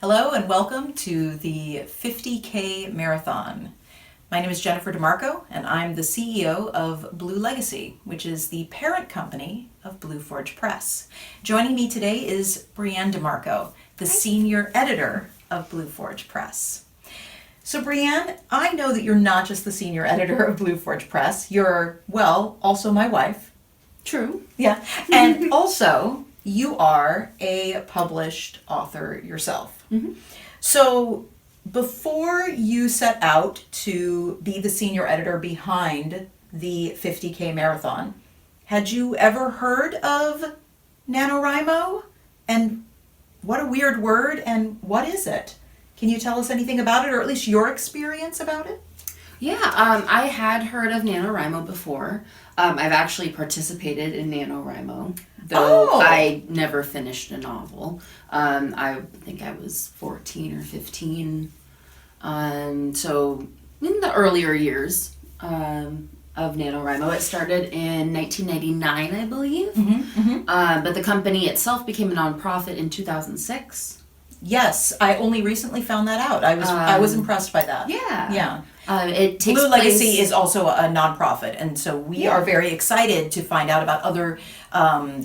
Hello and welcome to the 50K Marathon. My name is Jennifer DeMarco and I'm the CEO of Blue Legacy, which is the parent company of BlueFlix Press. Joining me today is Brienne DeMarco, the senior editor of BlueFlix Press. So Brienne, I know that you're not just the senior editor of BlueFlix Press, you're, well, also my wife. True. Yeah, and also you are a published author yourself. Mm-hmm. So before you set out to be the senior editor behind the 50K Marathon, had you ever heard of NaNoWriMo? And what a weird word, and what is it? Can you tell us anything about it, or at least your experience about it? Yeah, I had heard of NaNoWriMo before. I've actually participated in NaNoWriMo, though I never finished a novel. I think I was 14 or 15. So in the earlier years of NaNoWriMo, it started in 1999, I believe. But the company itself became a nonprofit in 2006. Yes, I only recently found that out. I was impressed by that. Yeah. Yeah. It takes Blue place... Legacy is also a nonprofit, and so we are very excited to find out about other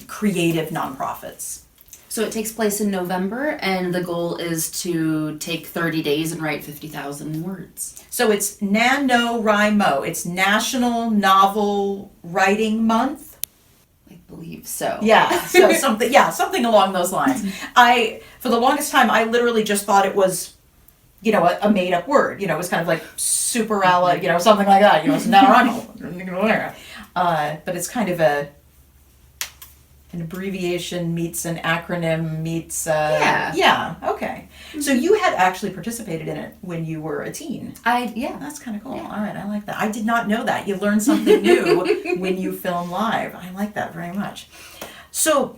creative nonprofits. So it takes place in November, and the goal is to take 30 days and write 50,000 words. So it's NaNoWriMo. It's National Novel Writing Month. I believe so. Yeah, so something along those lines. For the longest time, I literally just thought it was, a made-up word. It was kind of like superella, something like that. It's NaNoWriMo. But it's kind of an abbreviation meets an acronym meets... Yeah, okay. So you had actually participated in it when you were a teen. That's kind of cool. Yeah. All right, I like that. I did not know that. You learn something new when you film live. I like that very much. So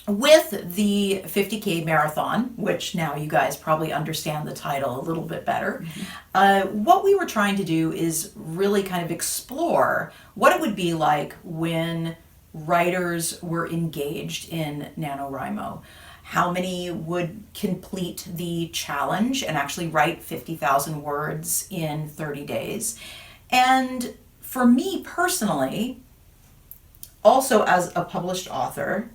with the 50K Marathon, which now you guys probably understand the title a little bit better, what we were trying to do is really kind of explore what it would be like when writers were engaged in NaNoWriMo. How many would complete the challenge and actually write 50,000 words in 30 days? And for me personally, also as a published author,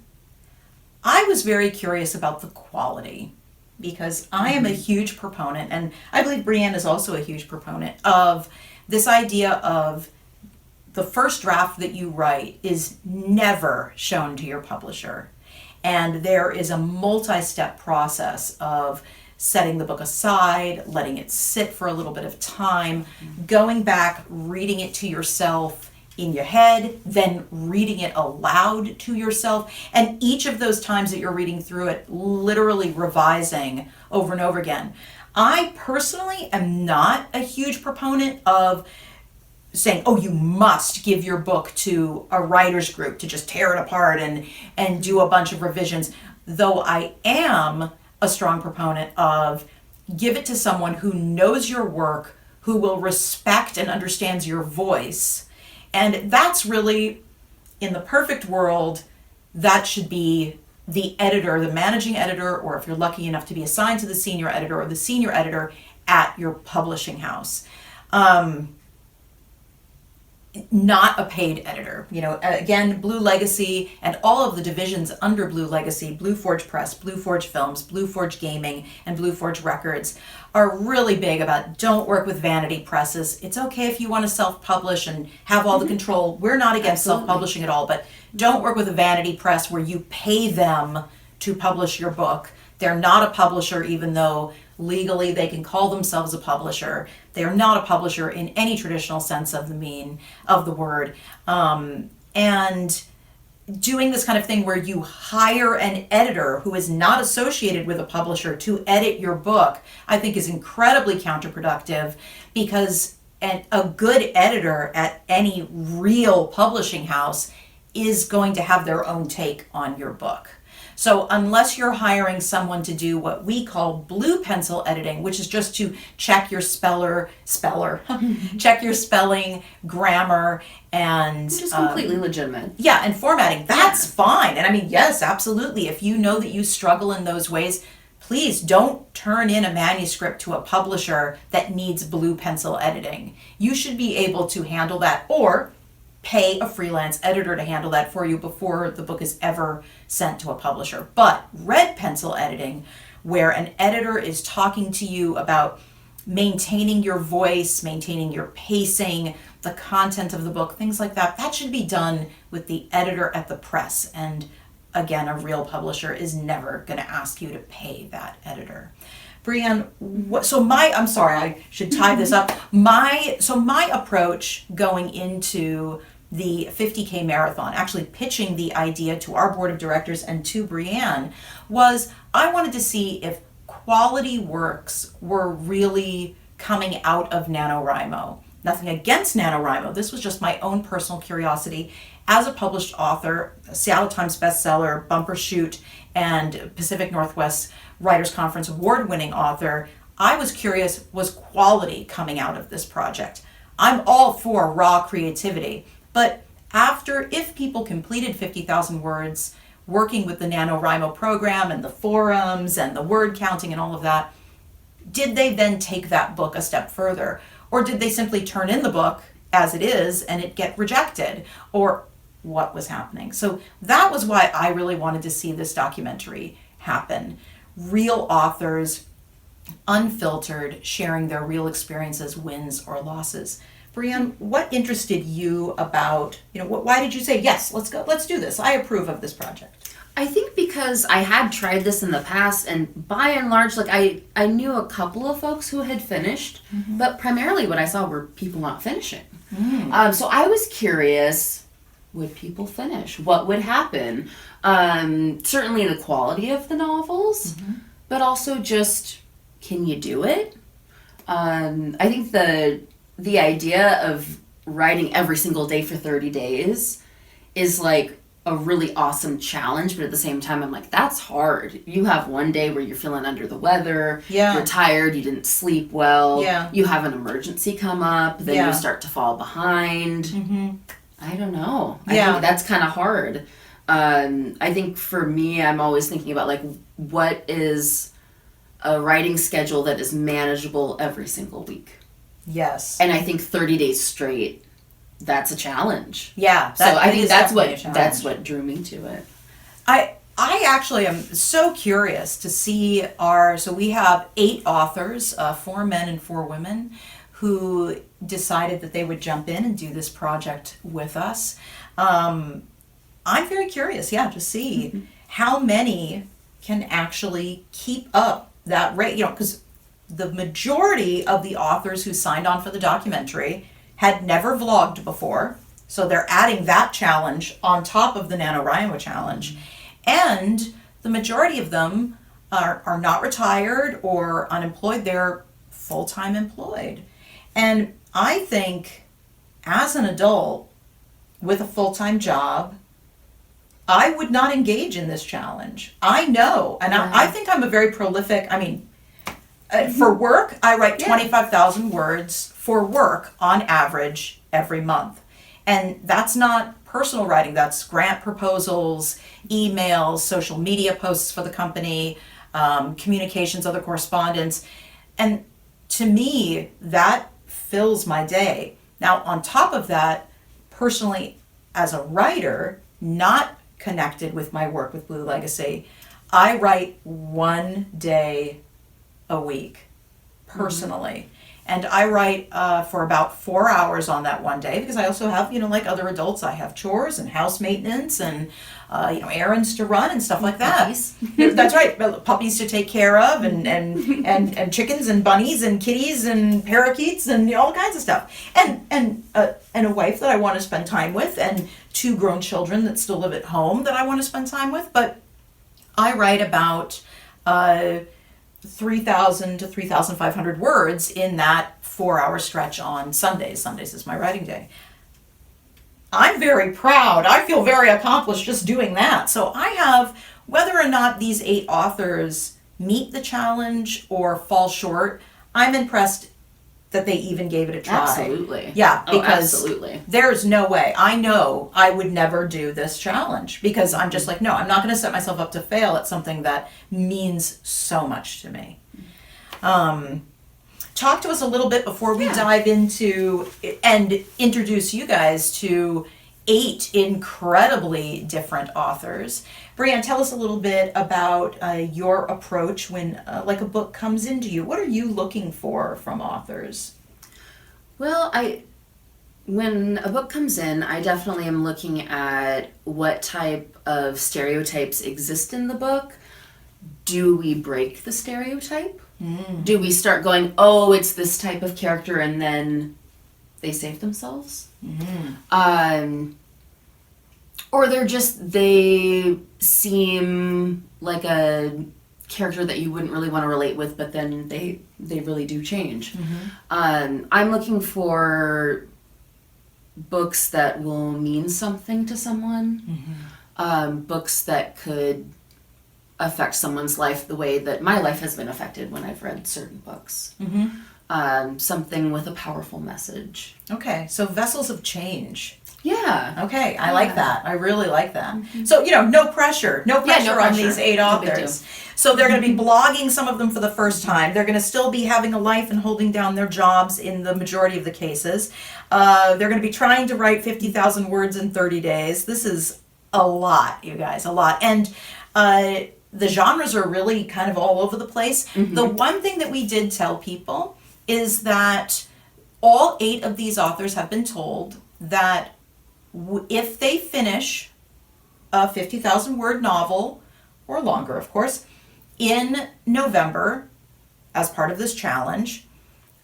I was very curious about the quality, because I am a huge proponent, and I believe Brienne is also a huge proponent of this idea of the first draft that you write is never shown to your publisher. And there is a multi-step process of setting the book aside, letting it sit for a little bit of time, going back, reading it to yourself in your head, then reading it aloud to yourself. And each of those times that you're reading through it, literally revising over and over again. I personally am not a huge proponent of saying, oh, you must give your book to a writer's group to just tear it apart and do a bunch of revisions, though I am a strong proponent of give it to someone who knows your work, who will respect and understands your voice. And that's really, in the perfect world, that should be the editor, the managing editor, or if you're lucky enough to be assigned to the senior editor or the senior editor at your publishing house. Not a paid editor. Again, Blue Legacy and all of the divisions under Blue Legacy, BlueFlix Press, BlueFlix Films, BlueFlix Gaming, and BlueFlix Records are really big about don't work with vanity presses. It's okay if you want to self-publish and have all the control. We're not against self-publishing at all, but don't work with a vanity press where you pay them to publish your book. They're not a publisher, even though legally they can call themselves a publisher. They are not a publisher in any traditional sense of the word. And doing this kind of thing where you hire an editor who is not associated with a publisher to edit your book, I think is incredibly counterproductive, because a good editor at any real publishing house is going to have their own take on your book. So unless you're hiring someone to do what we call blue pencil editing, which is just to check your check your spelling, grammar, and... Which is completely legitimate. Yeah, and formatting, that's fine. And I mean, yes, absolutely. If you know that you struggle in those ways, please don't turn in a manuscript to a publisher that needs blue pencil editing. You should be able to handle that, or pay a freelance editor to handle that for you before the book is ever sent to a publisher. But red pencil editing, where an editor is talking to you about maintaining your voice, maintaining your pacing, the content of the book, things like that, that should be done with the editor at the press. And again, a real publisher is never going to ask you to pay that editor. Brianne, I'm sorry, I should tie this up. My approach going into the 50K marathon, actually pitching the idea to our board of directors and to Brianne, was I wanted to see if quality works were really coming out of NaNoWriMo. Nothing against NaNoWriMo. This was just my own personal curiosity. As a published author, a Seattle Times bestseller, bumper shoot, and Pacific Northwest Writers Conference award-winning author, I was curious, was quality coming out of this project? I'm all for raw creativity, but if people completed 50,000 words, working with the NaNoWriMo program and the forums and the word counting and all of that, did they then take that book a step further? Or did they simply turn in the book as it is and it get rejected? Or what was happening? So that was why I really wanted to see this documentary happen. Real authors, unfiltered, sharing their real experiences, wins or losses. Brianne, what interested you about, why did you say, yes, let's go, let's do this. I approve of this project. I think because I had tried this in the past, and by and large, I knew a couple of folks who had finished, but primarily what I saw were people not finishing. So I was curious, would people finish? What would happen? Certainly the quality of the novels, but also just, can you do it? I think the idea of writing every single day for 30 days is like a really awesome challenge, but at the same time I'm like, that's hard. You have one day where you're feeling under the weather, you're tired, you didn't sleep well, you have an emergency come up, then you start to fall behind. I don't know. I think that's kind of hard. I think for me, I'm always thinking about what is a writing schedule that is manageable every single week. Yes. And I think 30 days straight, that's a challenge. Yeah. So I think that's what drew me to it. I actually am so curious to see so we have 8 authors, 4 men and 4 women, who decided that they would jump in and do this project with us. I'm very curious, to see how many can actually keep up that rate, because the majority of the authors who signed on for the documentary had never vlogged before, so they're adding that challenge on top of the NaNoWriMo challenge. And the majority of them are not retired or unemployed, they're full-time employed. And I think as an adult with a full-time job, I would not engage in this challenge. I know, and I think I'm a very prolific, for work, I write 25,000 words for work on average every month. And that's not personal writing, that's grant proposals, emails, social media posts for the company, communications, other correspondence. And to me, that fills my day. Now, on top of that, personally, as a writer, not connected with my work with Blue Legacy, I write one day a week, personally. And I write for about 4 hours on that one day, because I also have, like other adults, I have chores and house maintenance and, errands to run and stuff like that. Puppies. That's right, puppies to take care of and chickens and bunnies and kitties and parakeets and all kinds of stuff. And a wife that I want to spend time with, and 2 grown children that still live at home that I want to spend time with. But I write about 3,000 to 3,500 words in that 4-hour stretch on Sundays. Sundays is my writing day. I'm very proud. I feel very accomplished just doing that. So I have, whether or not these 8 authors meet the challenge or fall short, I'm impressed that they even gave it a try. Absolutely. Yeah, because absolutely. there's no way. I know I would never do this challenge because I'm just like, no, I'm not going to set myself up to fail at something that means so much to me. Talk to us a little bit before we dive into and introduce you guys to 8 incredibly different authors. Brianne, tell us a little bit about your approach when like a book comes into you. What are you looking for from authors? Well, when a book comes in, I definitely am looking at what type of stereotypes exist in the book. Do we break the stereotype? Do we start going, oh, it's this type of character, and then they save themselves? Or they seem like a character that you wouldn't really want to relate with, but then they really do change. I'm looking for books that will mean something to someone, books that could affect someone's life the way that my life has been affected when I've read certain books. Something with a powerful message. Okay, so vessels of change. Yeah. Okay, I like that. I really like that. So, no pressure. No pressure on these 8 authors. So they're going to be blogging, some of them for the first time. They're going to still be having a life and holding down their jobs in the majority of the cases. They're going to be trying to write 50,000 words in 30 days. This is a lot, you guys, a lot. And the genres are really kind of all over the place. The one thing that we did tell people is that all 8 of these authors have been told that if they finish a 50,000 word novel, or longer of course, in November as part of this challenge,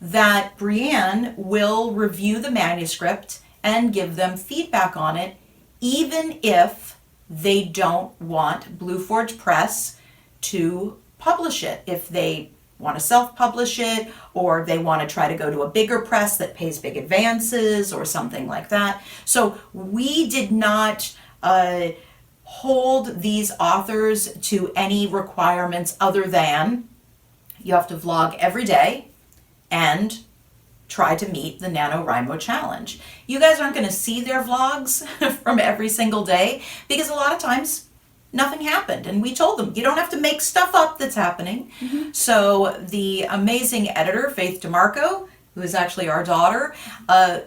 that Brianne will review the manuscript and give them feedback on it, even if they don't want Blue Forge Press to publish it. If they want to self-publish it, or they want to try to go to a bigger press that pays big advances or something like that. So we did not hold these authors to any requirements other than you have to vlog every day and try to meet the NaNoWriMo challenge. You guys aren't going to see their vlogs from every single day because a lot of times nothing happened, and we told them you don't have to make stuff up that's happening. So the amazing editor Faith DeMarco, who is actually our daughter,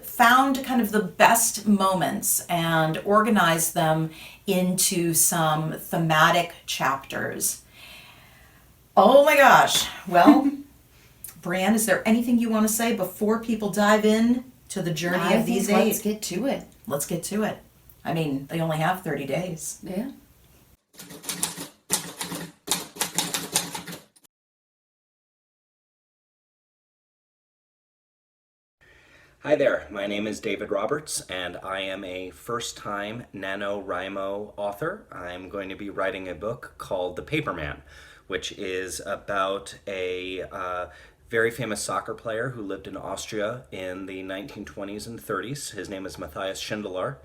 found kind of the best moments and organized them into some thematic chapters. Oh my gosh. Well, Brianne, is there anything you want to say before people dive in to the journey of these 8? Let's get to it. Let's get to it. I mean, they only have 30 days. Yeah. Hi there, my name is David Roberts, and I am a first-time NaNoWriMo author. I'm going to be writing a book called The Paperman, which is about a very famous soccer player who lived in Austria in the 1920s and 30s. His name is Matthias Schindler.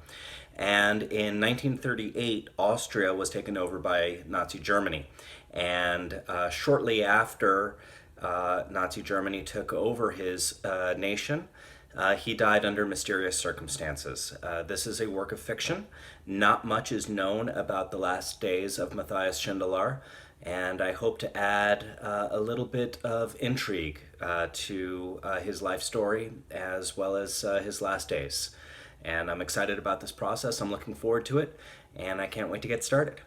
And in 1938, Austria was taken over by Nazi Germany. And shortly after Nazi Germany took over his nation, he died under mysterious circumstances. This is a work of fiction. Not much is known about the last days of Matthias Schindler, and I hope to add a little bit of intrigue to his life story as well as his last days. And I'm excited about this process. I'm looking forward to it, and I can't wait to get started.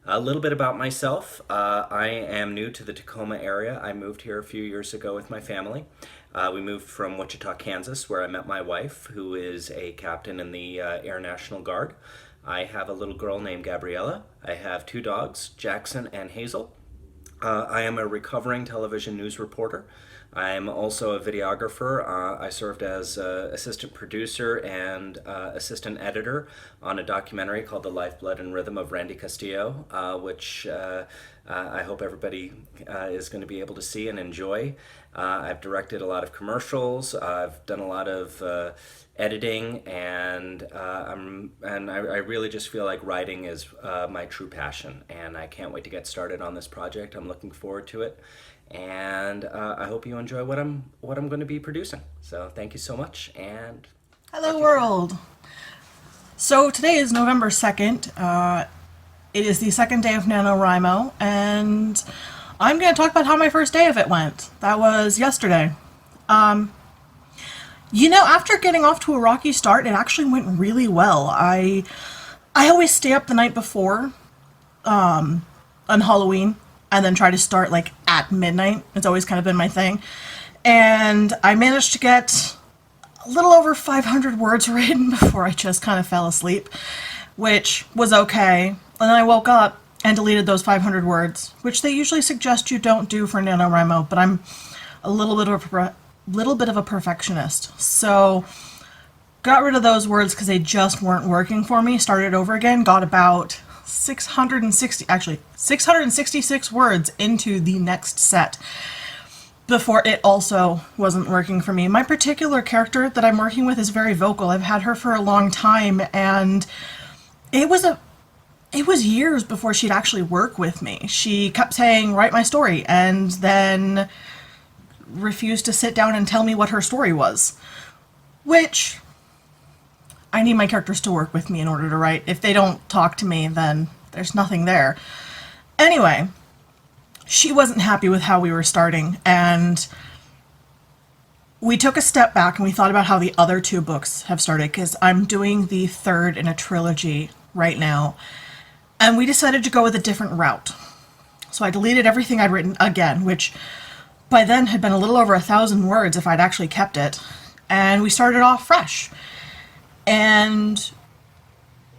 A little bit about myself. I am new to the Tacoma area. I moved here a few years ago with my family. We moved from Wichita, Kansas, where I met my wife, who is a captain in the Air National Guard. I have a little girl named Gabriella. I have 2 dogs, Jackson and Hazel. I am a recovering television news reporter. I'm also a videographer. I served as assistant producer and assistant editor on a documentary called The Lifeblood and Rhythm of Randy Castillo, which I hope everybody is going to be able to see and enjoy. I've directed a lot of commercials. I've done a lot of editing, and I really just feel like writing is my true passion, and I can't wait to get started on this project. I'm looking forward to it, and I hope you enjoy what I'm going to be producing. So thank you so much, and Hello world! So today is November 2nd. It is the second day of NaNoWriMo, and I'm going to talk about how my first day of it went. That was yesterday. After getting off to a rocky start, it actually went really well. I always stay up the night before on Halloween and then try to start like at midnight. It's always kind of been my thing. And I managed to get a little over 500 words written before I just kind of fell asleep, which was okay. And then I woke up and deleted those 500 words, which they usually suggest you don't do for NaNoWriMo, but I'm a little bit of a perfectionist. So got rid of those words because they just weren't working for me, started over again, got about 666 words into the next set before it also wasn't working for me. My particular character that I'm working with is very vocal. I've had her for a long time, and it was years before she'd actually work with me. She kept saying, write my story, and then refused to sit down and tell me what her story was. Which, I need my characters to work with me in order to write. If they don't talk to me, then there's nothing there. Anyway, she wasn't happy with how we were starting, and we took a step back and we thought about how the other two books have started, because I'm doing the third in a trilogy right now, and we decided to go with a different route. So I deleted everything I'd written again, which by then had been a little over 1,000 words if I'd actually kept it, and we started off fresh. And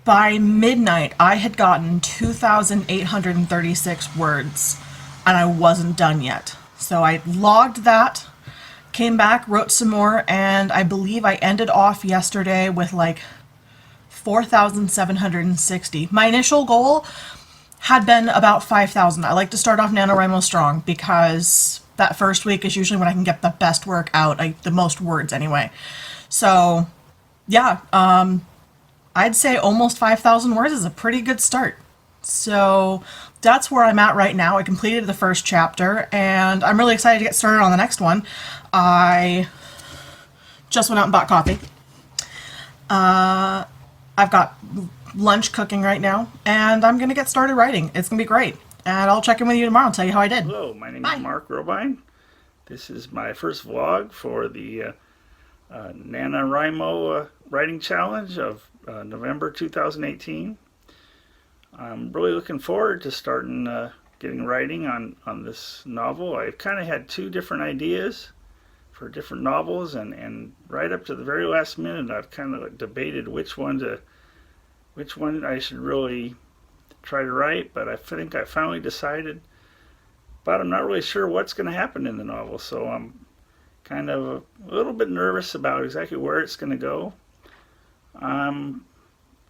by midnight, I had gotten 2,836 words, and I wasn't done yet. So I logged that, came back, wrote some more, and I believe I ended off yesterday with like 4,760. My initial goal had been about 5,000. I like to start off NaNoWriMo strong because that first week is usually when I can get the best work out, the most words anyway. So yeah, I'd say almost 5,000 words is a pretty good start. So that's where I'm at right now. I completed the first chapter, and I'm really excited to get started on the next one. I just went out and bought coffee. I've got lunch cooking right now, and I'm going to get started writing. It's going to be great. And I'll check in with you tomorrow and tell you how I did. Hello, my name Bye. is Mark Robine. This is my first vlog for the NaNoWriMo writing challenge of November 2018. I'm really looking forward to starting getting writing on this novel. I've kind of had two different ideas for different novels, and right up to the very last minute I've kind of debated which one I should really try to write, but I think I finally decided, but I'm not really sure what's going to happen in the novel, so I'm kind of a little bit nervous about exactly where it's going to go.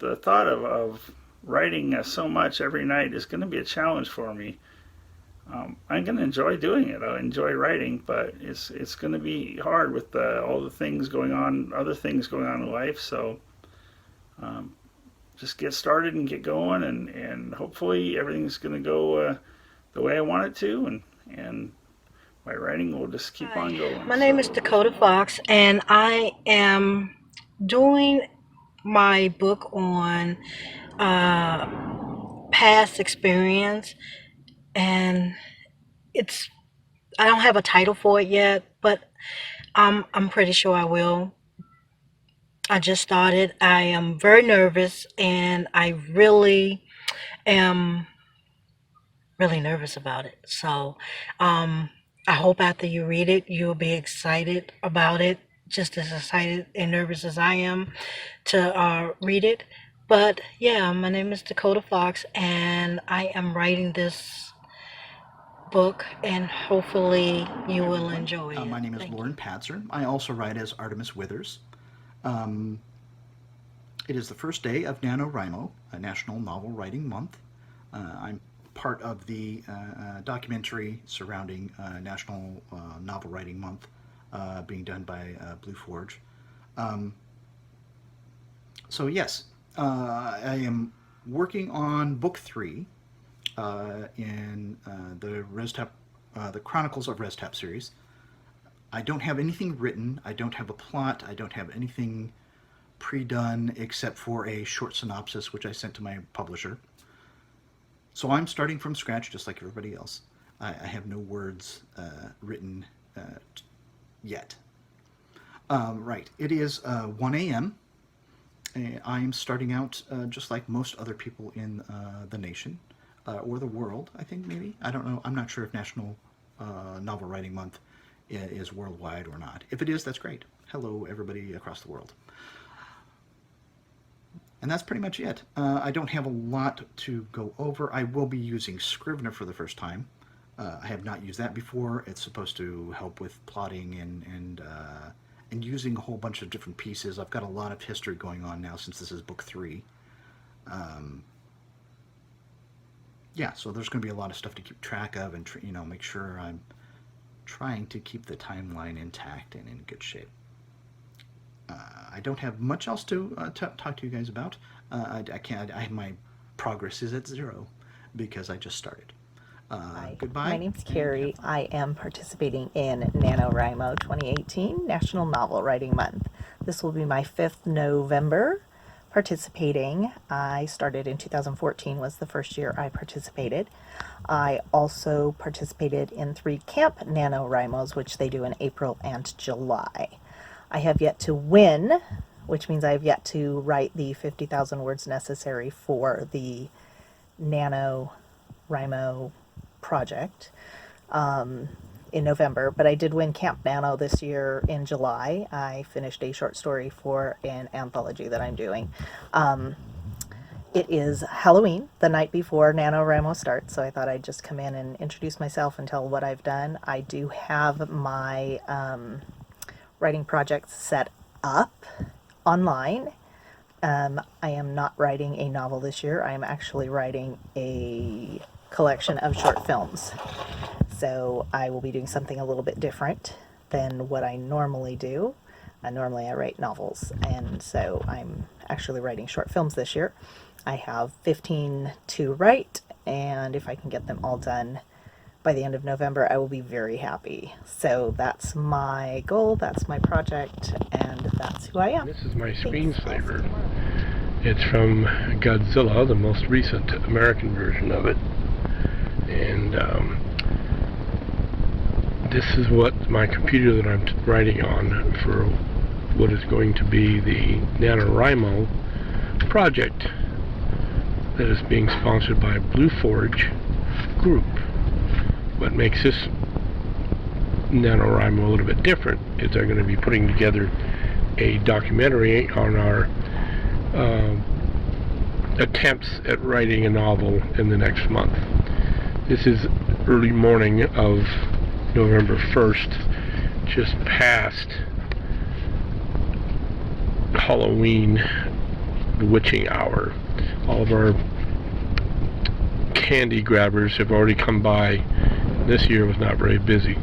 The thought of writing so much every night is going to be a challenge for me. I'm going to enjoy doing it. I'll enjoy writing, but it's going to be hard with all the things going on, other things going on in life. So just get started and get going, and hopefully everything's going to go the way I want it to, and my writing will just keep on going. My name is Dakota Fox, and I am doing my book on past experience, and I don't have a title for it yet, but I'm pretty sure I will. I just started. I am very nervous, and I really am really nervous about it. So I hope after you read it, you'll be excited about it, just as excited and nervous as I am to read it. But yeah, my name is Dakota Fox, and I am writing this book, and hopefully you will enjoy it. My name is Thank Lauren you. Patzer. I also write as Artemis Withers. It is the first day of NaNoWriMo, a National Novel Writing Month. I'm part of the documentary surrounding National Novel Writing Month being done by BlueFlix. So yes, I am working on book 3 in the Chronicles of ResTap series. I don't have anything written. I don't have a plot. I don't have anything pre-done except for a short synopsis, which I sent to my publisher. So I'm starting from scratch, just like everybody else. I have no words written yet. Right. It is 1 a.m. I'm starting out just like most other people in the nation, or the world, I think, maybe. I don't know. I'm not sure if National Novel Writing Month is worldwide or not. If it is, that's great. Hello, everybody across the world. And that's pretty much it. I don't have a lot to go over. I will be using Scrivener for the first time. I have not used that before. It's supposed to help with plotting and using a whole bunch of different pieces. I've got a lot of history going on now since this is book 3. Yeah, so there's going to be a lot of stuff to keep track of and make sure I'm trying to keep the timeline intact and in good shape. I don't have much else to talk to you guys about. I can't. My progress is at 0 because I just started. Hi, Goodbye. my name's Carrie. I am participating in NaNoWriMo 2018 National Novel Writing Month. This will be my 5th November participating. I started in 2014 was the first year I participated. I also participated in 3 Camp NaNoWriMos, which they do in April and July. I have yet to win, which means I have yet to write the 50,000 words necessary for the NaNoWriMo project in November, but I did win Camp Nano this year in July. I finished a short story for an anthology that I'm doing. It is Halloween, the night before NaNoWriMo starts, so I thought I'd just come in and introduce myself and tell what I've done. I do have my writing projects set up online. I am not writing a novel this year. I am actually writing a collection of short films. So I will be doing something a little bit different than what I normally do. Normally I write novels, and so I'm actually writing short films this year. I have 15 to write, and if I can get them all done by the end of November, I will be very happy. So that's my goal, that's my project, and that's who I am. This is my screensaver. It's from Godzilla, the most recent American version of it. And this is what my computer that I'm writing on for what is going to be the NaNoWriMo project that is being sponsored by BlueFlix Group. What makes this NaNoWriMo a little bit different is they're going to be putting together a documentary on our attempts at writing a novel in the next month. This is early morning of November 1st, just past Halloween, the witching hour. All of our candy grabbers have already come by. This year was not very busy,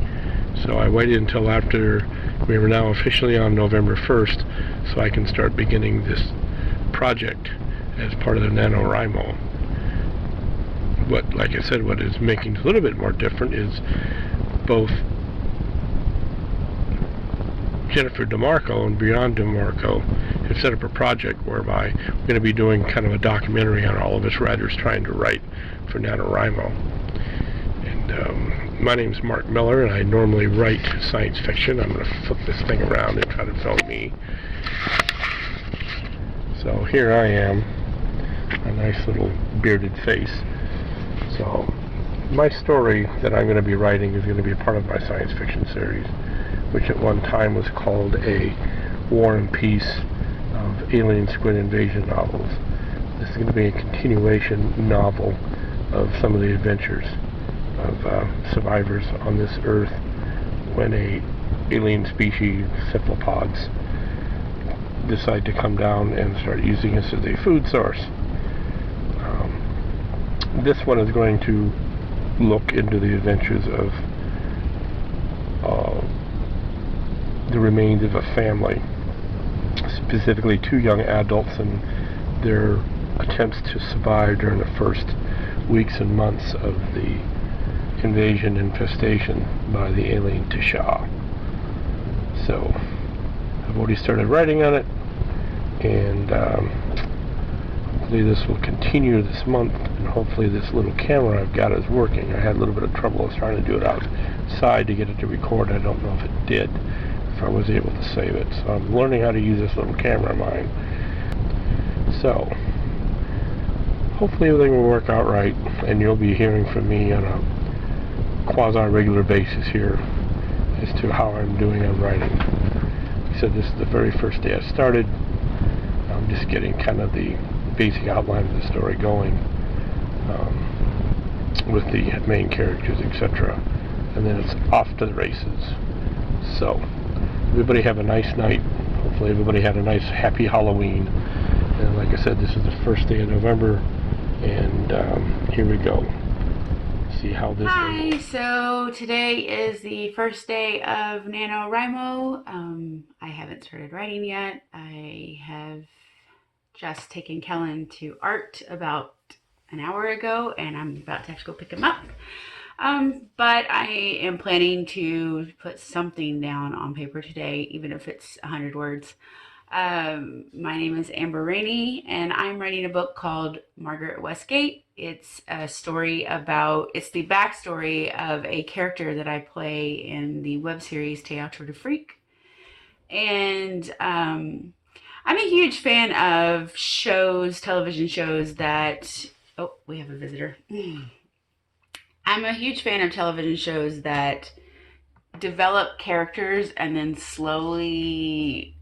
so I waited until after we were now officially on November 1st so I can start beginning this project as part of the NaNoWriMo. What, like I said, what is making it a little bit more different is both Jennifer DeMarco and Beyond DeMarco have set up a project whereby we're going to be doing kind of a documentary on all of us writers trying to write for NaNoWriMo. And my name is Mark Miller, and I normally write science fiction. I'm going to flip this thing around and try to film me. So here I am, a nice little bearded face. So my story that I'm going to be writing is going to be a part of my science fiction series, which at one time was called A War and Peace of Alien Squid Invasion novels. This is going to be a continuation novel of some of the adventures of survivors on this earth when a alien species, cephalopods, decide to come down and start using us as a food source. This one is going to look into the adventures of the remains of a family, specifically 2 young adults and their attempts to survive during the first weeks and months of the invasion infestation by the alien Tisha. So I've already started writing on it, and hopefully this will continue this month, and hopefully this little camera I've got is working. I had a little bit of trouble trying to do it outside to get it to record. I don't know if it did, if I was able to save it. So I'm learning how to use this little camera of mine. So hopefully everything will work out right, and you'll be hearing from me on a quasi-regular basis here as to how I'm doing on writing. Like I said, this is the very first day I started. I'm just getting kind of the basic outline of the story going, with the main characters, etc. And then it's off to the races. So everybody have a nice night. Hopefully everybody had a nice happy Halloween. And like I said, this is the first day of November, and here we go. See how this Hi, so today is the first day of NaNoWriMo. I haven't started writing yet. I have just taken Kellen to art about an hour ago, and I'm about to actually go pick him up. But I am planning to put something down on paper today, even if it's 100 words. My name is Amber Rainey, and I'm writing a book called Margaret Westgate. It's a story it's the backstory of a character that I play in the web series Théâtre de Freak. And I'm a huge fan of television shows that, oh, we have a visitor. I'm a huge fan of television shows that develop characters and then slowly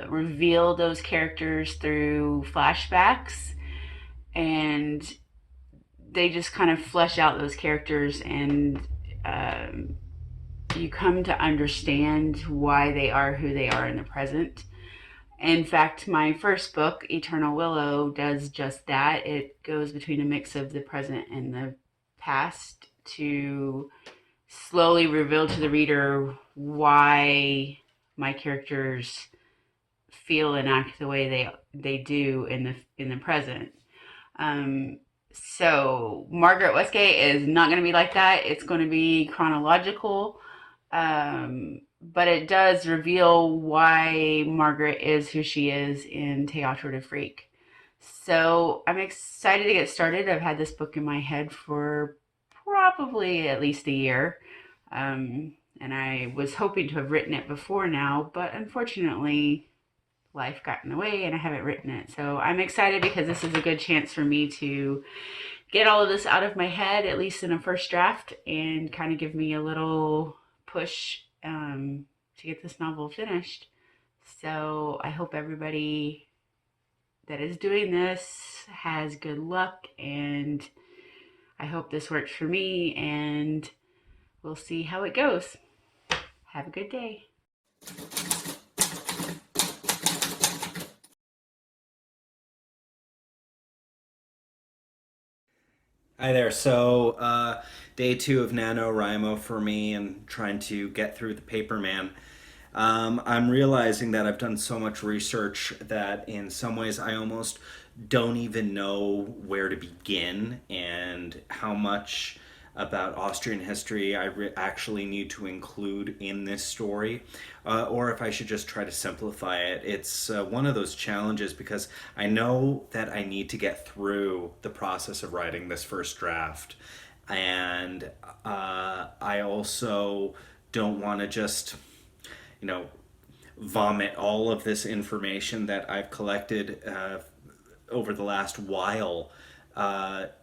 reveal those characters through flashbacks, and they just kind of flesh out those characters, and you come to understand why they are who they are in the present. In fact, my first book, Eternal Willow, does just that. It goes between a mix of the present and the past to slowly reveal to the reader why my characters feel and act the way they do in the present. So Margaret Westgate is not going to be like that. It's going to be chronological, but it does reveal why Margaret is who she is in Théâtre de Freak. So I'm excited to get started. I've had this book in my head for probably at least a year. And I was hoping to have written it before now, but unfortunately life got in the way and I haven't written it. So I'm excited because this is a good chance for me to get all of this out of my head, at least in a first draft, and kind of give me a little push to get this novel finished. So I hope everybody that is doing this has good luck, and I hope this works for me, and we'll see how it goes. Have a good day. Hi there. So, day 2 of NaNoWriMo for me and trying to get through the Paperman. I'm realizing that I've done so much research that in some ways I almost don't even know where to begin and how much about Austrian history I actually need to include in this story, or if I should just try to simplify it. It's one of those challenges because I know that I need to get through the process of writing this first draft, and I also don't want to just, vomit all of this information that I've collected over the last while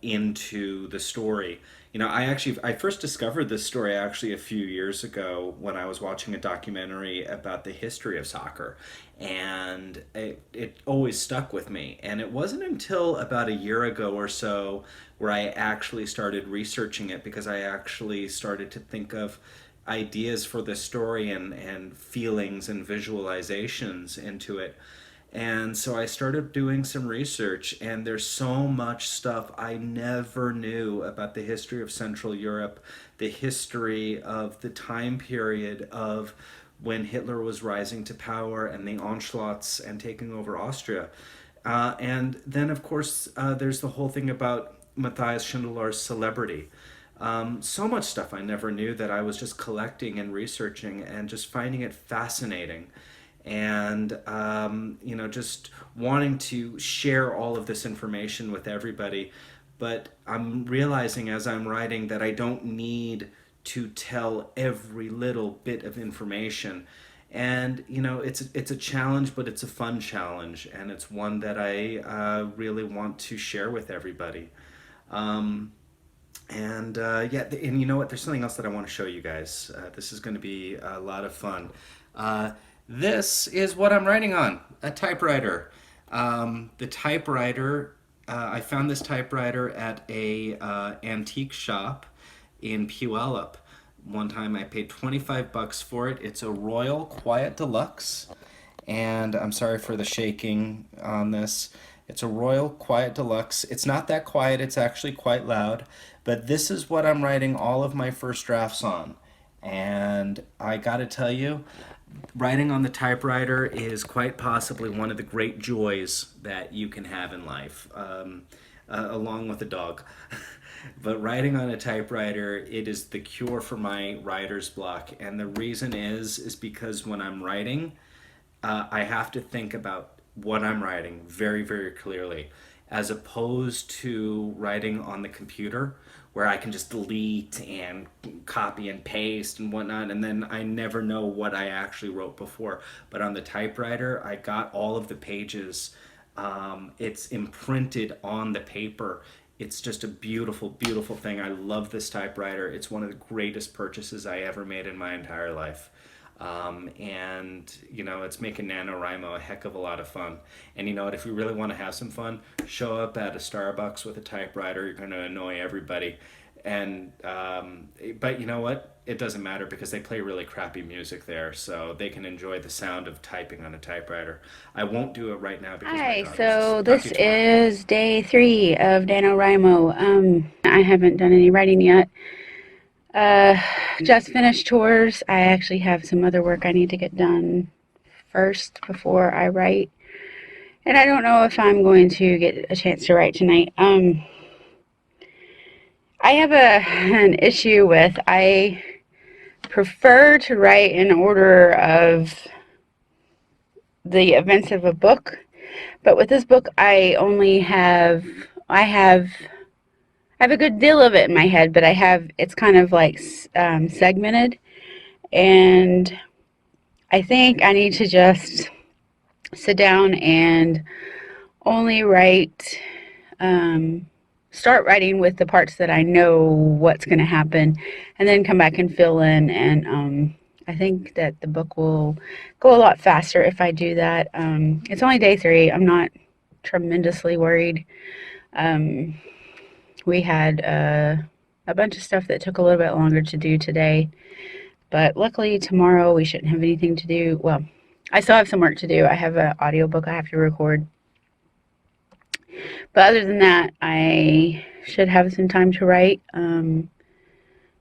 into the story. I first discovered this story actually a few years ago when I was watching a documentary about the history of soccer, and it always stuck with me. And it wasn't until about a year ago or so where I actually started researching it, because I actually started to think of ideas for the story and feelings and visualizations into it. And so I started doing some research, and there's so much stuff I never knew about the history of Central Europe, the history of the time period of when Hitler was rising to power and the Anschluss and taking over Austria. And then, of course, there's the whole thing about Matthias Schindler's celebrity. So much stuff I never knew that I was just collecting and researching and just finding it fascinating. And, just wanting to share all of this information with everybody. But I'm realizing as I'm writing that I don't need to tell every little bit of information. And it's a challenge, but it's a fun challenge, and it's one that I really want to share with everybody. Um, and you know what? There's something else that I want to show you guys. This is going to be a lot of fun. This is what I'm writing on, a typewriter. The typewriter, I found this typewriter at a antique shop in Puyallup. One time I paid $25 for it. It's a Royal Quiet Deluxe, and I'm sorry for the shaking on this. It's a Royal Quiet Deluxe. It's not that quiet, it's actually quite loud, but this is what I'm writing all of my first drafts on. And I gotta tell you, writing on the typewriter is quite possibly one of the great joys that you can have in life, along with a dog. But writing on a typewriter, it is the cure for my writer's block. And the reason is because when I'm writing, I have to think about what I'm writing very, very clearly, as opposed to writing on the computer, where I can just delete and copy and paste and whatnot, and then I never know what I actually wrote before. But on the typewriter, I got all of the pages. It's imprinted on the paper. It's just a beautiful, beautiful thing. I love this typewriter. It's one of the greatest purchases I ever made in my entire life. It's making NaNoWriMo a heck of a lot of fun. And you know what, if you really want to have some fun, show up at a Starbucks with a typewriter. You're going to annoy everybody. But you know what? It doesn't matter because they play really crappy music there, so they can enjoy the sound of typing on a typewriter. I won't do it right now because my Hi, dog so is. Talk to this you tomorrow. is day 3 of NaNoWriMo. I haven't done any writing yet. Just finished chores. I actually have some other work I need to get done first before I write. And I don't know if I'm going to get a chance to write tonight. I have an issue with, I prefer to write in order of the events of a book, but with this book I have a good deal of it in my head, but it's kind of like segmented, and I think I need to just sit down and only start writing with the parts that I know what's going to happen, and then come back and fill in. And I think that the book will go a lot faster if I do that. It's only day 3. I'm not tremendously worried. We had a bunch of stuff that took a little bit longer to do today, but luckily tomorrow we shouldn't have anything to do. Well, I still have some work to do. I have an audiobook I have to record. But other than that, I should have some time to write. And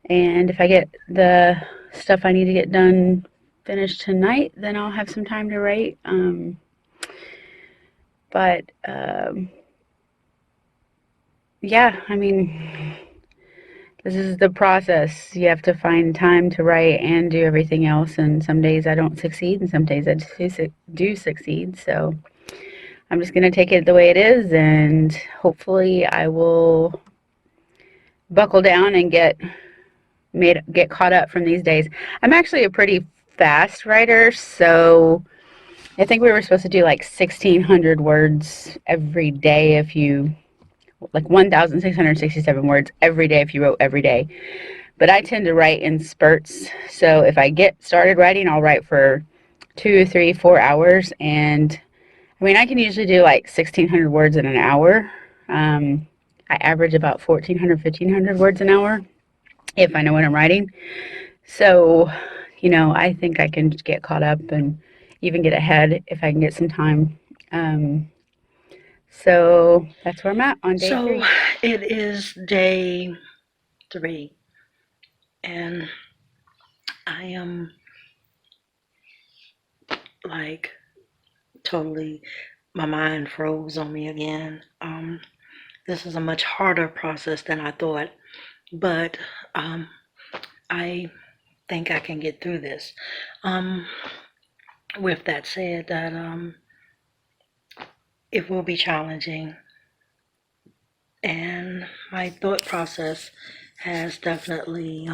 if I get the stuff I need to get done finished tonight, then I'll have some time to write. Yeah, I mean, this is the process. You have to find time to write and do everything else. And some days I don't succeed, and some days I do succeed. So I'm just going to take it the way it is, and hopefully I will buckle down and get caught up from these days. I'm actually a pretty fast writer, so I think we were supposed to do like 1,600 words every day if you, like 1,667 words every day if you wrote every day. But I tend to write in spurts, so if I get started writing, I'll write for 2, 3, 4 hours, and I mean, I can usually do like 1,600 words in an hour. I average about 1,400, 1,500 words an hour if I know what I'm writing. So, I think I can get caught up and even get ahead if I can get some time. So that's where I'm at on day So 3. it is day 3, and I am like totally, my mind froze on me again. This is a much harder process than I thought, but I think I can get through this. With that said, that it will be challenging, and my thought process has definitely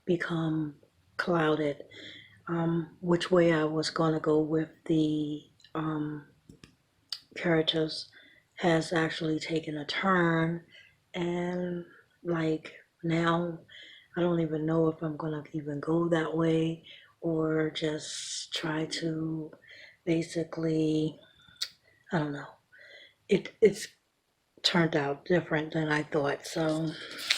become clouded. Which way I was going to go with the characters has actually taken a turn, and like now I don't even know if I'm going to even go that way or just try to basically, I don't know. It's turned out different than I thought. So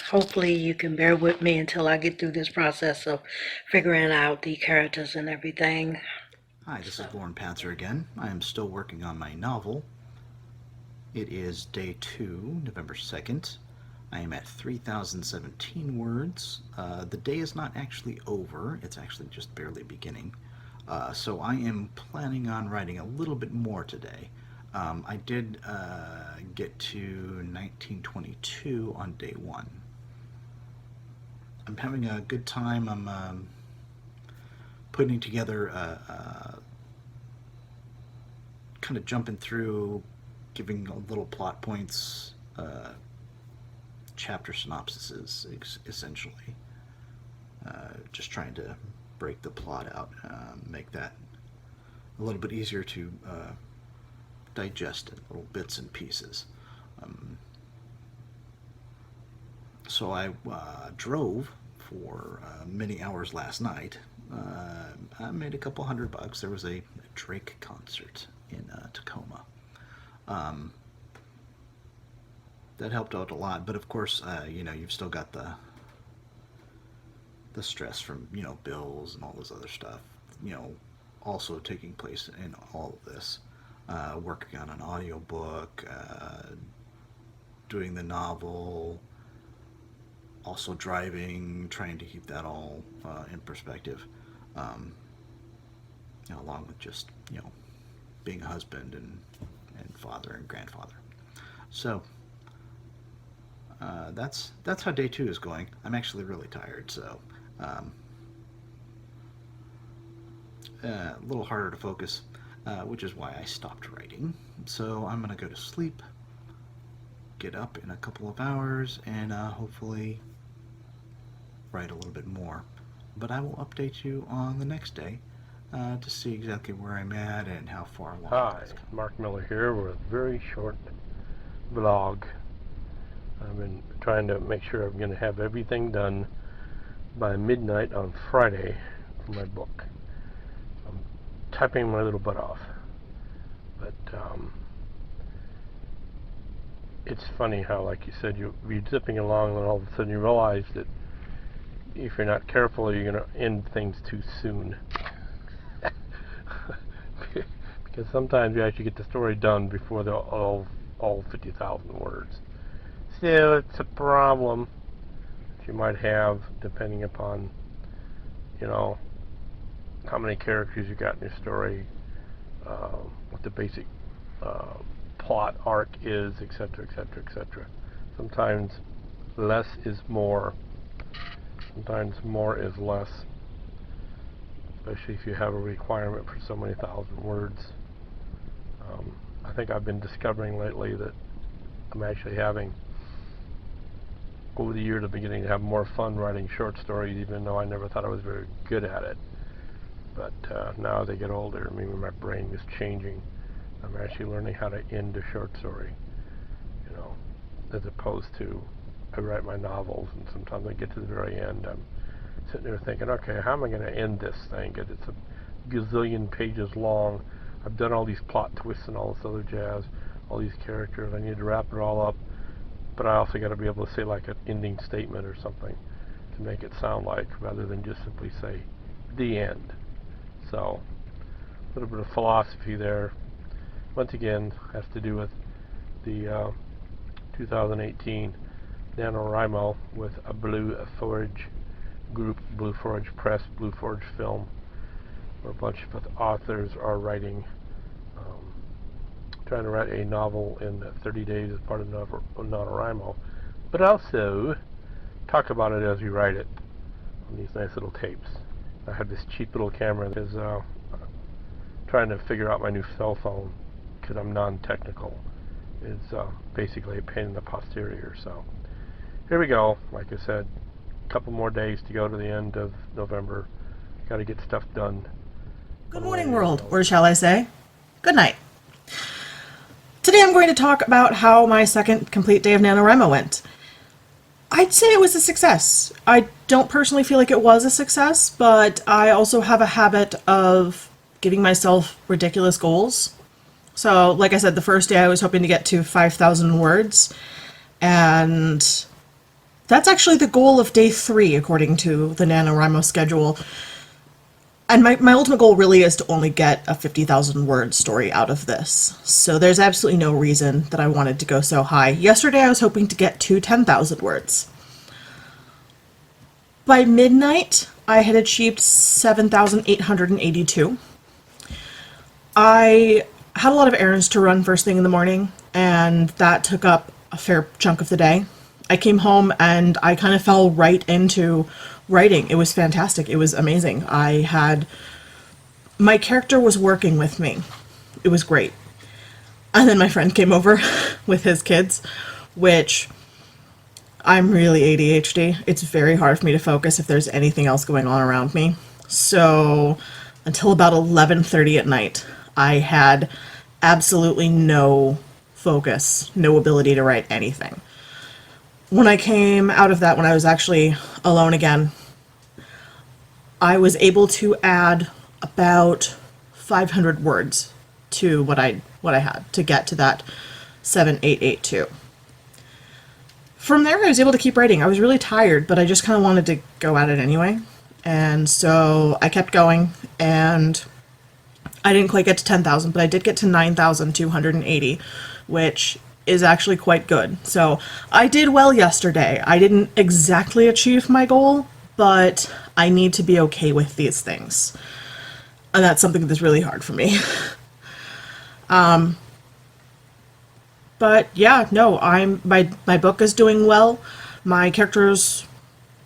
hopefully you can bear with me until I get through this process of figuring out the characters and everything. Hi, this is Lauren Panzer again. I am still working on my novel. It is day 2, November 2nd. I am at 3,017 words. The day is not actually over, it's actually just barely beginning. So I am planning on writing a little bit more today. I did get to 1922 on day 1. I'm having a good time. I'm putting together kind of jumping through, giving little plot points, chapter synopsises, essentially. Just trying to break the plot out, make that a little bit easier to digest in little bits and pieces. So I drove for many hours last night. I made a couple $100. There was a Drake concert in Tacoma. That helped out a lot, but of course, you've still got the stress from bills and all this other stuff. Also taking place in all of this. Working on an audiobook, doing the novel, also driving, trying to keep that all in perspective, along with just being a husband and father and grandfather. So that's how day 2 is going. I'm actually really tired, so a little harder to focus, which is why I stopped writing. So I'm gonna go to sleep, get up in a couple of hours, and hopefully write a little bit more. But I will update you on the next day to see exactly where I'm at and how far along. Hi, Mark Miller here with a very short vlog. I've been trying to make sure I'm going to have everything done by midnight on Friday for my book. I'm typing my little butt off. But it's funny how, like you said, you're zipping along and all of a sudden you realize that if you're not careful, you're going to end things too soon. Because sometimes you actually get the story done before they're all 50,000 words. Still, it's a problem that you might have depending upon, how many characters you got in your story, what the basic plot arc is, etc., etc., etc. Sometimes less is more. Sometimes more is less, especially if you have a requirement for so many thousand words. I think I've been discovering lately that I'm actually having, over the years, I'm beginning to have more fun writing short stories, even though I never thought I was very good at it. But now as I get older, maybe my brain is changing. I'm actually learning how to end a short story, as opposed to I write my novels, and sometimes I get to the very end, I'm sitting there thinking, okay, how am I going to end this thing? Because it's a gazillion pages long. I've done all these plot twists and all this other jazz, all these characters. I need to wrap it all up, but I also got to be able to say like an ending statement or something to make it sound like, rather than just simply say the end. So little bit of philosophy there. Once again, has to do with the 2018 NaNoWriMo with a Blue Forge group, Blue Forge Press, Blue Forge Film, where a bunch of authors are writing, trying to write a novel in 30 days as part of NaNoWriMo, but also talk about it as we write it on these nice little tapes. I have this cheap little camera that is trying to figure out my new cell phone because I'm non-technical. It's basically a pain in the posterior. So here we go. Like I said, a couple more days to go to the end of November. Got to get stuff done. Good morning, world, or shall I say, good night. Today I'm going to talk about how my second complete day of NaNoWriMo went. I'd say it was a success. I don't personally feel like it was a success, but I also have a habit of giving myself ridiculous goals. So, like I said, the first day I was hoping to get to 5,000 words, and that's actually the goal of day 3, according to the NaNoWriMo schedule. And my ultimate goal really is to only get a 50,000 word story out of this. So there's absolutely no reason that I wanted to go so high. Yesterday I was hoping to get to 10,000 words. By midnight, I had achieved 7,882. I had a lot of errands to run first thing in the morning, and that took up a fair chunk of the day. I came home and I kind of fell right into writing. It was fantastic. It was amazing. My character was working with me. It was great. And then my friend came over with his kids, which I'm really ADHD. It's very hard for me to focus if there's anything else going on around me. So until about 11:30 at night, I had absolutely no focus, no ability to write anything. When I came out of that, when I was actually alone again, I was able to add about 500 words to what I had to get to that 7,882. From there, I was able to keep writing. I was really tired, but I just kind of wanted to go at it anyway. And so I kept going, and I didn't quite get to 10,000, but I did get to 9,280, which is actually quite good. So I did well yesterday. I didn't exactly achieve my goal, but I need to be okay with these things. And that's something that's really hard for me. But yeah, no, my book is doing well. My character's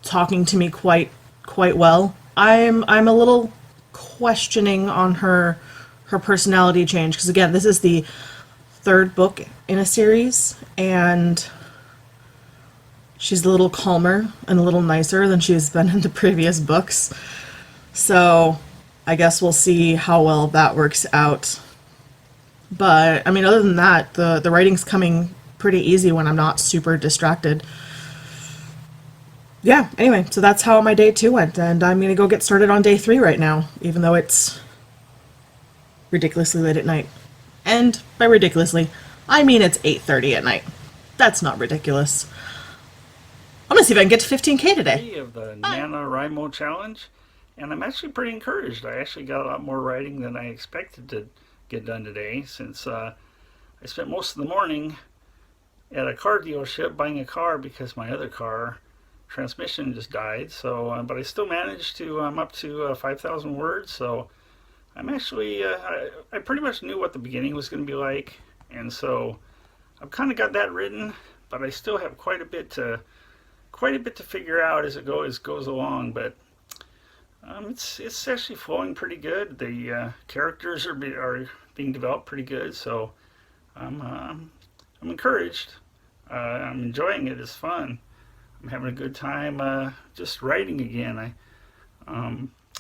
talking to me quite well. I'm a little questioning on her personality change, because again, this is the 3rd book in a series, and she's a little calmer and a little nicer than she's been in the previous books. So I guess we'll see how well that works out. But I mean, other than that, the writing's coming pretty easy when I'm not super distracted. Yeah, anyway, so that's how my day 2 went, and I'm gonna go get started on day 3 right now, even though it's ridiculously late at night. And by ridiculously, I mean it's 8:30 at night. That's not ridiculous. I'm gonna see if I can get to 15K today. Of the NaNoWriMo challenge, and I'm actually pretty encouraged. I actually got a lot more writing than I expected to get done today, since I spent most of the morning at a car dealership buying a car because my other car transmission just died. So but I still managed to I'm up to 5,000 words. So I'm actually I pretty much knew what the beginning was going to be like, and so I've kind of got that written, but I still have quite a bit to figure out as it goes along. But it's actually flowing pretty good. The characters are being developed pretty good, so I'm encouraged. I'm enjoying it. It's fun. I'm having a good time just writing again.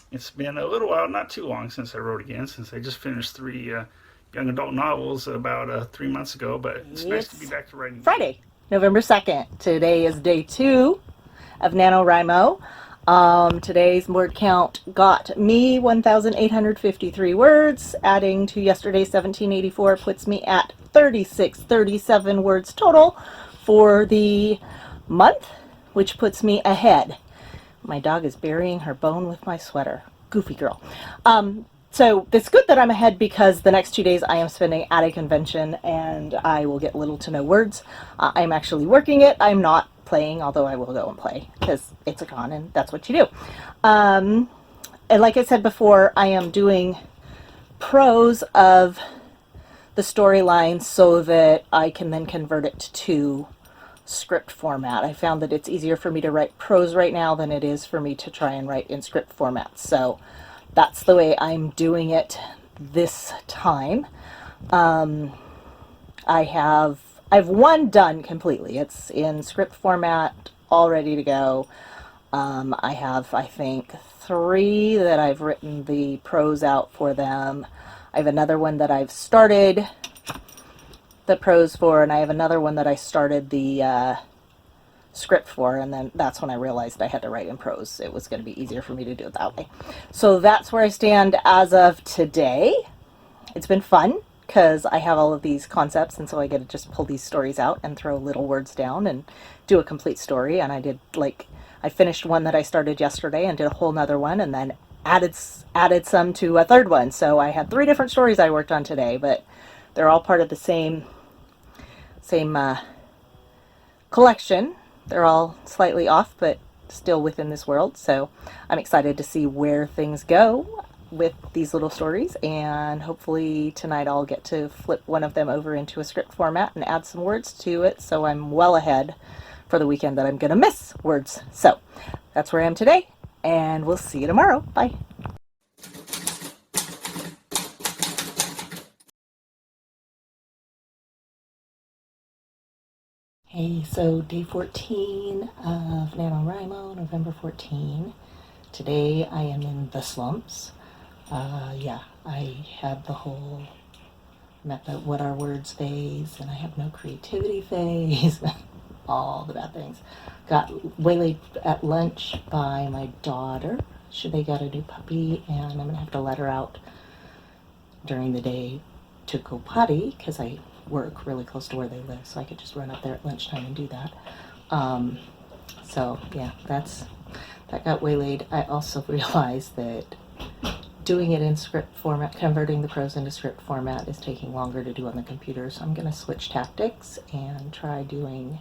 It's been a little while, not too long, since I wrote again, since I just finished 3 young adult novels about 3 months ago, but it's nice to be back to writing. Friday, November 2nd. Today is day 2 of NaNoWriMo. Today's word count got me 1,853 words. Adding to yesterday's 1,784 puts me at 3,637 words total for the month, which puts me ahead. My dog is burying her bone with my sweater. Goofy girl. So it's good that I'm ahead because the next 2 days I am spending at a convention and I will get little to no words. I'm actually working it. I'm not playing, although I will go and play because it's a con and that's what you do. And like I said before, I am doing prose of the storyline so that I can then convert it to script format. I found that it's easier for me to write prose right now than it is for me to try and write in script format. So that's the way I'm doing it this time. I've one done completely. It's in script format, all ready to go. I have, I think, 3 that I've written the prose out for them. I have another one that I've started the prose for, and I have another one that I started the script for, and then that's when I realized I had to write in prose. It was going to be easier for me to do it that way. So that's where I stand as of today. It's been fun because I have all of these concepts, and so I get to just pull these stories out and throw little words down and do a complete story. And I finished one that I started yesterday and did a whole nother one, and then added some to a third one. So I had 3 different stories I worked on today, but they're all part of the same collection. They're all slightly off, but still within this world. So I'm excited to see where things go with these little stories, and hopefully tonight I'll get to flip one of them over into a script format and add some words to it, so I'm well ahead for the weekend that I'm gonna miss words. So that's where I am today, and we'll see you tomorrow. Bye. Hey, so day 14 of NaNoWriMo, November 14. Today I am in the slumps. I had I'm at the what are words phase, and I have no creativity phase, all the bad things. Got waylaid at lunch by my daughter. They got a new puppy, and I'm gonna have to let her out during the day to go potty because I work really close to where they live, so I could just run up there at lunchtime and do that. So yeah, that got waylaid. I also realized that doing it in script format, converting the prose into script format, is taking longer to do on the computer, so I'm going to switch tactics and try doing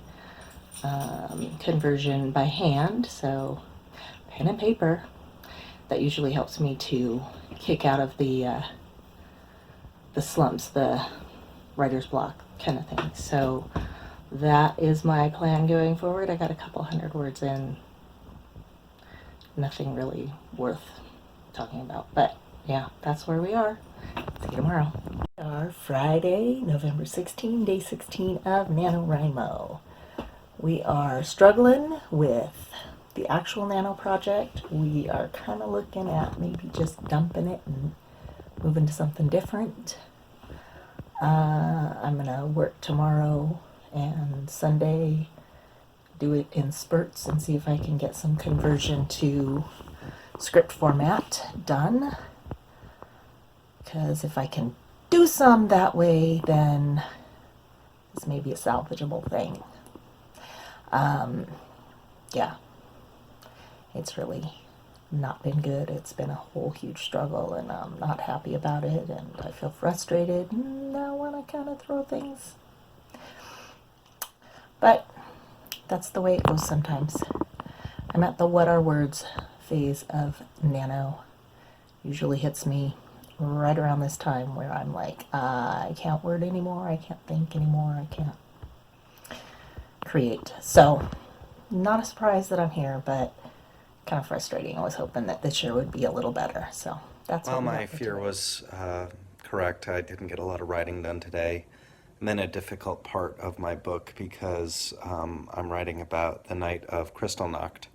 conversion by hand. So pen and paper. That usually helps me to kick out of the slumps, the writer's block kind of thing. So that is my plan going forward. I got a couple 100 words in. Nothing really worth talking about, but yeah, that's where we are. See you tomorrow. Our Friday, November 16, day 16 of NaNoWriMo. We are struggling with the actual Nano project. We are kind of looking at maybe just dumping it and moving to something different. I'm gonna work tomorrow and Sunday, do it in spurts and see if I can get some conversion to script format done. Because if I can do some that way, then this may be a salvageable thing. Yeah, it's really not been good. It's been a whole huge struggle, and I'm not happy about it, and I feel frustrated, and I want to kind of throw things. But that's the way it goes sometimes. I'm at the what are words phase of Nano. Usually hits me right around this time where I'm like, I can't word anymore, I can't think anymore, I can't create. So, not a surprise that I'm here, but kind of frustrating. I was hoping that this year would be a little better. So, that's Well, what we my got for fear today. was correct. I didn't get a lot of writing done today. I'm in a difficult part of my book because I'm writing about the night of Kristallnacht,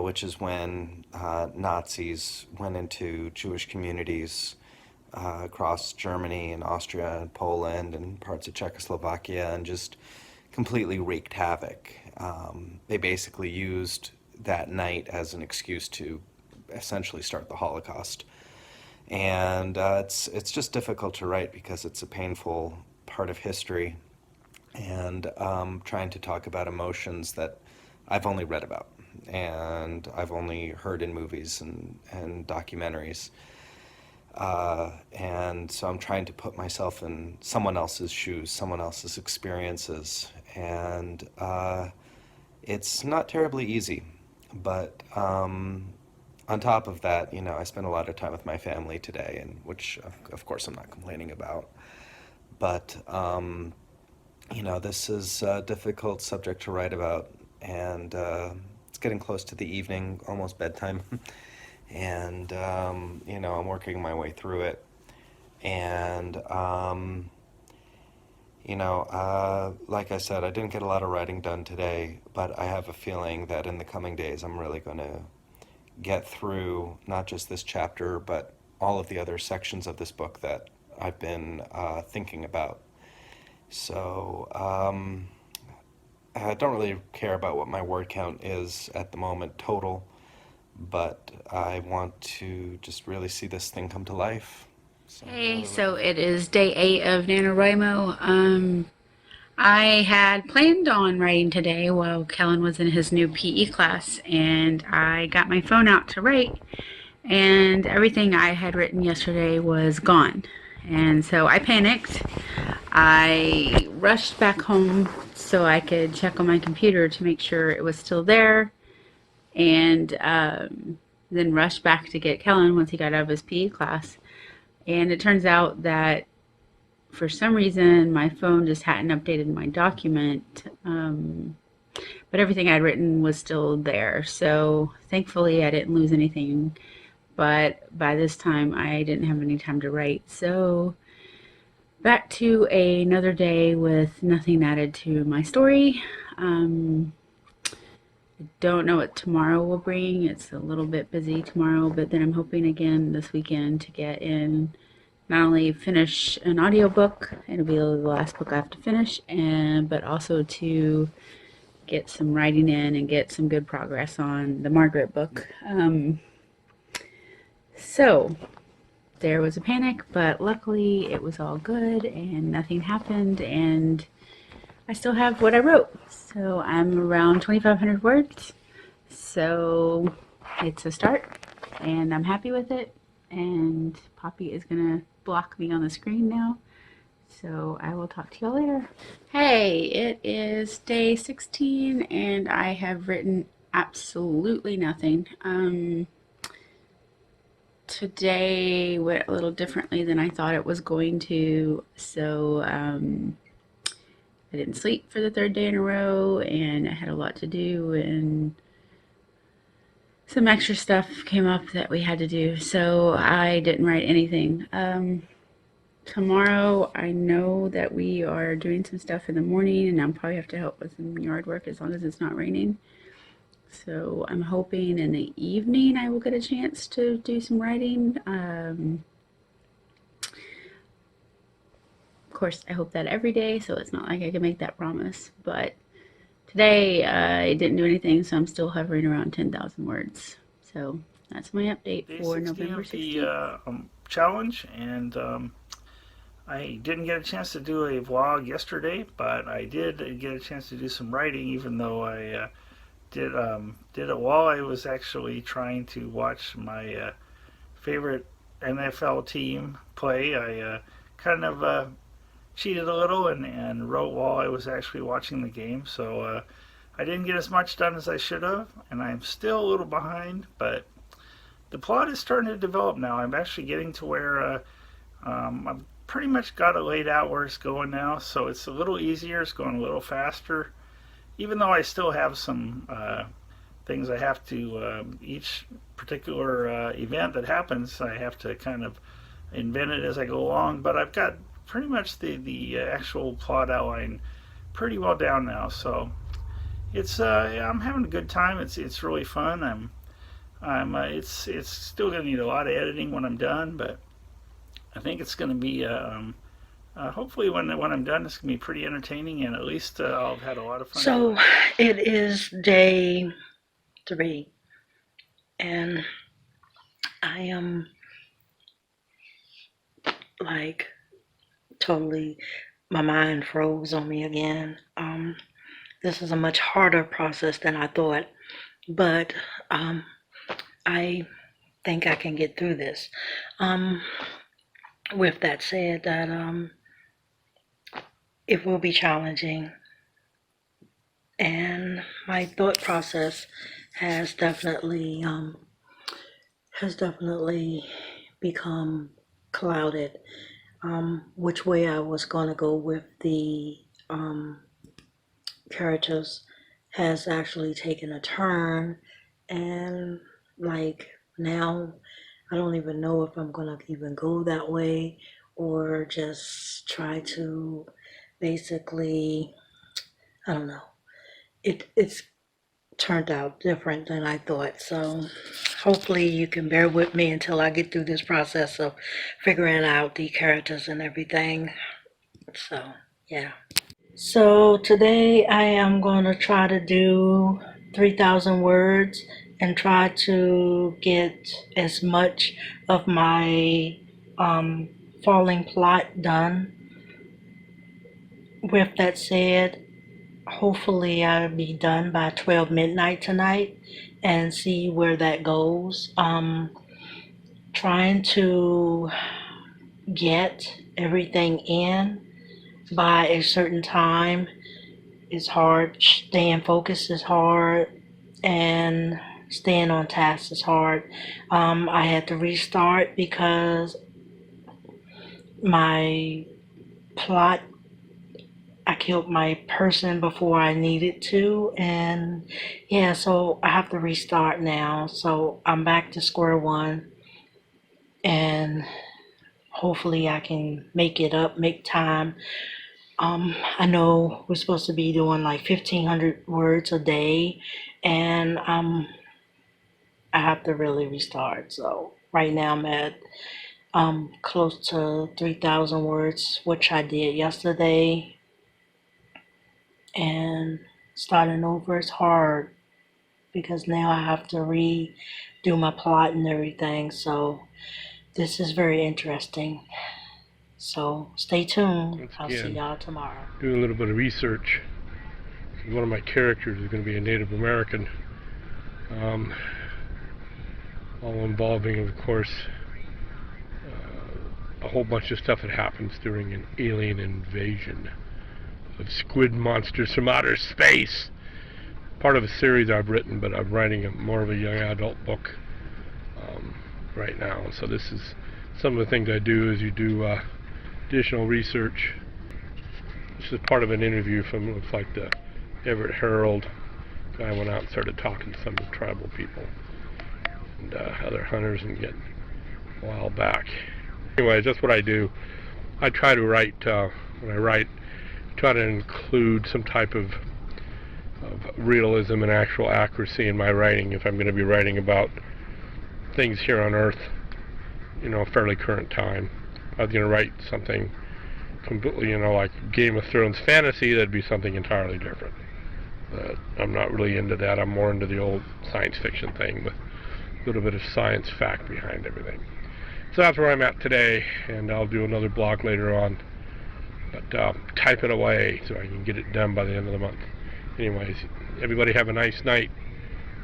which is when Nazis went into Jewish communities across Germany and Austria and Poland and parts of Czechoslovakia and just completely wreaked havoc. They basically used that night as an excuse to essentially start the Holocaust. And it's just difficult to write because it's a painful part of history, and trying to talk about emotions that I've only read about and I've only heard in movies and documentaries. And so I'm trying to put myself in someone else's shoes, someone else's experiences. And it's not terribly easy. But on top of that, I spent a lot of time with my family today, and which, of course, I'm not complaining about. But, this is a difficult subject to write about. And it's getting close to the evening, almost bedtime. And, I'm working my way through it. And, like I said, I didn't get a lot of writing done today, but I have a feeling that in the coming days I'm really going to get through not just this chapter, but all of the other sections of this book that I've been thinking about. So I don't really care about what my word count is at the moment total, but I want to just really see this thing come to life. So I'm Hey, really so looking it is day 8 of NaNoWriMo. I had planned on writing today while Kellen was in his new PE class, and I got my phone out to write, and everything I had written yesterday was gone. And so I panicked. I rushed back home so I could check on my computer to make sure it was still there, and then rushed back to get Kellen once he got out of his PE class. And it turns out that for some reason my phone just hadn't updated my document, but everything I'd written was still there. So thankfully I didn't lose anything, but by this time I didn't have any time to write. So back to another day with nothing added to my story. Don't know what tomorrow will bring. It's a little bit busy tomorrow, but then I'm hoping again this weekend to get in, not only finish an audiobook, it'll be the last book I have to finish, and but also to get some writing in and get some good progress on the Margaret book. So there was a panic, but luckily it was all good and nothing happened, and I still have what I wrote. So I'm around 2,500 words. So it's a start, and I'm happy with it. And Poppy is gonna block me on the screen now. So I will talk to y'all later. Hey, it is day 16, and I have written absolutely nothing. Today went a little differently than I thought it was going to. So I didn't sleep for the third day in a row, and I had a lot to do, and some extra stuff came up that we had to do, so I didn't write anything. Tomorrow, I know that we are doing some stuff in the morning, and I'll probably have to help with some yard work as long as it's not raining. So I'm hoping in the evening I will get a chance to do some writing. Of course, I hope that every day, so it's not like I can make that promise. But today, I didn't do anything, so I'm still hovering around 10,000 words. So that's my update Day for 16 November of 16th. the challenge, and I didn't get a chance to do a vlog yesterday, but I did get a chance to do some writing, even though I did it while I was actually trying to watch my favorite NFL team play. I kind of cheated a little and wrote while I was actually watching the game, so I didn't get as much done as I should have, and I'm still a little behind, but the plot is starting to develop now. I'm actually getting to where I've pretty much got it laid out where it's going now, so it's a little easier, it's going a little faster, even though I still have some things I have to, each particular event that happens, I have to kind of invent it as I go along, but I've got pretty much the actual plot outline pretty well down now, so it's I'm having a good time. It's really fun. It's still gonna need a lot of editing when I'm done, but I think it's gonna be hopefully when I'm done, it's gonna be pretty entertaining, and at least I'll have had a lot of fun. So it is day 3, and I am like totally, my mind froze on me again. This is a much harder process than I thought, but I think I can get through this. With that said, that it will be challenging, and my thought process has definitely become clouded. Which way I was going to go with the characters has actually taken a turn, and like now I don't even know if I'm going to even go that way or just try to basically, I don't know. It's turned out different than I thought. So hopefully you can bear with me until I get through this process of figuring out the characters and everything. So, yeah. So today I am going to try to do 3,000 words and try to get as much of my falling plot done. With that said, hopefully I'll be done by 12 midnight tonight and see where that goes. Trying to get everything in by a certain time is hard. Staying focused is hard, and staying on task is hard. I had to restart because my plot, I killed my person before I needed to, and yeah, so I have to restart now. So I'm back to square one, and hopefully I can make it up, make time. I know we're supposed to be doing like 1,500 words a day, and I have to really restart. So right now I'm at close to 3,000 words, which I did yesterday, and starting over is hard because now I have to redo my plot and everything. So this is very interesting. So stay tuned. Once I'll see again, y'all tomorrow. doing a little bit of research. One of my characters is going to be a Native American, all involving, of course, a whole bunch of stuff that happens during an alien invasion of squid monsters from outer space. Part of a series I've written, but I'm writing more of a young adult book right now. So this is some of the things I do is you do additional research. This is part of an interview from, looks like, the Everett Herald. Guy went out and started talking to some of the tribal people and other hunters and get a while back. Anyways, that's what I do. I try to write, when I write, try to include some type of realism and actual accuracy in my writing if I'm going to be writing about things here on Earth, fairly current time. If I was going to write something completely, like Game of Thrones fantasy, that'd be something entirely different. But I'm not really into that. I'm more into the old science fiction thing with a little bit of science fact behind everything. So that's where I'm at today, and I'll do another blog later on. But type it away so I can get it done by the end of the month. Anyways, everybody have a nice night,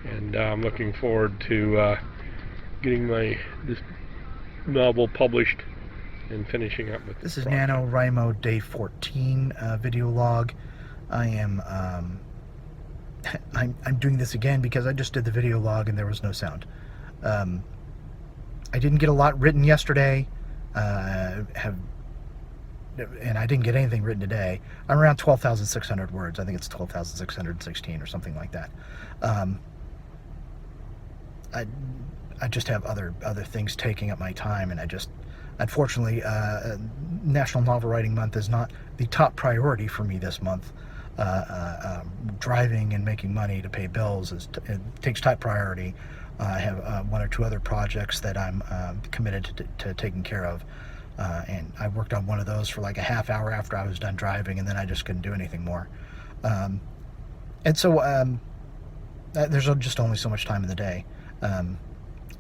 and I'm looking forward to getting this novel published and finishing up with This is project. NaNoWriMo Day 14 video log. I am I'm doing this again because I just did the video log and there was no sound. I didn't get a lot written yesterday, and I didn't get anything written today. I'm around 12,600 words. I think it's 12,616 or something like that. I just have other things taking up my time, and unfortunately, National Novel Writing Month is not the top priority for me this month. Driving and making money to pay bills it takes top priority. I have one or two other projects that I'm committed to taking care of, and I worked on one of those for like a half hour after I was done driving, and then I just couldn't do anything more. And so there's just only so much time in the day.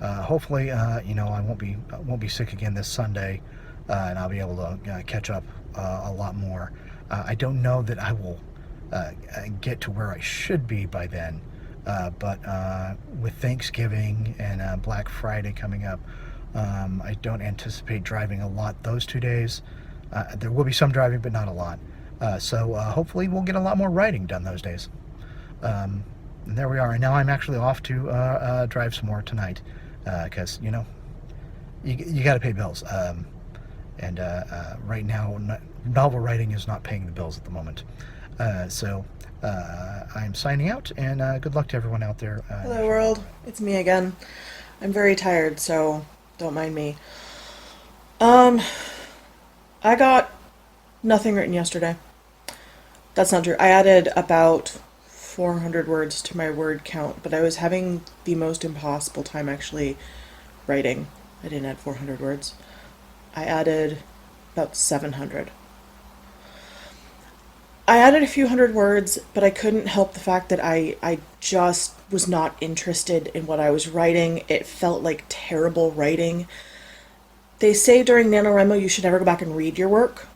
Hopefully, I won't be sick again this Sunday, and I'll be able to catch up a lot more. I don't know that I will get to where I should be by then, But with Thanksgiving and Black Friday coming up, I don't anticipate driving a lot those 2 days. There will be some driving, but not a lot. So hopefully we'll get a lot more writing done those days. And there we are. And now I'm actually off to drive some more tonight because, you know, you got to pay bills. And right now, novel writing is not paying the bills at the moment. So I'm signing out, and good luck to everyone out there. Hello, world. It's me again. I'm very tired, so don't mind me. I got nothing written yesterday. That's not true. I added about 400 words to my word count, but I was having the most impossible time actually writing. I didn't add 400 words. I added about 700. I added a few hundred words, but I couldn't help the fact that I just was not interested in what I was writing. It felt like terrible writing. They say during NaNoWriMo you should never go back and read your work.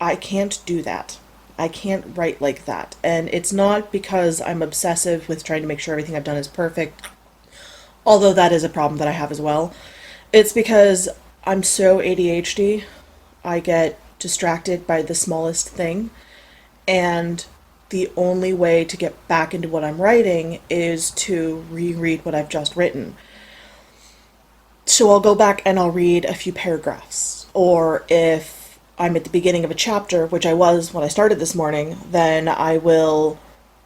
I can't do that. I can't write like that. And it's not because I'm obsessive with trying to make sure everything I've done is perfect, although that is a problem that I have as well. It's because I'm so ADHD. I get distracted by the smallest thing, and the only way to get back into what I'm writing is to reread what I've just written. So I'll go back and I'll read a few paragraphs, or if I'm at the beginning of a chapter, which I was when I started this morning, then I will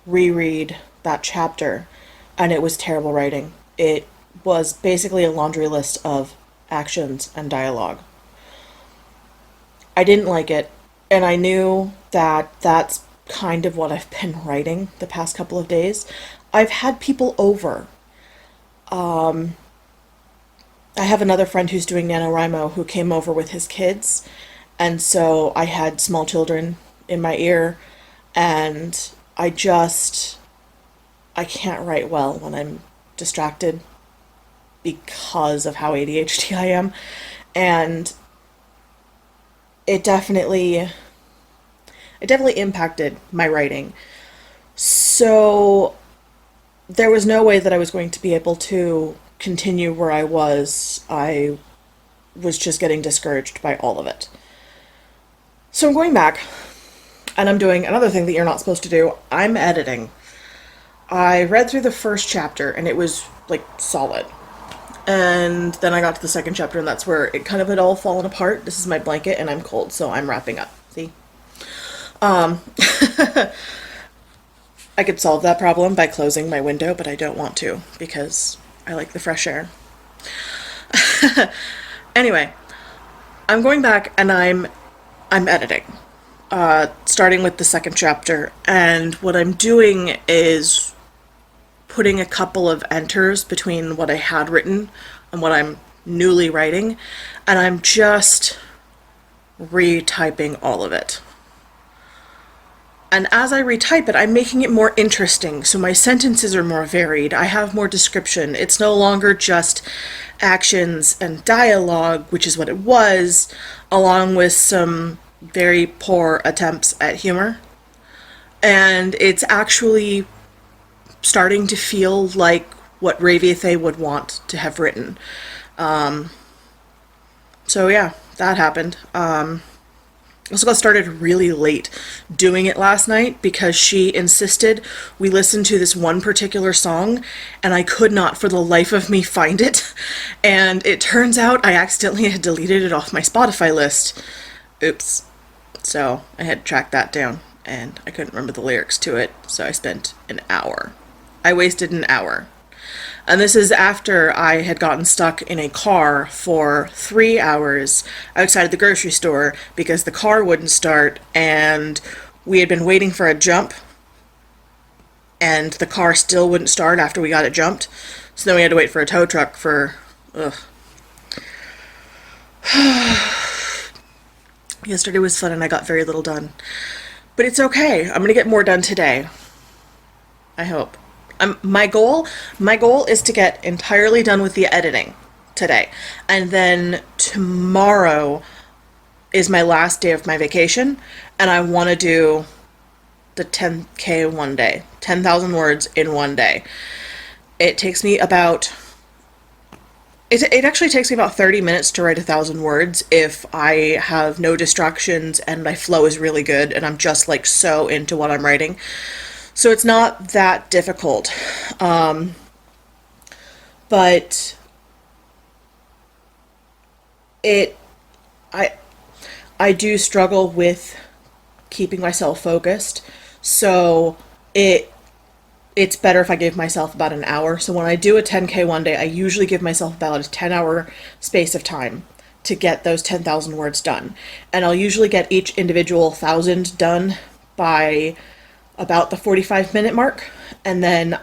reread that chapter, and it was terrible writing. It was basically a laundry list of actions and dialogue. I didn't like it, and I knew that that's kind of what I've been writing the past couple of days. I've had people over. I have another friend who's doing NaNoWriMo who came over with his kids, and so I had small children in my ear, and I can't write well when I'm distracted because of how ADHD I am, and it definitely impacted my writing. So there was no way that I was going to be able to continue where I was. I was just getting discouraged by all of it. So I'm going back, and I'm doing another thing that you're not supposed to do. I'm editing. I read through the first chapter, and it was, like, solid. And then I got to the second chapter, and that's where it kind of had all fallen apart. This is my blanket, and I'm cold, so I'm wrapping up. See? I could solve that problem by closing my window, but I don't want to, because I like the fresh air. Anyway, I'm going back, and I'm editing, starting with the second chapter, and what I'm doing is putting a couple of enters between what I had written and what I'm newly writing, and I'm just retyping all of it. And as I retype it, I'm making it more interesting, so my sentences are more varied. I have more description. It's no longer just actions and dialogue, which is what it was, along with some very poor attempts at humor. And it's actually starting to feel like what Raviathe would want to have written. So yeah, that happened. I also got started really late doing it last night because she insisted we listen to this one particular song, and I could not for the life of me find it. And it turns out I accidentally had deleted it off my Spotify list. Oops. So I had to track that down, and I couldn't remember the lyrics to it, so I spent an hour. I wasted an hour. And this is after I had gotten stuck in a car for 3 hours outside of the grocery store because the car wouldn't start, and we had been waiting for a jump, and the car still wouldn't start after we got it jumped. So then we had to wait for a tow truck for... Yesterday was fun and I got very little done. But it's okay. I'm going to get more done today. I hope. My goal is to get entirely done with the editing today. And then tomorrow is my last day of my vacation, and I want to do the 10K one day, 10,000 words in one day. It takes me about it actually takes me about 30 minutes to write 1,000 words if I have no distractions and my flow is really good and I'm just like so into what I'm writing. So it's not that difficult. But it I I do struggle with keeping myself focused. So it's better if I give myself about an hour. So when I do a 10K one day, I usually give myself about a 10-hour space of time to get those 10,000 words done. And I'll usually get each individual 1,000 done by about the 45-minute mark. And then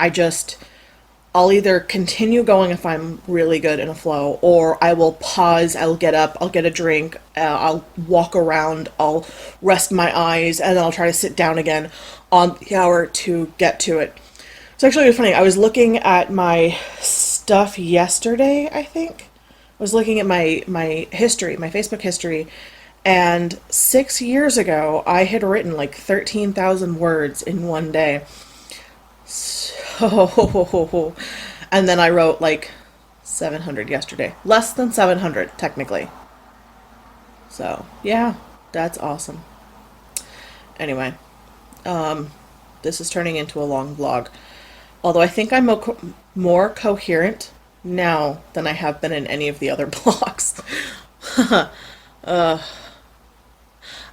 I'll either continue going if I'm really good in a flow, or I will pause, I'll get up, I'll get a drink, I'll walk around, I'll rest my eyes, and then I'll try to sit down again on the hour to get to it. It's actually really funny. I was looking at my stuff yesterday, I think. I was looking at my history, my Facebook history, and 6 years ago, I had written like 13,000 words in one day. So, and then I wrote like 700 yesterday. Less than 700, technically. So, yeah, that's awesome. Anyway, this is turning into a long vlog. Although I think I'm more coherent now than I have been in any of the other vlogs.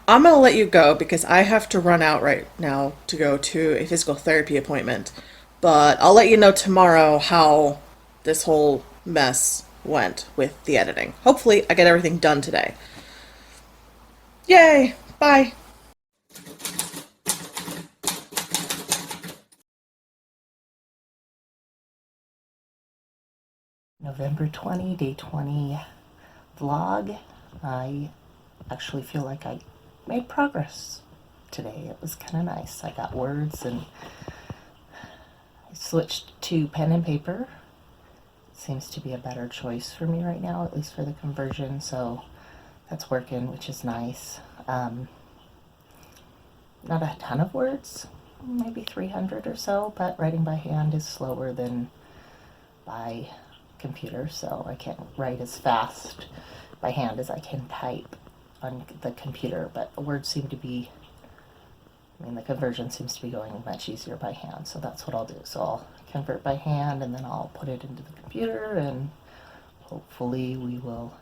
I'm going to let you go because I have to run out right now to go to a physical therapy appointment. But I'll let you know tomorrow how this whole mess went with the editing. Hopefully I get everything done today. Yay! Bye! November 20, day 20 vlog. I actually feel like I made progress today. It was kind of nice. I got words and I switched to pen and paper. It seems to be a better choice for me right now, at least for the conversion, so that's working, which is nice. Not a ton of words, maybe 300 or so, but writing by hand is slower than by computer, so I can't write as fast by hand as I can type on the computer, but the words seem to be, the conversion seems to be going much easier by hand, so that's what I'll do. So I'll convert by hand and then I'll put it into the computer and hopefully we will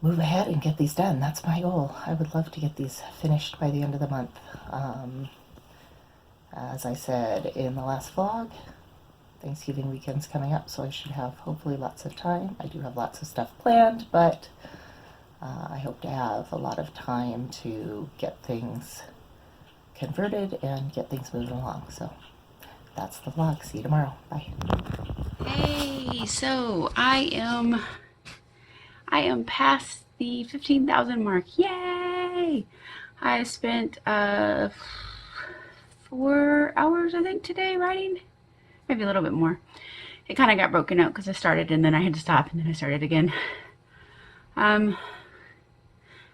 move ahead and get these done. That's my goal. I would love to get these finished by the end of the month. As I said in the last vlog, Thanksgiving weekend's coming up, so I should have hopefully lots of time. I do have lots of stuff planned, but I hope to have a lot of time to get things converted and get things moving along. So that's the vlog. See you tomorrow. Bye. Hey, so I am past the 15,000 mark. Yay! I spent 4 hours, I think, today writing. Maybe a little bit more. It kind of got broken up because I started and then I had to stop and then I started again. I've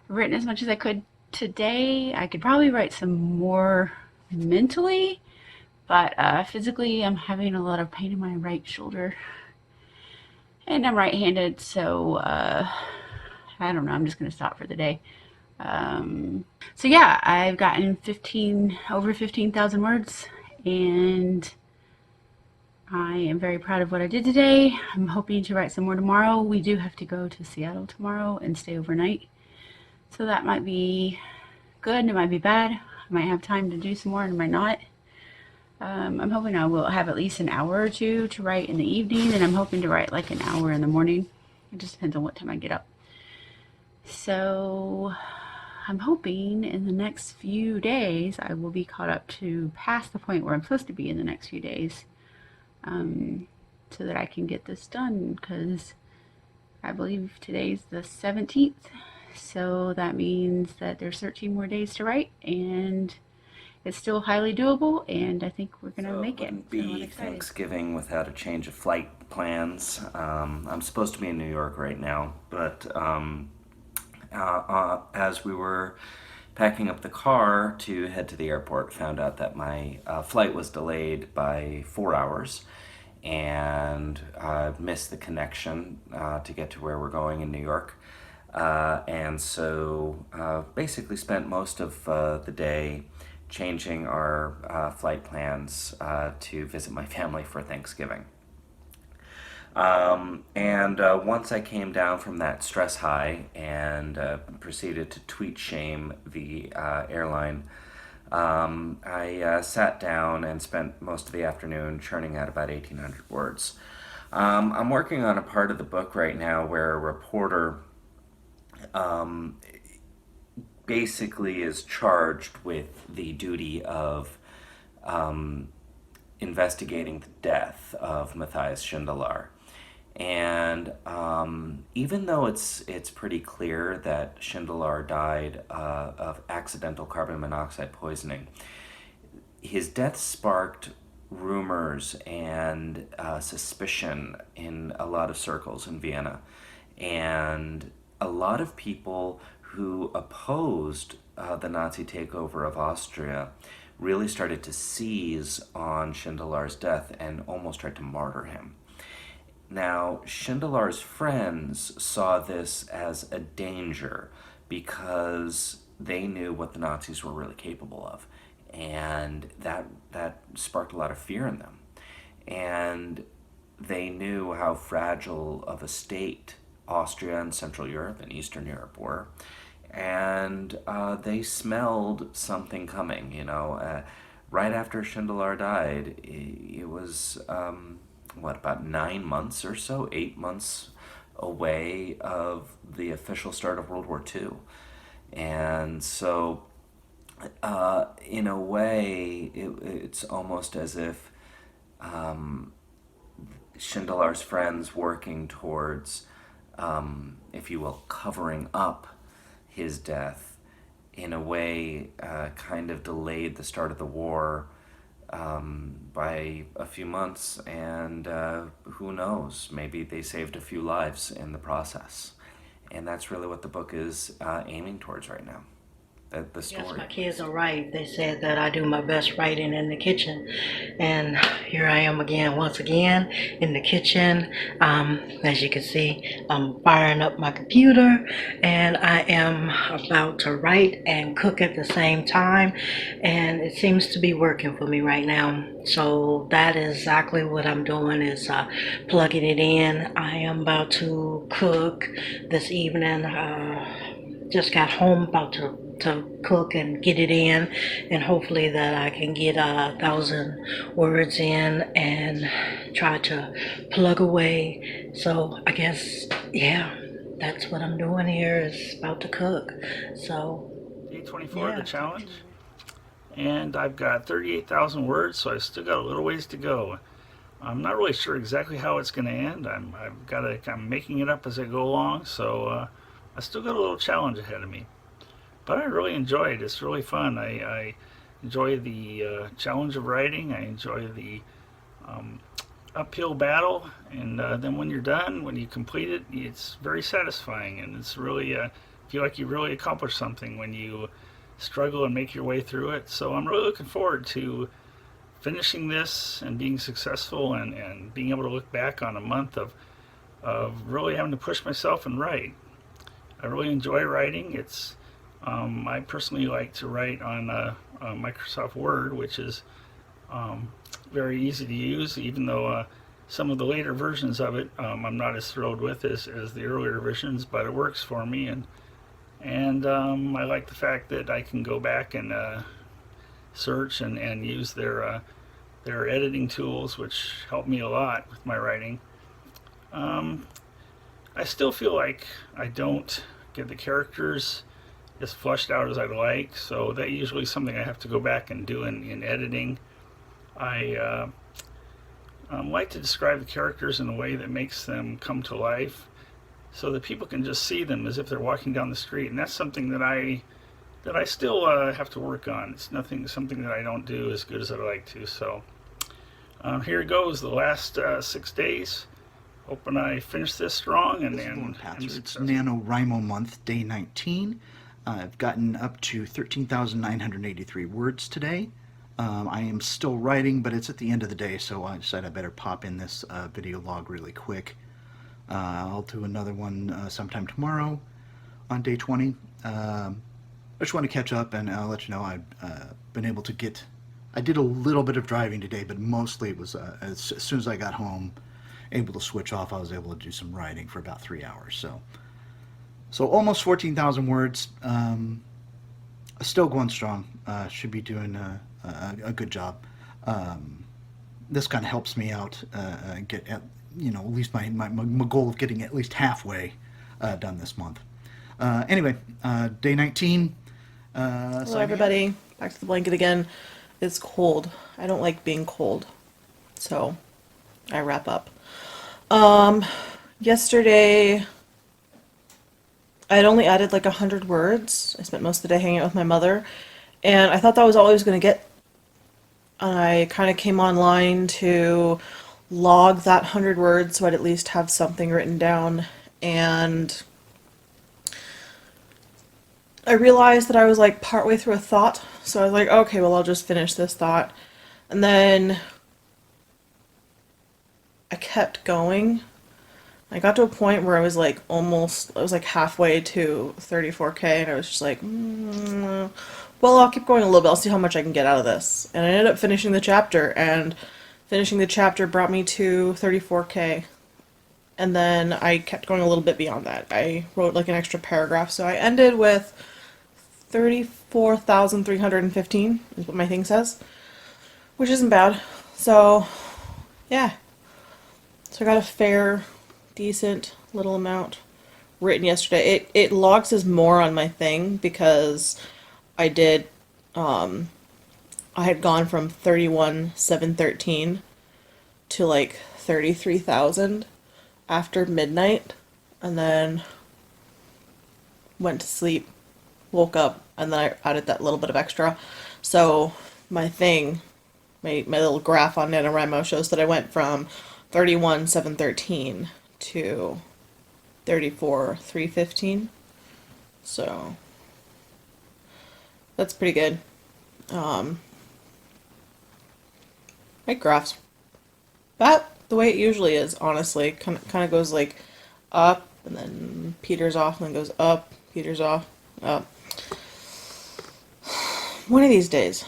written as much as I could today. I could probably write some more mentally, but physically I'm having a lot of pain in my right shoulder. And I'm right-handed, so I don't know. I'm just going to stop for the day. So yeah, I've gotten over 15,000 words, and I am very proud of what I did today. I'm hoping to write some more tomorrow. We do have to go to Seattle tomorrow and stay overnight, so that might be good and it might be bad. I might have time to do some more and I might not. I'm hoping I will have at least an hour or two to write in the evening, and I'm hoping to write like an hour in the morning. It just depends on what time I get up. So I'm hoping in the next few days I will be caught up to past the point where I'm supposed to be in the next few days, so that I can get this done, because I believe today's the 17th, so that means that there's 13 more days to write, and it's still highly doable, and I think we're gonna make it. Wouldn't be Thanksgiving without a change of flight plans. I'm supposed to be in New York right now, but as we were packing up the car to head to the airport, found out that my flight was delayed by 4 hours, and missed the connection to get to where we're going in New York. And so basically spent most of the day changing our flight plans to visit my family for Thanksgiving. And once I came down from that stress high and proceeded to tweet shame the airline, I sat down and spent most of the afternoon churning out about 1,800 words. I'm working on a part of the book right now where a reporter basically is charged with the duty of investigating the death of Matthias Schindler. And even though it's pretty clear that Schindler died of accidental carbon monoxide poisoning, his death sparked rumors and suspicion in a lot of circles in Vienna. And a lot of people who opposed the Nazi takeover of Austria really started to seize on Schindler's death and almost tried to martyr him. Now, Schindler's friends saw this as a danger because they knew what the Nazis were really capable of, and that sparked a lot of fear in them. And they knew how fragile of a state Austria and Central Europe and Eastern Europe were, and they smelled something coming. Right after Schindler died, it was about 9 months or so, 8 months away of the official start of World War II. And so, in a way, it's almost as if Schindler's friends working towards, if you will, covering up his death, in a way, kind of delayed the start of the war by a few months, and who knows, maybe they saved a few lives in the process. And that's really what the book is aiming towards right now, the story. Yes, my kids are right. They said that I do my best writing in the kitchen. And here I am again, once again, in the kitchen. As you can see, I'm firing up my computer, and I am about to write and cook at the same time. And it seems to be working for me right now. So that is exactly what I'm doing, is plugging it in. I am about to cook this evening. Just got home, about to cook and get it in, and hopefully that I can get 1,000 words in and try to plug away. So I guess, yeah, that's what I'm doing here, is about to cook. So Day 24 of yeah. the challenge, and I've got 38,000 words, so I've still got a little ways to go. I'm not really sure exactly how it's going to end. I'm making it up as I go along, so I still got a little challenge ahead of me. But I really enjoy it. It's really fun. I enjoy the challenge of writing. I enjoy the uphill battle, and then when you're done, when you complete it, it's very satisfying, and it's really feel like you really accomplished something when you struggle and make your way through it. So I'm really looking forward to finishing this and being successful, and being able to look back on a month of really having to push myself and write. I really enjoy writing. It's I personally like to write on Microsoft Word, which is very easy to use, even though some of the later versions of it I'm not as thrilled with as the earlier versions, but it works for me, and I like the fact that I can go back and search and use their editing tools, which help me a lot with my writing. I still feel like I don't get the characters as fleshed out as I'd like, so that usually is something I have to go back and do in editing. I like to describe the characters in a way that makes them come to life, so that people can just see them as if they're walking down the street, and that's something that I still have to work on. It's something that I don't do as good as I'd like to. So here goes, the last 6 days. Hoping I finish this strong and This is Lauren Patzer. It's successful. NaNoWriMo month, day 19. I've gotten up to 13,983 words today. I am still writing, but it's at the end of the day, so I decided I better pop in this video log really quick. I'll do another one sometime tomorrow on day 20. I just want to catch up and I'll let you know I've been able to get... I did a little bit of driving today, but mostly it was as soon as I got home, able to switch off, I was able to do some writing for about 3 hours. So almost 14,000 words. Still going strong. Should be doing a good job. This kind of helps me out get at, at least my goal of getting at least halfway done this month. Anyway, day 19. Hello everybody, back to the blanket again. It's cold. I don't like being cold, so I wrap up. Yesterday I had only added like 100 words. I spent most of the day hanging out with my mother, and I thought that was all I was going to get. I kind of came online to log that 100 words so I'd at least have something written down, and I realized that I was like partway through a thought, so I was like, okay, well, I'll just finish this thought. And then I kept going. I got to a point where I was like halfway to 34K, and I was just like, well, I'll keep going a little bit, I'll see how much I can get out of this. And I ended up finishing the chapter, and finishing the chapter brought me to 34K. And then I kept going a little bit beyond that. I wrote like an extra paragraph, so I ended with 34,315 is what my thing says, which isn't bad. So, yeah. So I got a fair, decent little amount written yesterday. It logs as more on my thing because I did, I had gone from 31,713 to like 33,000 after midnight, and then went to sleep, woke up, and then I added that little bit of extra. So my thing, my little graph on NaNoWriMo shows that I went from 31,713 to 34,315. So that's pretty good. My graph's about the way it usually is, honestly. Kind of goes like up and then peters off and then goes up, peters off, up. One of these days,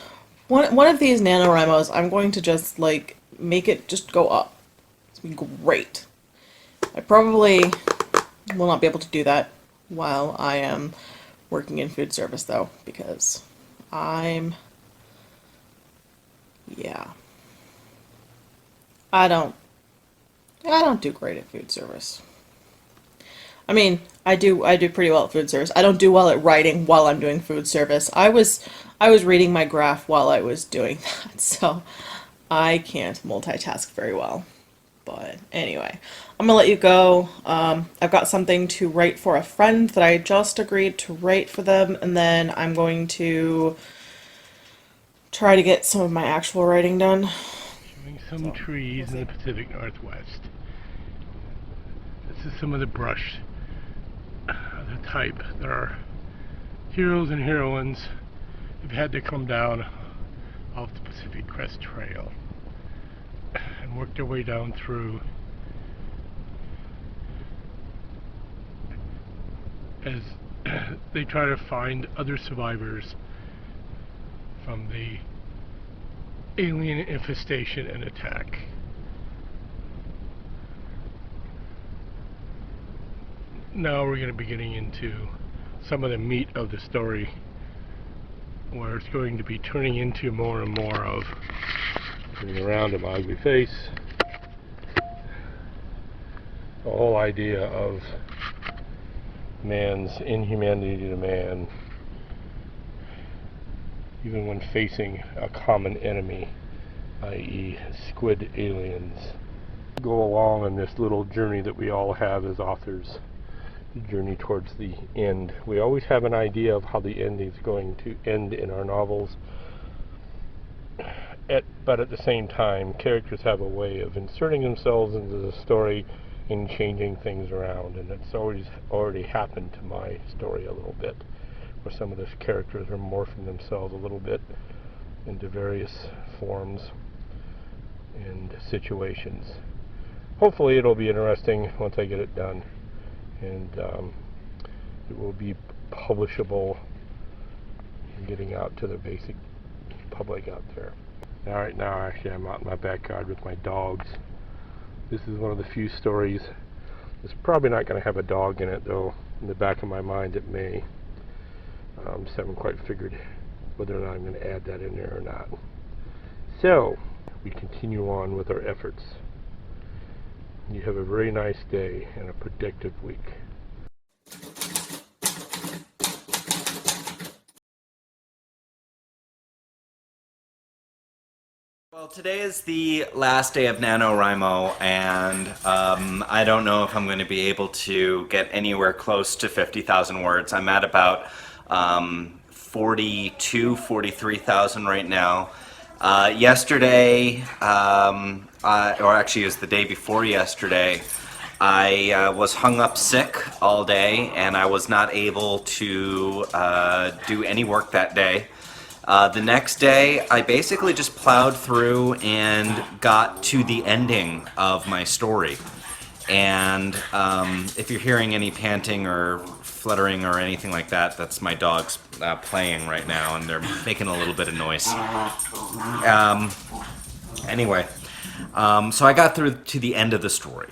one of these NaNoWriMos, I'm going to just like make it just go up. It's gonna be great. I probably will not be able to do that while I am working in food service though, because yeah. I don't do great at food service. I mean, I do pretty well at food service. I don't do well at writing while I'm doing food service. I was reading my graph while I was doing that, so I can't multitask very well. But anyway, I'm gonna let you go. I've got something to write for a friend that I just agreed to write for them, and then I'm going to try to get some of my actual writing done. Showing some trees in the Pacific Northwest. This is some of the brush of the type that our heroes and heroines have had to come down off the Pacific Crest Trail and work their way down through as they try to find other survivors from the alien infestation and attack. Now we're going to be getting into some of the meat of the story, where it's going to be turning into more and more of turning around my ugly face. The whole idea of man's inhumanity to man, even when facing a common enemy, i.e. squid aliens. Go along on this little journey that we all have as authors, the journey towards the end. We always have an idea of how the ending is going to end in our novels, but at the same time, characters have a way of inserting themselves into the story and changing things around, and it's already happened to my story a little bit, where some of the characters are morphing themselves a little bit into various forms and situations. Hopefully it'll be interesting once I get it done, and it will be publishable and getting out to the basic public out there. Right now, actually, I'm out in my backyard with my dogs. This is one of the few stories that's probably not going to have a dog in it, though in the back of my mind it may. Just haven't quite figured whether or not I'm going to add that in there or not. So, we continue on with our efforts. You have a very nice day and a productive week. Well, today is the last day of NaNoWriMo, and I don't know if I'm going to be able to get anywhere close to 50,000 words. I'm at about 43,000 right now. Yesterday, or actually it was the day before yesterday, I was hung up sick all day, and I was not able to do any work that day. The next day, I basically just plowed through and got to the ending of my story. And if you're hearing any panting or fluttering or anything like that, that's my dogs playing right now, and they're making a little bit of noise. Anyway, so I got through to the end of the story.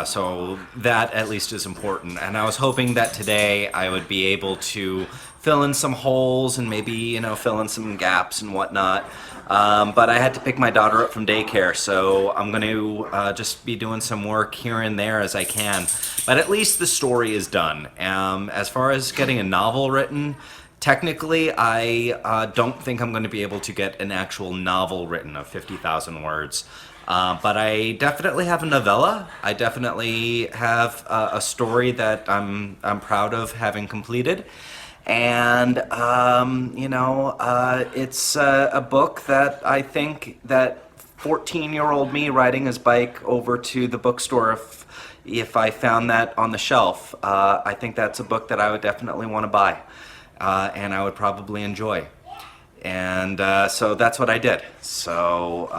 So that at least is important. And I was hoping that today I would be able to fill in some holes and maybe, you know, fill in some gaps and whatnot. But I had to pick my daughter up from daycare, so I'm going to just be doing some work here and there as I can. But at least the story is done. As far as getting a novel written, technically I don't think I'm going to be able to get an actual novel written of 50,000 words. But I definitely have a novella. I definitely have a story that I'm proud of having completed. And, you know, it's a book that I think that 14-year-old me riding his bike over to the bookstore, if I found that on the shelf, I think that's a book that I would definitely want to buy, and I would probably enjoy. And so that's what I did. So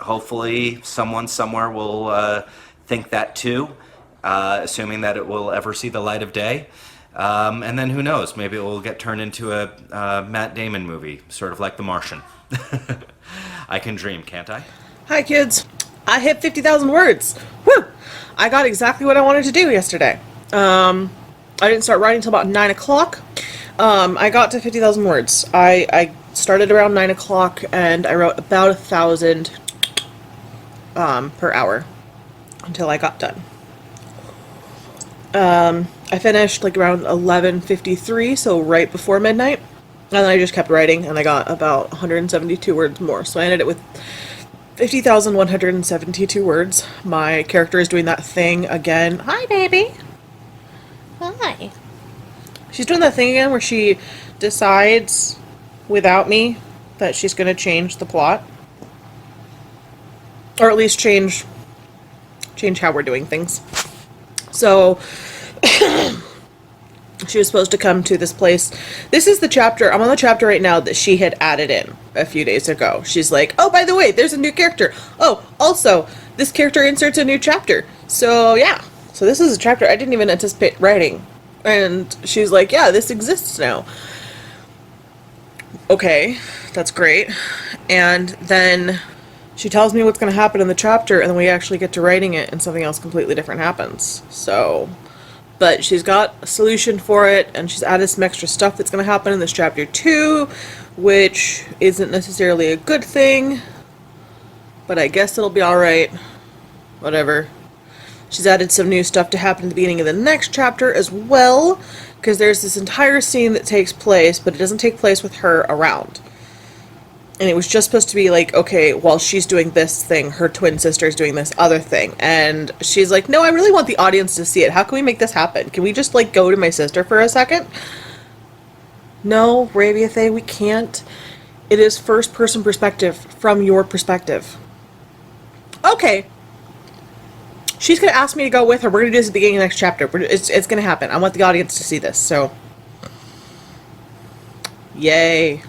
hopefully someone somewhere will think that too, assuming that it will ever see the light of day. And then who knows, maybe it will get turned into a Matt Damon movie, sort of like The Martian. I can dream, can't I? Hi kids, I hit 50,000 words. Woo! I got exactly what I wanted to do yesterday. I didn't start writing until about 9 o'clock. I got to 50,000 words. I started around 9 o'clock and I wrote about 1,000 per hour until I got done. I finished like around 11:53, so right before midnight, and then I just kept writing and I got about 172 words more, so I ended it with 50,172 words. My character is doing that thing again. Hi, baby. Hi. She's doing that thing again where she decides without me that she's going to change the plot, or at least change how we're doing things. So she was supposed to come to this place. This is the chapter, I'm on the chapter right now that she had added in a few days ago. She's like, oh, by the way, there's a new character. Oh, also, this character inserts a new chapter. So yeah, so this is a chapter I didn't even anticipate writing. And she's like, yeah, this exists now. Okay, that's great. And then she tells me what's going to happen in the chapter, and then we actually get to writing it, and something else completely different happens. So, but she's got a solution for it, and she's added some extra stuff that's going to happen in this chapter too, which isn't necessarily a good thing, but I guess it'll be alright. Whatever. She's added some new stuff to happen at the beginning of the next chapter as well, because there's this entire scene that takes place, but it doesn't take place with her around. And it was just supposed to be like, okay, while she's doing this thing, her twin sister's doing this other thing. And she's like, no, I really want the audience to see it. How can we make this happen? Can we just, like, go to my sister for a second? No, Rabiathe, we can't. It is first-person perspective from your perspective. Okay. She's going to ask me to go with her. We're going to do this at the beginning of the next chapter. It's going to happen. I want the audience to see this, so. Yay.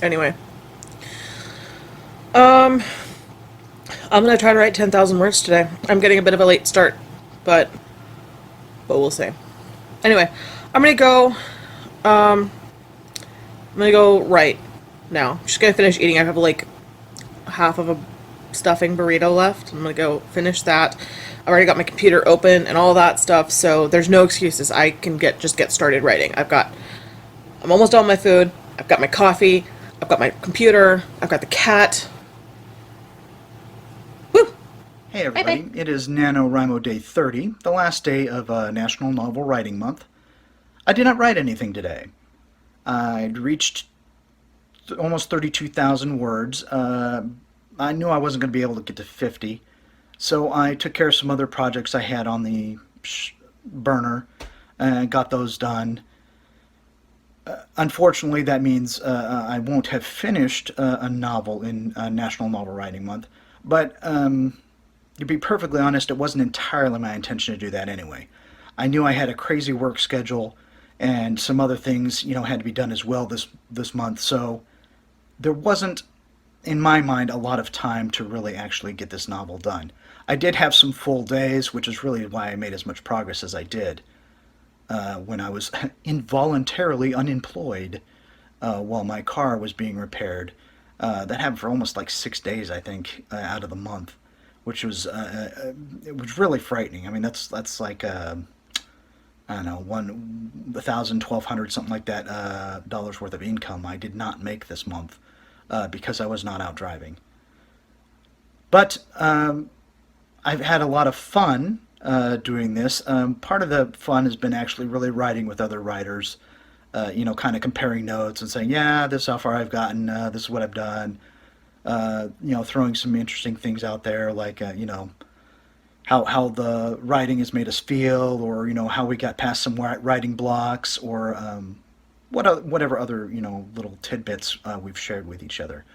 Anyway. I'm gonna try to write 10,000 words today. I'm getting a bit of a late start, but we'll see. Anyway, I'm gonna go write now. I'm just gonna finish eating. I have like half of a stuffing burrito left. I'm gonna go finish that. I already got my computer open and all that stuff, so there's no excuses. I can just get started writing. I'm almost done with my food. I've got my coffee. I've got my computer. I've got the cat. Woo! Hey everybody, it is NaNoWriMo Day 30, the last day of National Novel Writing Month. I did not write anything today. I'd reached almost 32,000 words. I knew I wasn't going to be able to get to 50, so I took care of some other projects I had on the burner and got those done. Unfortunately, that means I won't have finished a novel in National Novel Writing Month, but to be perfectly honest, it wasn't entirely my intention to do that anyway. I knew I had a crazy work schedule and some other things, had to be done as well this month, so there wasn't, in my mind, a lot of time to really actually get this novel done. I did have some full days, which is really why I made as much progress as I did when I was involuntarily unemployed while my car was being repaired. That happened for almost like 6 days, I think, out of the month, which was it was really frightening. I mean, that's like I don't know, $1,000, $1,200, something like that dollars worth of income I did not make this month because I was not out driving. But I've had a lot of fun doing this. Part of the fun has been actually really writing with other writers, kind of comparing notes and saying, yeah, this is how far I've gotten, this is what I've done, throwing some interesting things out there, like, how the writing has made us feel, or, how we got past some writing blocks, or whatever other, little tidbits we've shared with each other.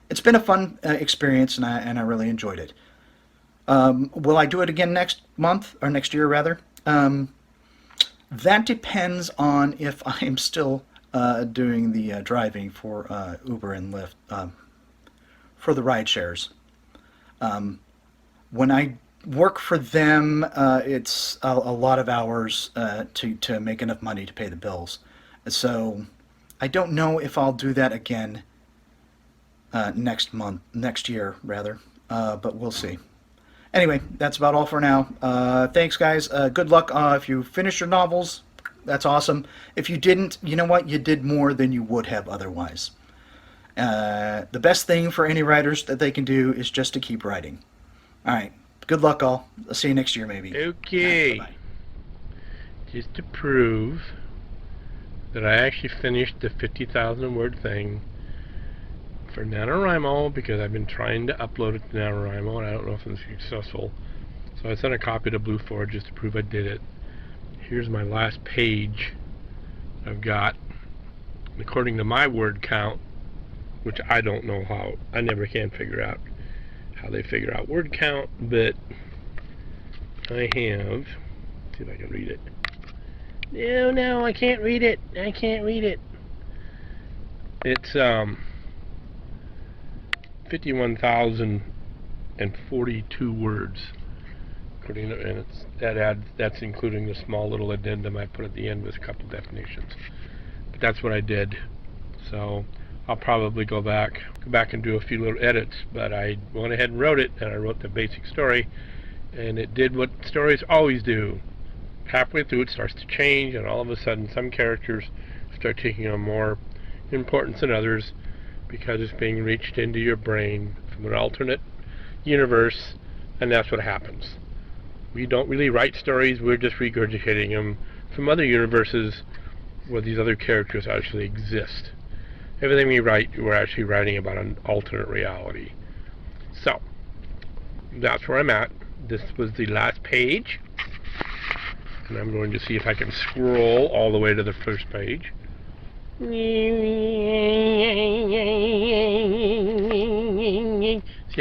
It's been a fun experience, and I really enjoyed it. Will I do it again next month, or next year rather? That depends on if I'm still doing the driving for Uber and Lyft, for the ride shares. When I work for them, it's a lot of hours to make enough money to pay the bills. So I don't know if I'll do that again next year rather, but we'll see. Anyway, that's about all for now. Thanks, guys. Good luck if you finish your novels. That's awesome. If you didn't, you know what? You did more than you would have otherwise. The best thing for any writers that they can do is just to keep writing. All right. Good luck, all. I'll see you next year, maybe. Okay. Right, Just to prove that I actually finished the 50,000 word thing for NaNoWriMo, because I've been trying to upload it to NaNoWriMo and I don't know if it's successful. So I sent a copy to BlueFlix just to prove I did it. Here's my last page I've got. According to my word count, which I don't know how, I never can figure out how they figure out word count, but I have, see if I can read it. No, I can't read it. I can't read it. It's 51,042 words, according to, and that's including the small little addendum I put at the end with a couple definitions. But that's what I did. So I'll probably go back and do a few little edits, but I went ahead and wrote it, and I wrote the basic story, and it did what stories always do. Halfway through it starts to change, and all of a sudden some characters start taking on more importance than others because it's being reached into your brain from an alternate universe, and that's what happens. We don't really write stories, we're just regurgitating them from other universes where these other characters actually exist. Everything we write, we're actually writing about an alternate reality. So, that's where I'm at. This was the last page. And I'm going to see if I can scroll all the way to the first page. See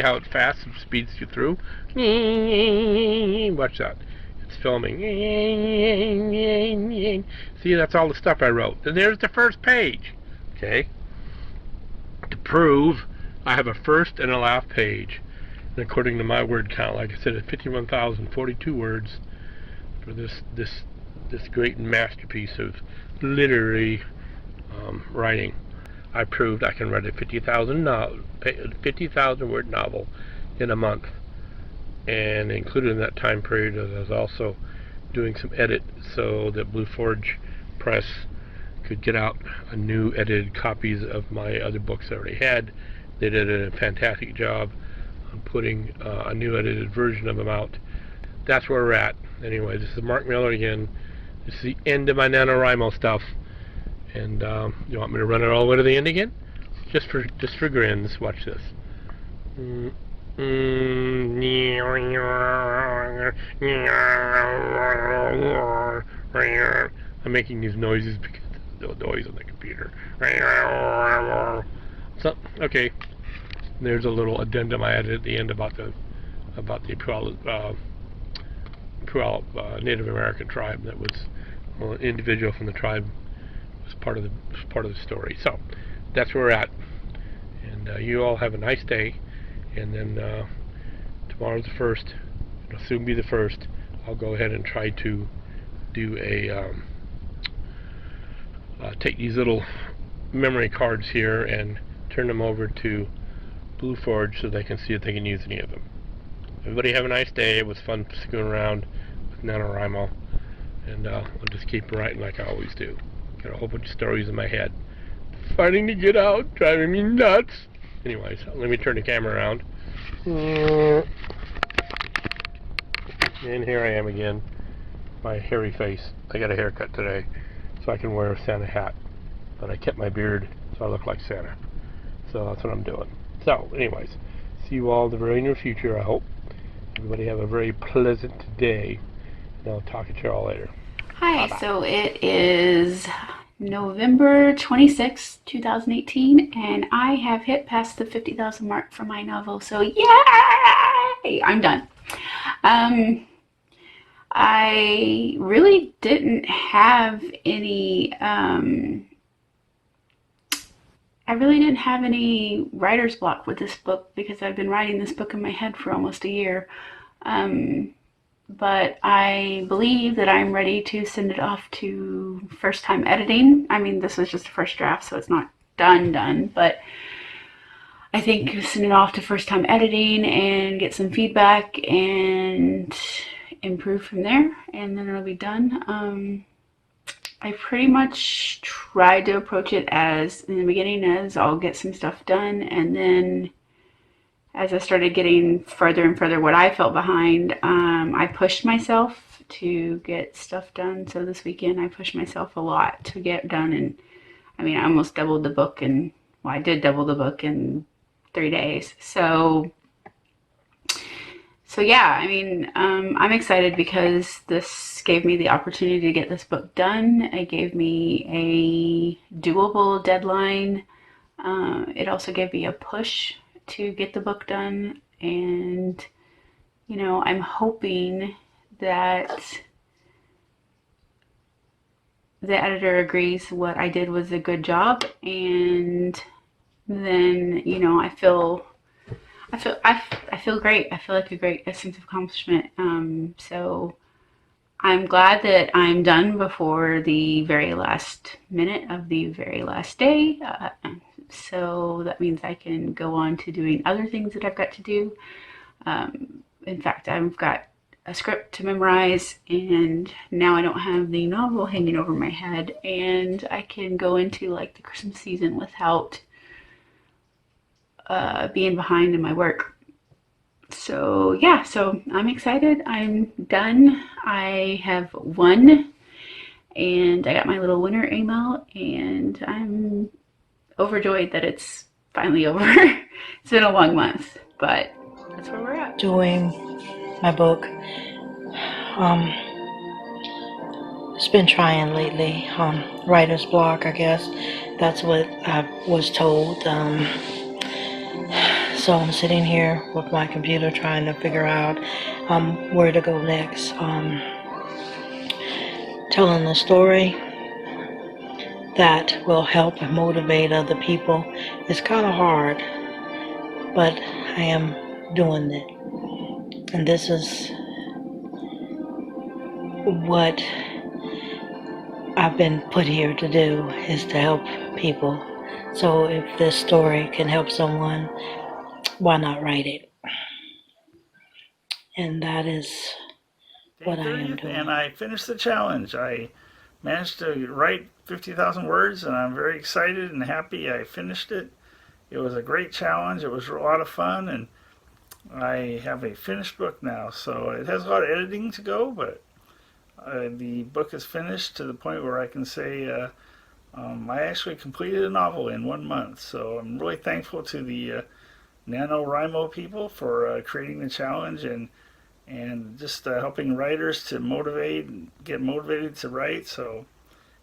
how it fast speeds you through? Watch that. It's filming. See, that's all the stuff I wrote. And there's the first page. Okay? To prove I have a first and a last page. And according to my word count, like I said, it's 51,042 words for this great masterpiece of literary writing. I proved I can write a 50,000 word novel in a month. And included in that time period, I was also doing some edit so that BlueFlix Press could get out a new edited copies of my other books I already had. They did a fantastic job on putting a new edited version of them out. That's where we're at. Anyway, this is Mark Miller again. This is the end of my NaNoWriMo stuff. And you want me to run it all the way to the end again? Just for grins. Watch this. I'm making these noises because there's no noise on the computer. So, okay, there's a little addendum I added at the end about the Puyallup Native American tribe. That was an individual from the tribe was part of the story. So that's where we're at, and you all have a nice day. And then tomorrow's the 1st. It'll soon be the 1st. I'll go ahead and try to do take these little memory cards here and turn them over to BlueFlix so they can see if they can use any of them. Everybody have a nice day. It was fun screwing around with NaNoWriMo. And I'll just keep writing like I always do. Got a whole bunch of stories in my head. Fighting to get out, driving me nuts. Anyways, let me turn the camera around. And here I am again. My hairy face. I got a haircut today, so I can wear a Santa hat. But I kept my beard, so I look like Santa. So that's what I'm doing. So, anyways, see you all in the very near future, I hope. Everybody have a very pleasant day. And I'll talk to you all later. Hi, so it is November 26th, 2018, and I have hit past the 50,000 mark for my novel, so yay! I'm done. I really didn't have any writer's block with this book because I've been writing this book in my head for almost a year. But I believe that I'm ready to send it off to first time editing. I mean, this was just a first draft, so it's not done, but I think send it off to first time editing and get some feedback and improve from there, and then it'll be done. I pretty much tried to approach it as, in the beginning, as I'll get some stuff done, and then as I started getting further and further what I felt behind, I pushed myself to get stuff done. So this weekend I pushed myself a lot to get done, and I mean, I almost doubled the book, and I did double the book in 3 days. So yeah, I mean, I'm excited because this gave me the opportunity to get this book done. It gave me a doable deadline. It also gave me a push to get the book done, and you know, I'm hoping that the editor agrees what I did was a good job, and then, you know, I feel great. I feel like a sense of accomplishment. So I'm glad that I'm done before the very last minute of the very last day. So that means I can go on to doing other things that I've got to do. In fact, I've got a script to memorize, and now I don't have the novel hanging over my head, and I can go into like the Christmas season without being behind in my work. So yeah, so I'm excited. I'm done. I have won, and I got my little winner email, and I'm overjoyed that it's finally over. It's been a long month, but that's where we're at. Doing my book. It's been trying lately. Writer's block, I guess. That's what I was told. So I'm sitting here with my computer trying to figure out where to go next. telling a story that will help and motivate other people. It's kind of hard, but I am doing it. And this is what I've been put here to do, is to help people. So if this story can help someone, why not write it? And that is Day what I am 30th, doing. and I finished the challenge. I managed to write 50,000 words, and I'm very excited and happy I finished it. It was a great challenge. It was a lot of fun, and I have a finished book now. So it has a lot of editing to go, but the book is finished to the point where I can say I actually completed a novel in 1 month. So I'm really thankful to the NaNoWriMo people for creating the challenge and just helping writers to get motivated to write. So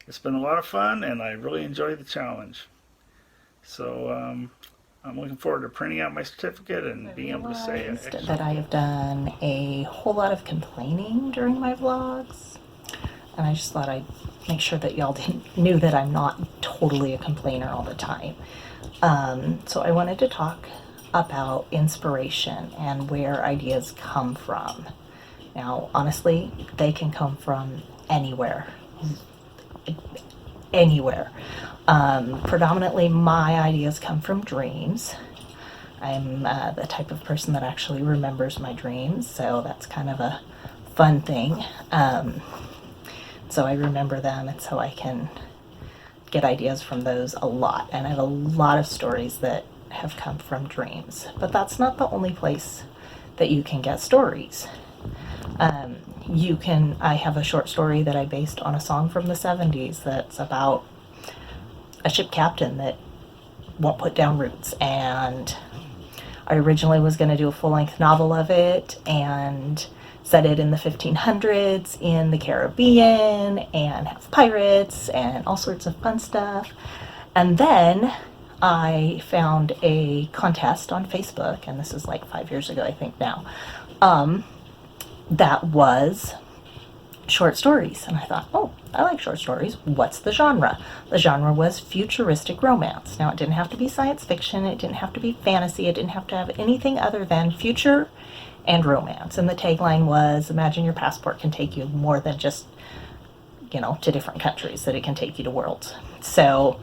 it's been a lot of fun, and I really enjoyed the challenge. So I'm looking forward to printing out my certificate and being able to say Realized that I have done a whole lot of complaining during my vlogs, and I just thought I'd make sure that y'all knew that I'm not totally a complainer all the time. So I wanted to talk about inspiration and where ideas come from. Now, honestly, they can come from anywhere. Anywhere. Predominantly, my ideas come from dreams. I'm the type of person that actually remembers my dreams, so that's kind of a fun thing. So I remember them, and so I can get ideas from those a lot. And I have a lot of stories that have come from dreams, but that's not the only place that you can get stories. I have a short story that I based on a song from the 70s that's about a ship captain that won't put down roots, and I originally was going to do a full-length novel of it and set it in the 1500s in the Caribbean and have pirates and all sorts of fun stuff. And then I found a contest on Facebook, and this is like 5 years ago, I think now, that was short stories. And I thought, oh, I like short stories. What's the genre? The genre was futuristic romance. Now, it didn't have to be science fiction. It didn't have to be fantasy. It didn't have to have anything other than future and romance. And the tagline was, imagine your passport can take you more than just, to different countries, that it can take you to worlds. So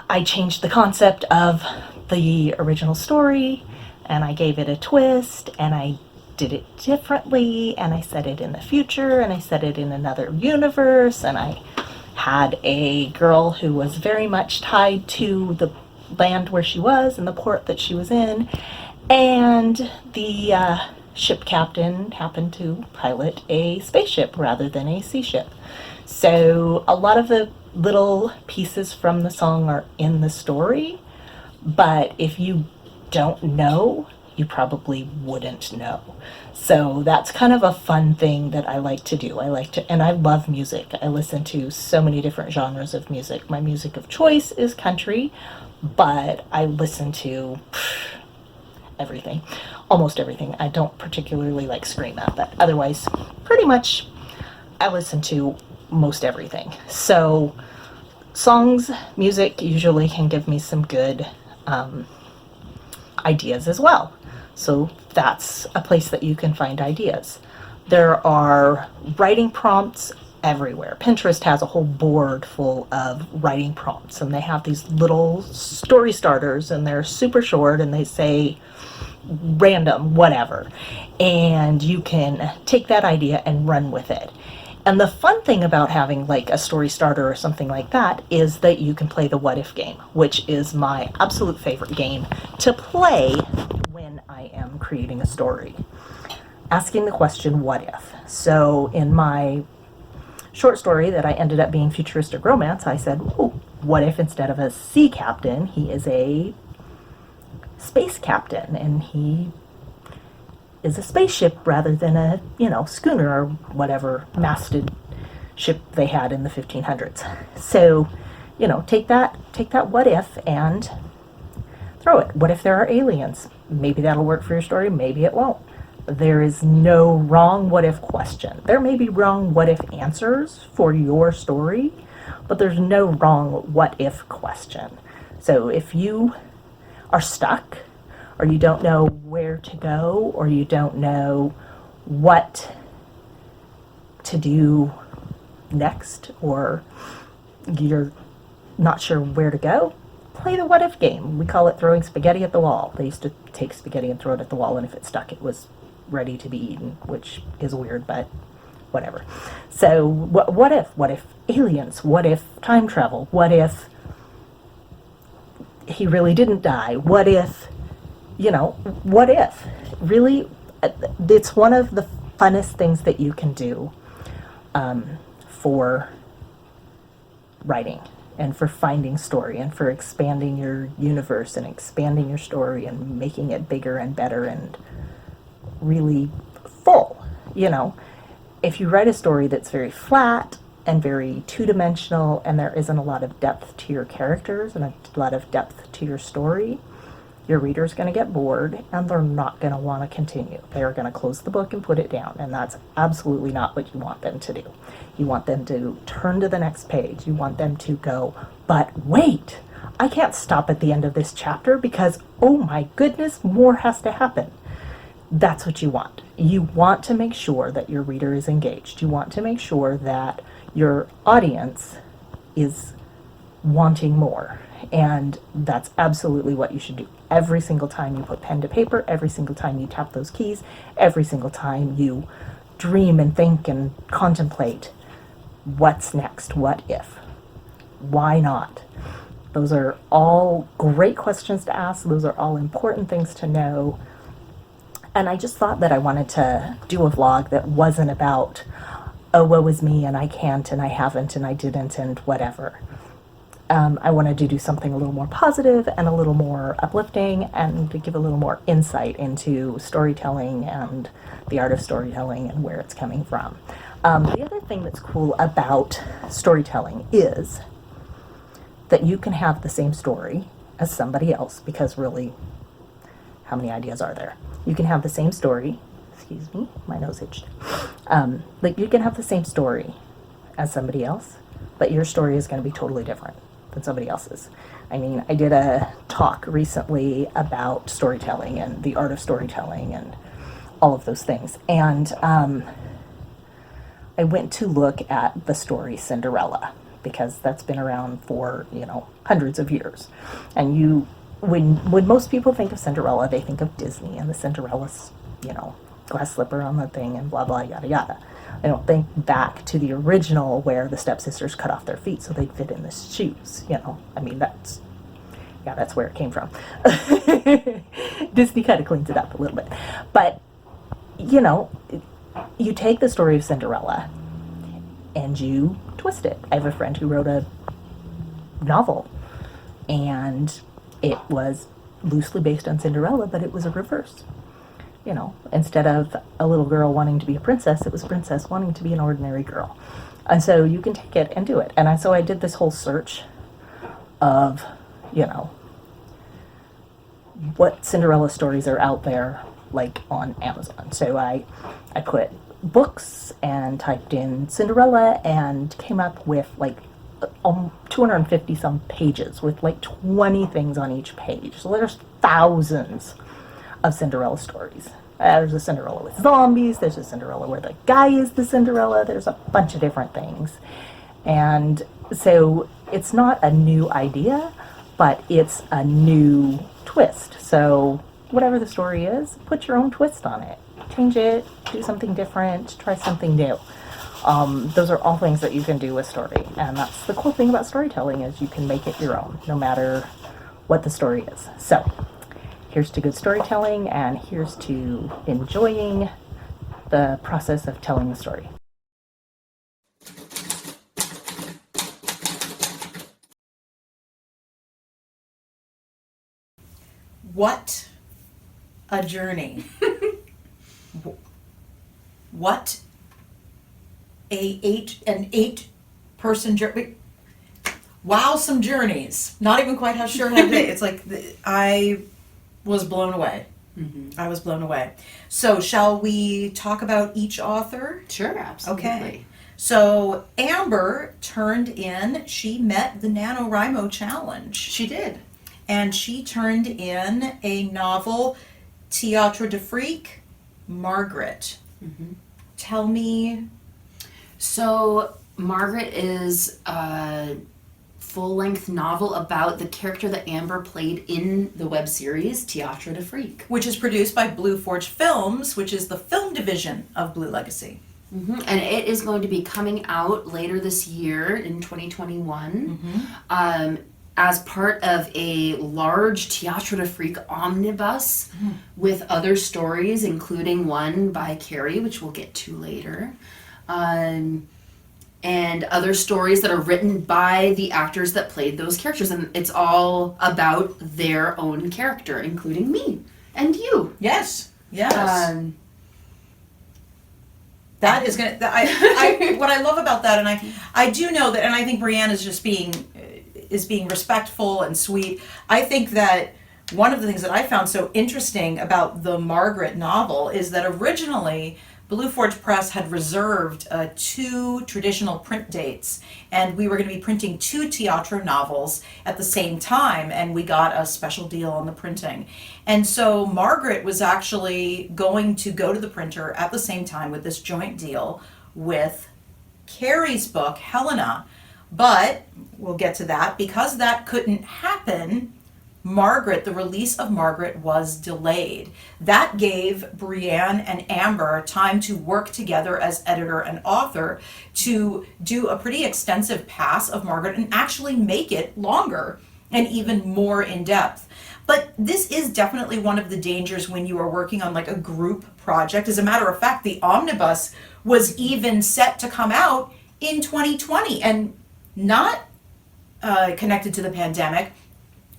I changed the concept of the original story, and I gave it a twist, and I did it differently, and I set it in the future, and I set it in another universe, and I had a girl who was very much tied to the land where she was and the port that she was in, and the ship captain happened to pilot a spaceship rather than a sea ship. So a lot of the little pieces from the song are in the story, but if you don't know, you probably wouldn't know. So that's kind of a fun thing that I like to do. And I love music. I listen to so many different genres of music. My music of choice is country, but I listen to everything, almost everything. I don't particularly like screamo, but otherwise, pretty much I listen to most everything. So songs, music usually can give me some good ideas as well. So that's a place that you can find ideas. There are writing prompts everywhere. Pinterest has a whole board full of writing prompts, and they have these little story starters, and they're super short, and they say random whatever, and you can take that idea and run with it. And the fun thing about having like a story starter or something like that is that you can play the what if game, which is my absolute favorite game to play when I am creating a story. Asking the question, what if? So in my short story that I ended up being futuristic romance, I said, oh, what if instead of a sea captain, he is a space captain, and he is a spaceship rather than a, schooner or whatever masted ship they had in the 1500s. So, take that what if and throw it. What if there are aliens? Maybe that'll work for your story, maybe it won't. There is no wrong what if question. There may be wrong what if answers for your story, but there's no wrong what if question. So if you are stuck, or you don't know where to go, or you don't know what to do next, or you're not sure where to go, play the what if game. We call it throwing spaghetti at the wall. They used to take spaghetti and throw it at the wall, and if it stuck, it was ready to be eaten, which is weird, but whatever. So what if? What if aliens? What if time travel? What if he really didn't die? What if, what if? Really, it's one of the funnest things that you can do for writing and for finding story and for expanding your universe and expanding your story and making it bigger and better and really full. If you write a story that's very flat and very two-dimensional and there isn't a lot of depth to your characters and a lot of depth to your story, your reader's going to get bored and they're not going to want to continue. They're going to close the book and put it down, and that's absolutely not what you want them to do. You want them to turn to the next page. You want them to go, but wait, I can't stop at the end of this chapter because, oh my goodness, more has to happen. That's what you want. You want to make sure that your reader is engaged. You want to make sure that your audience is wanting more. And that's absolutely what you should do. Every single time you put pen to paper, every single time you tap those keys, every single time you dream and think and contemplate what's next, what if, why not? Those are all great questions to ask. Those are all important things to know. And I just thought that I wanted to do a vlog that wasn't about, oh, woe is me, and I can't, and I haven't, and I didn't, and whatever. I wanted to do something a little more positive and a little more uplifting and to give a little more insight into storytelling and the art of storytelling and where it's coming from. The other thing that's cool about storytelling is that you can have the same story as somebody else, because really, how many ideas are there? You can have the same story, excuse me, my nose itched. You can have the same story as somebody else, but your story is going to be totally different than somebody else's. I mean, I did a talk recently about storytelling and the art of storytelling and all of those things. And I went to look at the story Cinderella, because that's been around for, hundreds of years. And when most people think of Cinderella, they think of Disney and the Cinderella's, glass slipper on the thing and blah, blah, yada, yada. I don't think back to the original where the stepsisters cut off their feet so they'd fit in the shoes, I mean, that's where it came from. Disney kind of cleans it up a little bit. But, you take the story of Cinderella and you twist it. I have a friend who wrote a novel, and it was loosely based on Cinderella, but it was a reverse. Instead of a little girl wanting to be a princess, it was a princess wanting to be an ordinary girl. And so you can take it and do it. And so I did this whole search of, what Cinderella stories are out there, like on Amazon. So I put books and typed in Cinderella and came up with 250 some pages with 20 things on each page. So there's thousands of Cinderella stories. There's a Cinderella with zombies, there's a Cinderella where the guy is the Cinderella, there's a bunch of different things. And so it's not a new idea, but it's a new twist. So whatever the story is, put your own twist on it. Change it, do something different, try something new. Those are all things that you can do with story. And that's the cool thing about storytelling, is you can make it your own, no matter what the story is. So here's to good storytelling, and here's to enjoying the process of telling the story. What a journey. What an 8-person journey. Wow, some journeys. Not even quite how sure how big. It's I was blown away. I was blown away. So shall we talk about each author? Sure, absolutely. Okay. So Amber turned in, she met the NaNoWriMo challenge. She did. And she turned in a novel, Théâtre de Frique, Margaret. Tell me. So Margaret is a full-length novel about the character that Amber played in the web series Théâtre de Frique. Which is produced by BlueFlix Films, which is the film division of Blue Legacy. And it is going to be coming out later this year in 2021 as part of a large Théâtre de Frique omnibus with other stories, including one by Carrie, which we'll get to later. And other stories that are written by the actors that played those characters. And it's all about their own character, including me and you. Yes. That is gonna. I what I love about that, and I do know that, and I think Brienne is just being respectful and sweet. I think that one of the things that I found so interesting about the Margaret novel is that originally Blue Forge Press had reserved 2 traditional print dates, and we were going to be printing 2 Théâtre novels at the same time, and we got a special deal on the printing. And so Margaret was actually going to go to the printer at the same time with this joint deal with Carrie's book, Helena. But we'll get to that. Because that couldn't happen, Margaret, the release of Margaret was delayed. That gave Brienne and Amber time to work together as editor and author to do a pretty extensive pass of Margaret and actually make it longer and even more in depth. But this is definitely one of the dangers when you are working on like a group project. As a matter of fact, the omnibus was even set to come out in 2020 and not connected to the pandemic.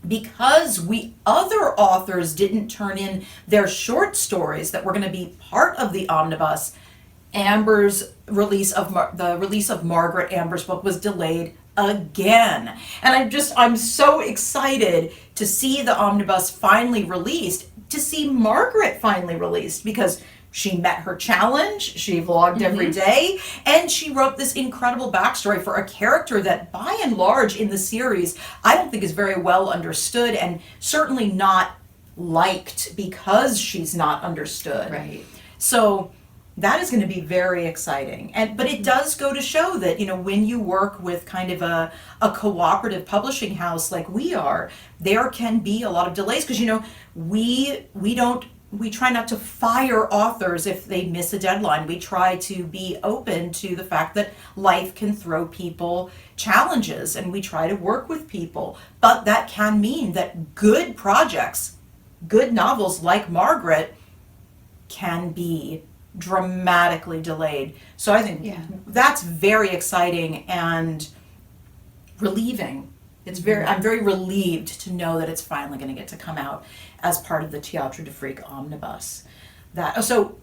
Because we other authors didn't turn in their short stories that were going to be part of the omnibus, Amber's release of the release of Margaret Amber's book was delayed again. And I'm so excited to see the omnibus finally released, to see Margaret finally released, because she met her challenge, she vlogged every day, and she wrote this incredible backstory for a character that by and large in the series I don't think is very well understood, and certainly not liked because she's not understood. Right. So that is going to be very exciting. But it does go to show that, when you work with kind of a cooperative publishing house like we are, there can be a lot of delays because, we try not to fire authors if they miss a deadline. We try to be open to the fact that life can throw people challenges, and we try to work with people. But that can mean that good projects, good novels like Margaret, can be dramatically delayed. So I think that's very exciting and relieving. I'm very relieved to know that it's finally going to get to come out as part of the Théâtre de Frique omnibus. So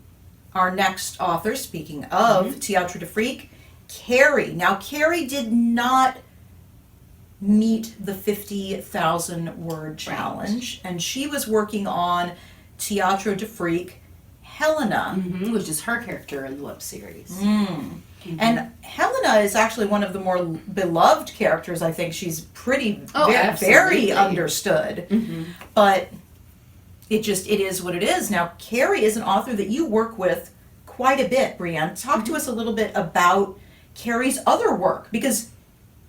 our next author, speaking of Théâtre de Frique, Carrie. Now Carrie did not meet the 50,000 word challenge, and she was working on Théâtre de Frique Helena, which is her character in the web series. And Helena is actually one of the more beloved characters. I think she's very understood. But it is what it is. Now, Carrie is an author that you work with quite a bit, Brienne. Talk to us a little bit about Carrie's other work, because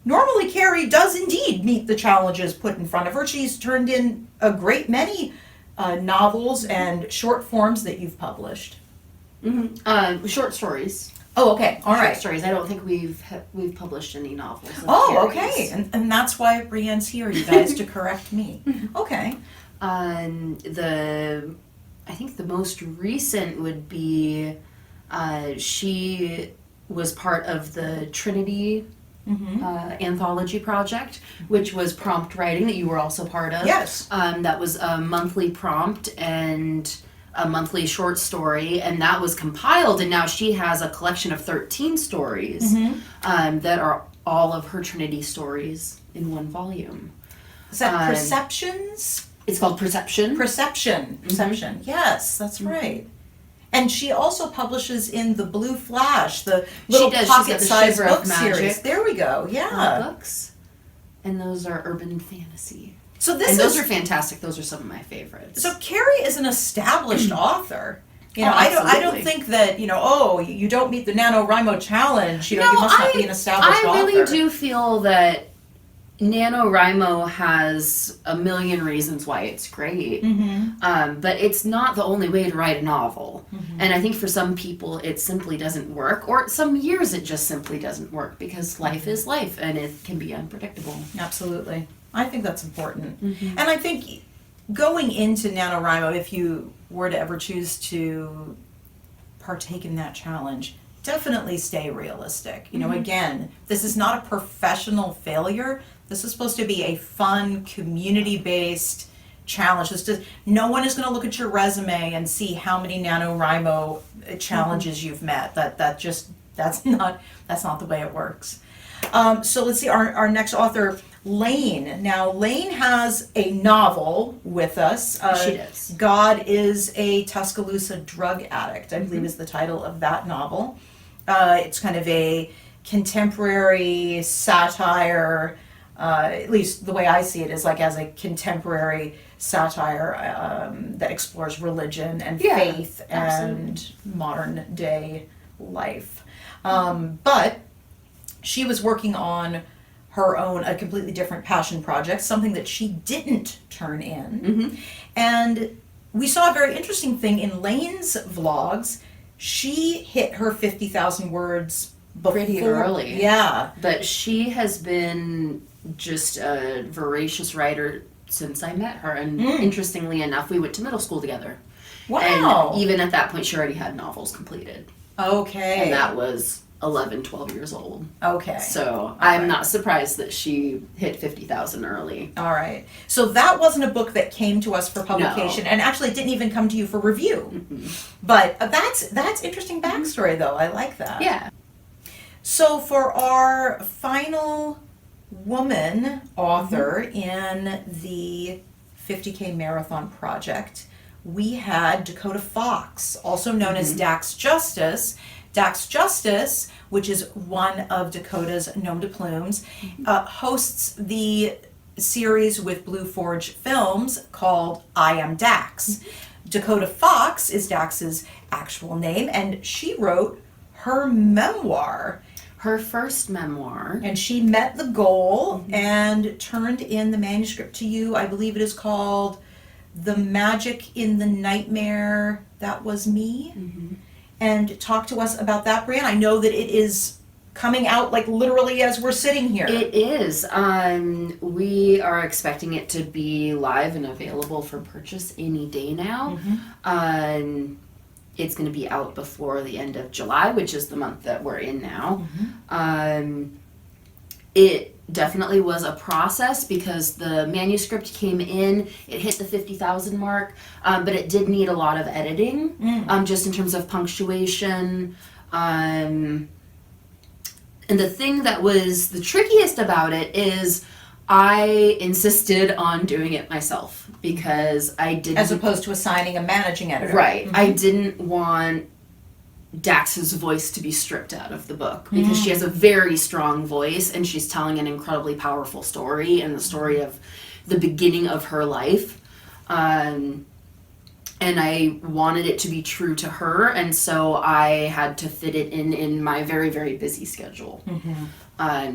normally Carrie does indeed meet the challenges put in front of her. She's turned in a great many novels and short forms that you've published. Short stories. Oh, okay. All right. Short stories. I don't think we've published any novels. Oh, okay. And that's why Brienne's here, you guys, to correct me. Okay. I think the most recent would be she was part of the Trinity anthology project, which was prompt writing that you were also part of. Yes. That was a monthly prompt and a monthly short story, and that was compiled, and now she has a collection of 13 stories that are all of her Trinity stories in one volume. Is that Perceptions? It's called Perception. Perception. Yes, that's right. And she also publishes in the Blue Flash, the little She's got the pocket-sized Shiver of book series. Magic There we go. Yeah. books. And those are urban fantasy. So those are fantastic. Those are some of my favorites. So Carrie is an established author. You know, Oh, I don't absolutely. think that, you know, oh, you don't meet the NaNoWriMo challenge, you know, you must not be an established author. I really do feel that NaNoWriMo has a million reasons why it's great, but it's not the only way to write a novel. And I think for some people it simply doesn't work, or some years it just simply doesn't work because life is life and it can be unpredictable. Absolutely. I think that's important. And I think going into NaNoWriMo, if you were to ever choose to partake in that challenge, definitely stay realistic. You know, again, this is not a professional failure. This is supposed to be a fun, community-based challenge. No one is going to look at your resume and see how many NaNoWriMo challenges you've met. That's not the way it works. So let's see, our next author, Lane. Now, Lane has a novel with us. She does. God is a Tuscaloosa Drug Addict, I believe is the title of that novel. It's kind of a contemporary satire, at least the way I see it is like as a contemporary satire that explores religion and faith and modern day life. But she was working on her own, a completely different passion project, something that she didn't turn in. And we saw a very interesting thing in Lane's vlogs. She hit her 50,000 words before. Pretty early. Yeah. But she has been just a voracious writer since I met her. And interestingly enough, we went to middle school together. Wow. And even at that point, she already had novels completed. Okay. And that was 11, 12 years old. Okay. So I'm not surprised that she hit 50,000 early. All right. So that wasn't a book that came to us for publication, No. and actually it didn't even come to you for review. But that's interesting backstory, though. I like that. Yeah. So for our final woman author in the 50K Marathon Project, we had Dakota Fox, also known as Dax Justice. Dax Justice, which is one of Dakota's nom de plumes, hosts the series with Blue Forge Films called I Am Dax. Dakota Fox is Dax's actual name, and she wrote her memoir. Her first memoir. And she met the goal and turned in the manuscript to you. I believe it is called The Magic in the Nightmare That Was Me. And talk to us about that, Brianne. I know that it is coming out like literally as we're sitting here. It is. We are expecting it to be live and available for purchase any day now. It's going to be out before the end of July, which is the month that we're in now. It definitely was a process because the manuscript came in, it hit the 50,000 mark, but it did need a lot of editing, just in terms of punctuation. And the thing that was the trickiest about it is I insisted on doing it myself because I didn't... As opposed to assigning a managing editor. Right. I didn't want Dax's voice to be stripped out of the book because she has a very strong voice and she's telling an incredibly powerful story and the story of the beginning of her life. And I wanted it to be true to her, and so I had to fit it in my very, very busy schedule.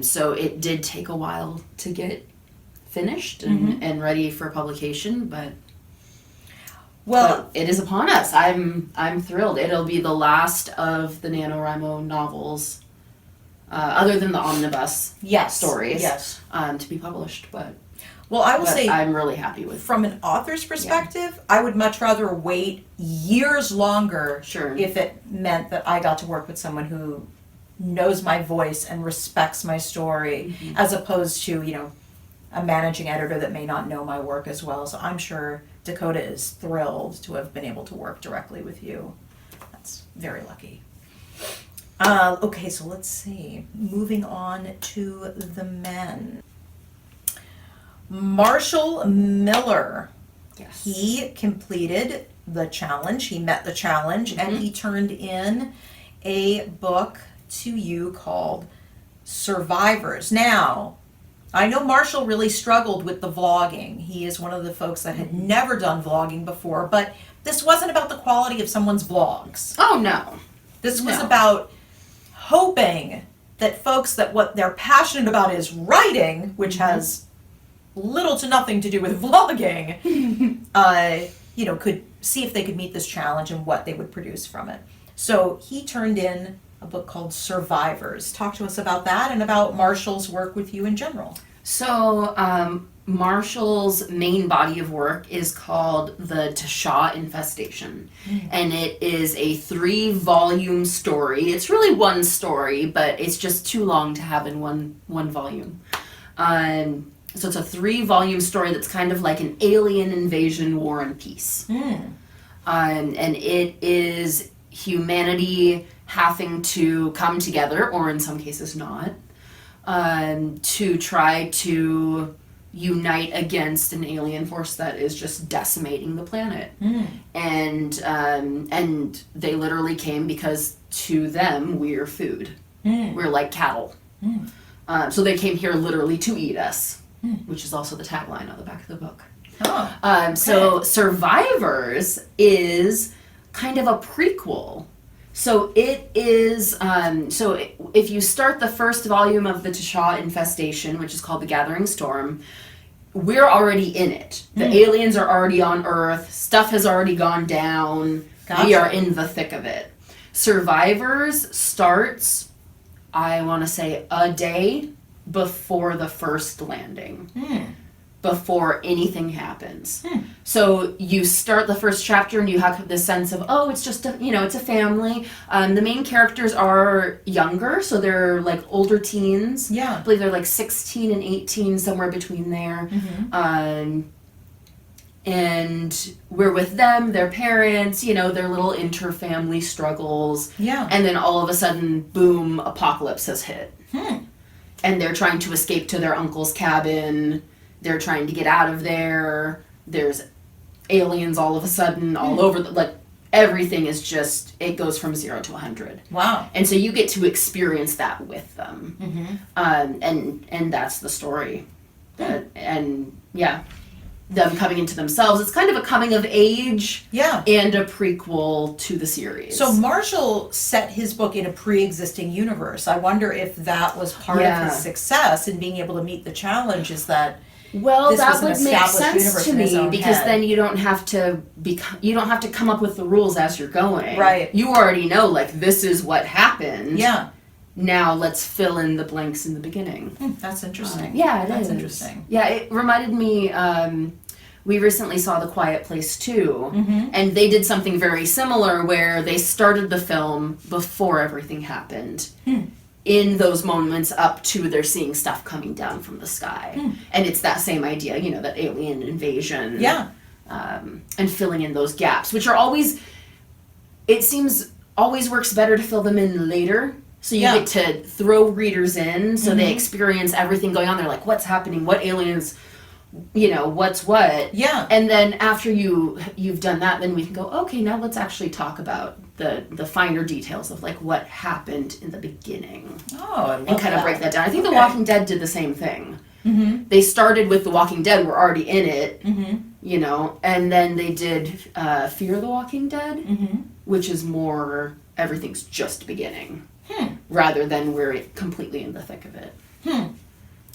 So it did take a while to get finished and ready for publication, but it is upon us. I'm thrilled. It'll be the last of the NaNoWriMo novels, other than the omnibus stories, to be published. But I will say I'm really happy with. From an author's perspective, I would much rather wait years longer if it meant that I got to work with someone who knows my voice and respects my story, as opposed to, you know, a managing editor that may not know my work as well. So I'm sure Dakota is thrilled to have been able to work directly with you. That's very lucky. Okay, so let's see. Moving on to the men. Marshall Miller. Yes. He completed the challenge. He met the challenge, and he turned in a book to you called Survivors. Now, I know Marshall really struggled with the vlogging. He is one of the folks that had never done vlogging before, but this wasn't about the quality of someone's vlogs. Oh, no. This was No. about hoping that folks that what they're passionate about is writing, which has little to nothing to do with vlogging, could see if they could meet this challenge and what they would produce from it. So he turned in a book called Survivors. Talk to us about that and about Marshall's work with you in general. So, Marshall's main body of work is called The Tashaw Infestation. And it is a 3-volume story. It's really one story, but it's just too long to have in one volume. So it's a 3-volume story that's kind of like an alien invasion war and peace. And it is humanity having to come together, or in some cases not, to try to unite against an alien force that is just decimating the planet. And they literally came because to them we're food. We're like cattle. So they came here literally to eat us, which is also the tagline on the back of the book. So Survivors is kind of a prequel. So it is, if you start the first volume of the Tashaw Infestation, which is called The Gathering Storm, we're already in it. The aliens are already on Earth. Stuff has already gone down. Gotcha. We are in the thick of it. Survivors starts, I want to say, a day before the first landing. Before anything happens. So you start the first chapter and you have this sense of, oh, it's just, it's a family. The main characters are younger, so they're like older teens. Yeah. I believe they're like 16 and 18, somewhere between there. And we're with them, their parents, their little inter-family struggles. Yeah. And then all of a sudden, boom, apocalypse has hit. And they're trying to escape to their uncle's cabin. They're trying to get out of there. There's aliens all of a sudden all over. Everything is just, it goes from 0 to 100. Wow. And so you get to experience that with them. And that's the story. And them coming into themselves. It's kind of a coming of age and a prequel to the series. So Marshall set his book in a pre-existing universe. I wonder if that was part of his success in being able to meet the challenge, is that well, this that was an would make established sense universe to in his me, own because head. then you don't have to come up with the rules as you're going. Right. You already know, this is what happened. Yeah. Now let's fill in the blanks in the beginning. That's interesting. That's interesting. Yeah, it reminded me. We recently saw The Quiet Place 2, and they did something very similar where they started the film before everything happened. In those moments up to they're seeing stuff coming down from the sky. And it's that same idea, that alien invasion. Yeah. And filling in those gaps, which are always, it seems, always works better to fill them in later. So you get to throw readers in so they experience everything going on. They're like, what's happening? What aliens... what's what. Yeah. And then after you've done that, then we can go, okay, now let's actually talk about the finer details of what happened in the beginning. Oh, I love and kind of break that down. I think The Walking Dead did the same thing. They started with The Walking Dead, we're already in it, and then they did Fear the Walking Dead, which is more everything's just beginning, rather than we're completely in the thick of it.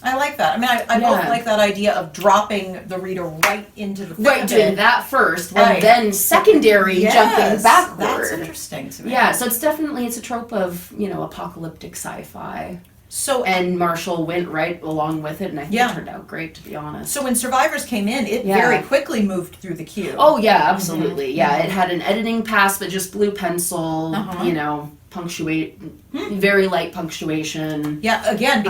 I like that. I mean, I both like that idea of dropping the reader right into the thick of doing it. that first, and then secondary jumping backward. That's interesting to me. Yeah, so it's a trope of, apocalyptic sci-fi. So And Marshall went right along with it, and I think it turned out great, to be honest. So when Survivors came in, it very quickly moved through the queue. Oh, yeah, absolutely. Yeah, it had an editing pass, but just blue pencil, punctuate, very light punctuation. Yeah, again,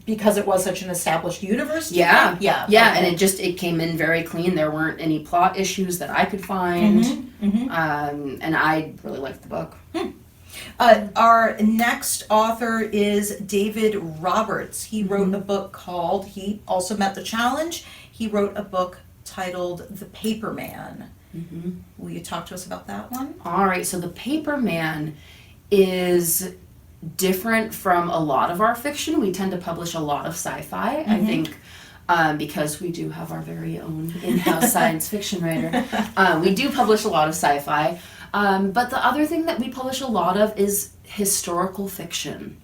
because it was such an established universe. Yeah, okay. And it came in very clean. There weren't any plot issues that I could find, and I really liked the book. Our next author is David Roberts. He wrote a book called, he also met the challenge, he wrote a book titled The Paper Man. Will you talk to us about that one? All right, so The Paper Man is different from a lot of our fiction. We tend to publish a lot of sci-fi, I think, because we do have our very own in-house science fiction writer. We do publish a lot of sci-fi, but the other thing that we publish a lot of is historical fiction.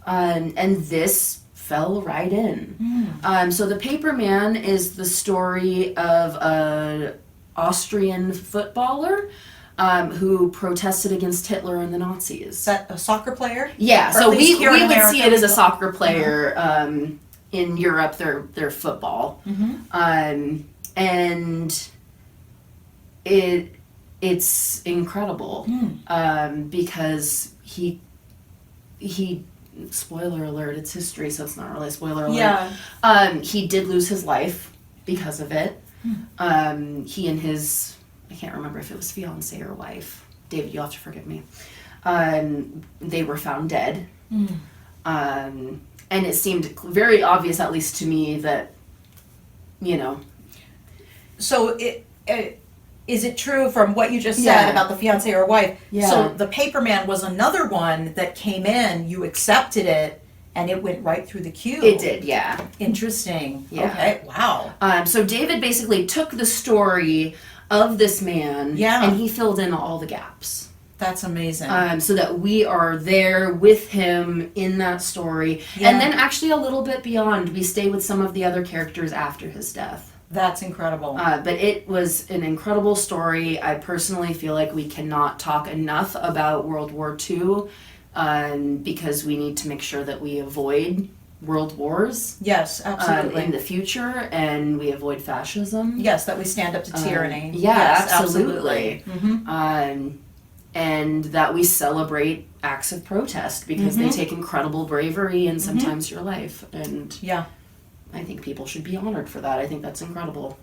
And this fell right in. So The Paper Man is the story of an Austrian footballer who protested against Hitler and the Nazis. Is that a soccer player? Yeah, Or so at we least here in would America, see it as a we- soccer player. In Europe, they're football. And it's incredible because he spoiler alert, it's history, so it's not really a spoiler alert. He did lose his life because of it. He and his, I can't remember if it was fiance or wife, David, you'll have to forgive me, they were found dead. And it seemed very obvious, at least to me, that, So is it true from what you just said about the fiance or wife? Yeah. So The Paper Man was another one that came in, you accepted it, and it went right through the queue. It did, yeah. Interesting. Yeah. Okay, wow. So David basically took the story of this man and he filled in all the gaps. That's amazing. So that we are there with him in that story. And then actually a little bit beyond, we stay with some of the other characters after his death. That's incredible. But it was an incredible story. I personally feel like we cannot talk enough about World War II because we need to make sure that we avoid world wars. Yes, absolutely. In the future, and we avoid fascism. Yes, that we stand up to tyranny. Yes, absolutely. And that we celebrate acts of protest because they take incredible bravery and sometimes your life. And I think people should be honored for that. I think that's incredible.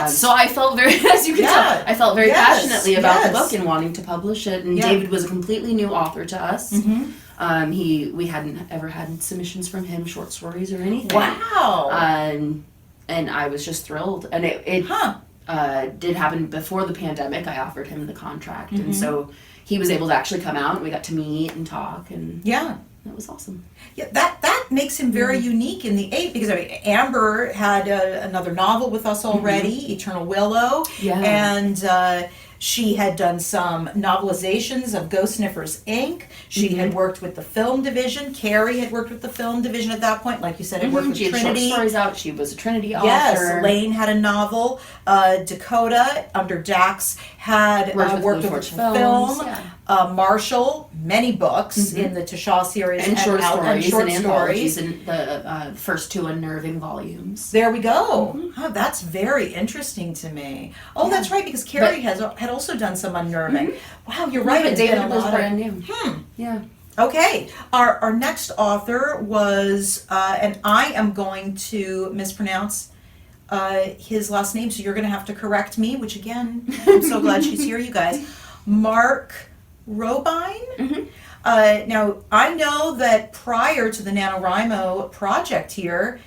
So I felt very, as you can tell, I felt very passionately about the book and wanting to publish it. And David was a completely new author to us. We hadn't ever had submissions from him, short stories or anything. Wow. And I was just thrilled. And it did happen before the pandemic. I offered him the contract, and so he was able to actually come out, and we got to meet and talk, and that was awesome. Yeah, that makes him very unique in the eight, because I mean, Amber had another novel with us already, Eternal Willow, and she had done some novelizations of Ghost Sniffers Inc. She had worked with the film division. Carrie had worked with the film division at that point. Like you said, had worked with she Trinity. had short stories out. She was a Trinity author. Yes, Lane had a novel. Dakota, under Dax, had worked with film. Marshall, many books in the Tashaw series. And short stories and anthologies. anthologies in the first two unnerving volumes. There we go. Oh, that's very interesting to me. Oh, that's right, because Carrie had also done some unnerving. Wow, you're right. But David was brand new. Yeah. Okay, our next author was, and I am going to mispronounce his last name, so you're going to have to correct me, which again, I'm so glad she's here, you guys. Mark Robine. Now, I know that prior to the NaNoWriMo project here,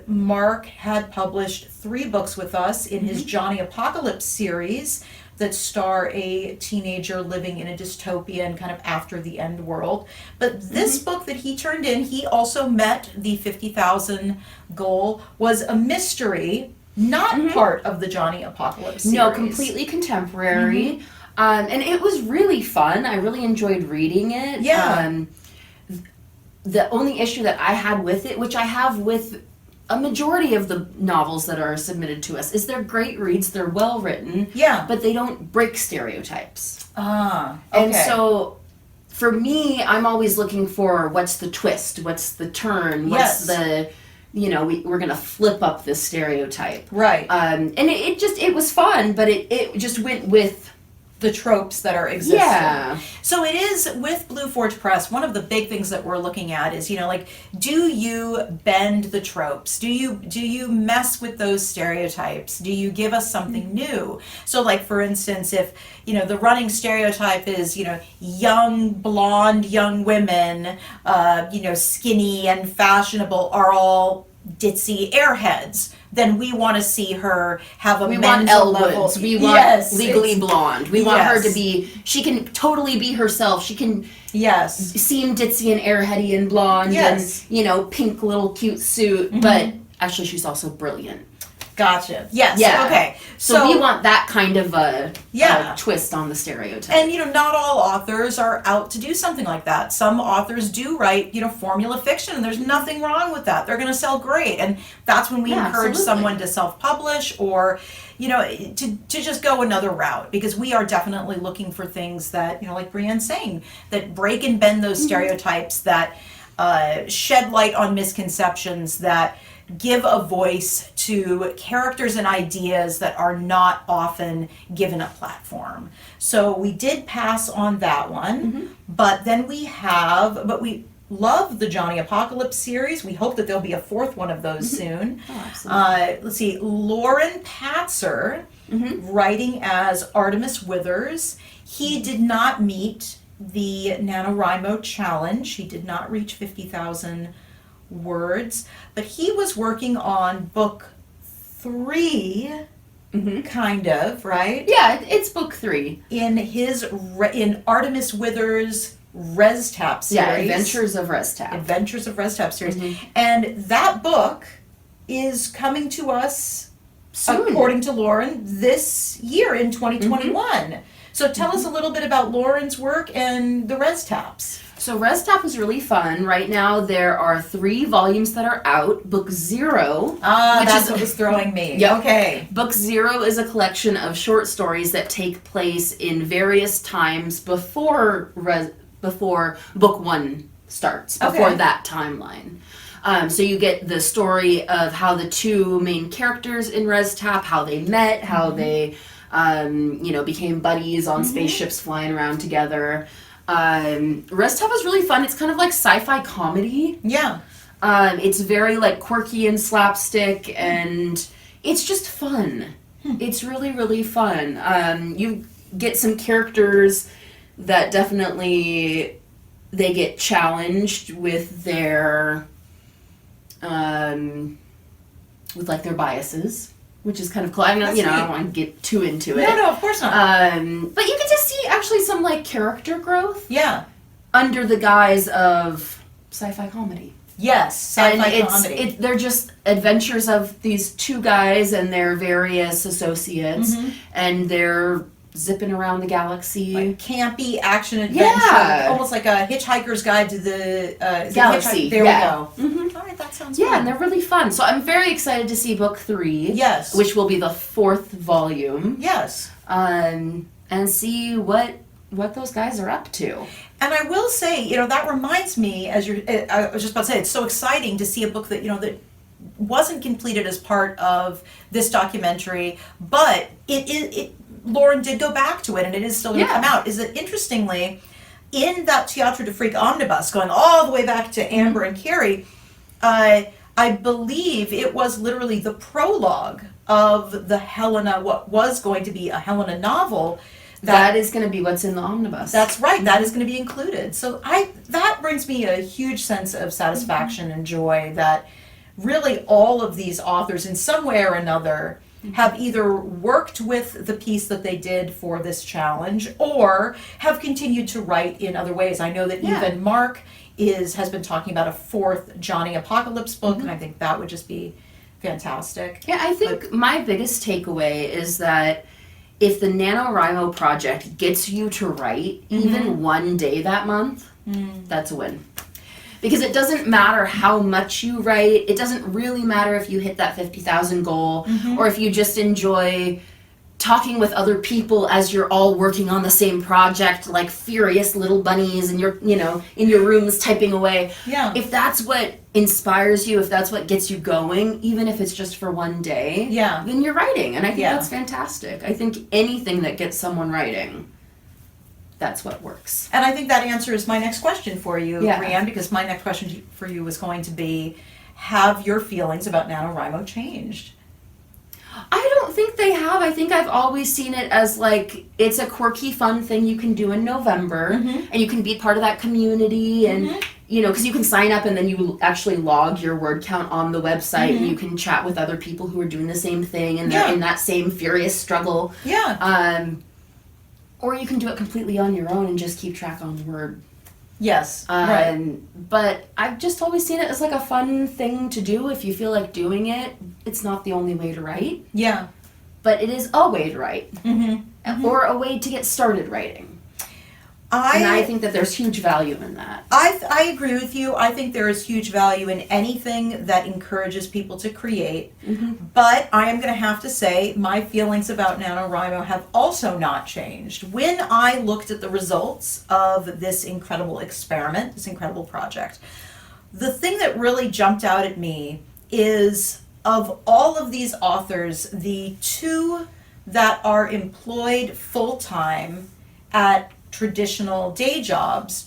Mark had published 3 books with us in his Johnny Apocalypse series that star a teenager living in a dystopian kind of after the end world. But this book that he turned in, he also met the 50,000 goal, was a mystery, not part of the Johnny Apocalypse series. No, completely contemporary. And it was really fun. I really enjoyed reading it. Yeah. The only issue that I had with it, which I have with a majority of the novels that are submitted to us, is they're great reads, they're well written, but they don't break stereotypes. Okay. And so for me, I'm always looking for what's the twist, what's the turn, what's the, we're going to flip up this stereotype. Right. And it was fun, but it just went with the tropes that are existing. Yeah. So it is with Blue Forge Press, one of the big things that we're looking at is, do you bend the tropes? Do you mess with those stereotypes? Do you give us something new? So like, for instance, if, the running stereotype is, young, blonde, young women, skinny and fashionable are all ditzy airheads, then we want to see her have a We want mental Elle level. Woods. We want Yes, Legally Blonde. We want her to yes. be, she can totally be herself. She can Yes. seem ditzy and airheady and blonde Yes. and, you know, pink little cute suit, but actually she's also brilliant. Gotcha. Yes. Yeah. Okay. So we want that kind of a Yeah. twist on the stereotype. And, not all authors are out to do something like that. Some authors do write, formula fiction, and there's nothing wrong with that. They're going to sell great. And that's when we encourage absolutely. someone to self-publish or, to just go another route, because we are definitely looking for things that, like Brienne's saying, that break and bend those stereotypes, that shed light on misconceptions, that give a voice to characters and ideas that are not often given a platform. So we did pass on that one, but then we love the Johnny Apocalypse series. We hope that there'll be a fourth one of those soon. Oh, absolutely. Let's see, Lauren Patzer, writing as Artemis Withers. He did not meet the NaNoWriMo challenge. He did not reach 50,000 words, but he was working on book 3, kind of, right? Yeah, it's book 3. In Artemis Withers' ResTap series. Yeah, Adventures of ResTap. Adventures of ResTap series. And that book is coming to us, Soon. according to Lauren, this year in 2021. So tell us a little bit about Lauren's work and the ResTaps. So ResTap is really fun. Right now there are 3 volumes that are out. Book 0, That's what was throwing me. Yep. Okay. Book 0 is a collection of short stories that take place in various times before book 1 starts, before Okay. that timeline. So you get the story of how the 2 main characters in ResTap, how they met, how they became buddies on spaceships flying around together. ResTap is really fun. It's kind of like sci-fi comedy. Yeah. It's very like quirky and slapstick, and it's just fun. It's really, really fun. You get some characters that definitely they get challenged with their their biases, which is kind of cool. I don't want to get too into it. No, of course not. But you get to see actually some like character growth Yeah. under the guise of sci-fi comedy. Yes. Sci-fi And comedy. they're just adventures of these 2 guys and their various associates, and they're zipping around the galaxy. Like campy action adventure, Yeah. almost like a Hitchhiker's Guide to the Galaxy. There Yeah. we go. All right, that sounds Yeah, fun. and they're really fun. So I'm very excited to see book 3. Yes. Which will be the 4th volume. Yes. And see what those guys are up to. And I will say, that reminds me, I was just about to say, it's so exciting to see a book that, that wasn't completed as part of this documentary, but Lauren did go back to it, and it is still going to come out. Is that, interestingly, in that Théâtre de Frique omnibus, going all the way back to Amber and Carrie, I believe it was literally the prologue of the Helena, what was going to be a Helena novel. That is going to be what's in the omnibus. That's right. That is going to be included. So that brings me a huge sense of satisfaction and joy that really all of these authors, in some way or another, have either worked with the piece that they did for this challenge or have continued to write in other ways. I know that even Mark has been talking about a 4th Johnny Apocalypse book, and I think that would just be fantastic. Yeah, I think my biggest takeaway is that if the NaNoWriMo project gets you to write even one day that month, that's a win. Because it doesn't matter how much you write. It doesn't really matter if you hit that 50,000 goal or if you just enjoy talking with other people as you're all working on the same project like furious little bunnies and you're, in your rooms typing away. Yeah. If that's what inspires you, if that's what gets you going, even if it's just for one day, then you're writing. And I think that's fantastic. I think anything that gets someone writing, that's what works. And I think that answers my next question for you, Yeah. Brianne, because my next question for you was going to be, have your feelings about NaNoWriMo changed? I don't think they have. I think I've always seen it as like, it's a quirky, fun thing you can do in November, and you can be part of that community, and because you can sign up and then you actually log your word count on the website. And you can chat with other people who are doing the same thing and they're in that same furious struggle. Yeah. Or you can do it completely on your own and just keep track on Word. Yes. Right. But I've just always seen it as like a fun thing to do if you feel like doing it. It's not the only way to write. Yeah. But it is a way to write. Or a way to get started writing. And I think that there's huge value in that. I agree with you. I think there is huge value in anything that encourages people to create. But I am going to have to say my feelings about NaNoWriMo have also not changed. When I looked at the results of this incredible experiment, this incredible project, the thing that really jumped out at me is, of all of these authors, the two that are employed full-time at traditional day jobs,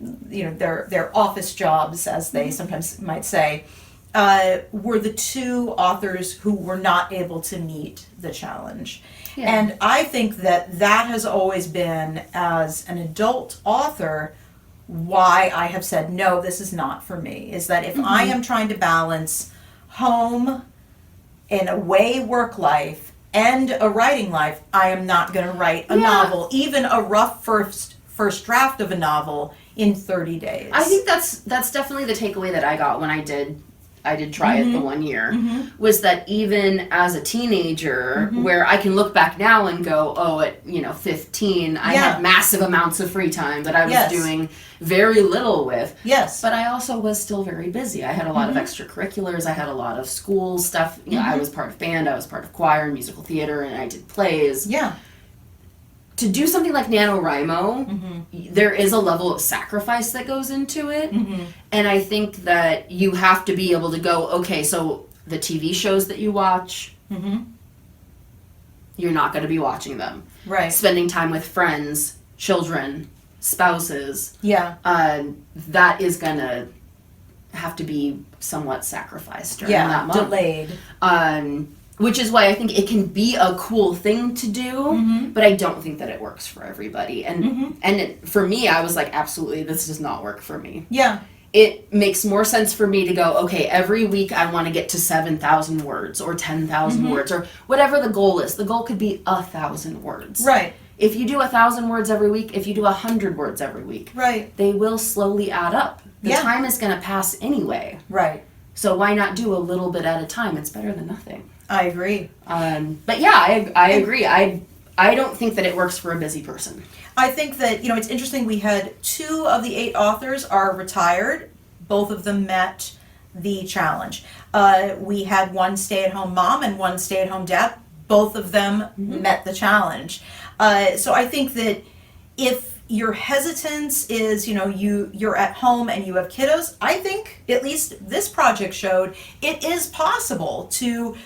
their office jobs, as they sometimes might say, were the two authors who were not able to meet the challenge. And I think that has always been, as an adult author, why I have said, no, this is not for me, is that if I am trying to balance home and away work life and a writing life, I am not going to write a novel, even a rough first draft of a novel, in 30 days. I think that's definitely the takeaway that I got when I did try it the 1 year, was that even as a teenager, where I can look back now and go, at 15, I had massive amounts of free time that I was doing very little with. Yes. But I also was still very busy. I had a lot of extracurriculars. I had a lot of school stuff. I was part of band. I was part of choir and musical theater, and I did plays. Yeah. To do something like NaNoWriMo, there is a level of sacrifice that goes into it. And I think that you have to be able to go, okay, so the TV shows that you watch, you're not going to be watching them. Right. Spending time with friends, children, spouses. Yeah. That is going to have to be somewhat sacrificed during that month. Delayed. Which is why I think it can be a cool thing to do, but I don't think that it works for everybody. And for me, I was like, absolutely, this does not work for me. Yeah. It makes more sense for me to go, okay, every week I want to get to 7,000 words or 10,000 words or whatever the goal is. The goal could be 1,000 words. Right. If you do 1,000 words every week, if you do 100 words every week, they will slowly add up. The time is going to pass anyway. Right. So why not do a little bit at a time? It's better than nothing. I agree. But yeah, I agree. I don't think that it works for a busy person. I think that, it's interesting, we had 2 of the 8 authors are retired. Both of them met the challenge. We had one stay-at-home mom and one stay-at-home dad. Both of them met the challenge. So I think that if your hesitance is, you're at home and you have kiddos, I think, at least this project showed, it is possible to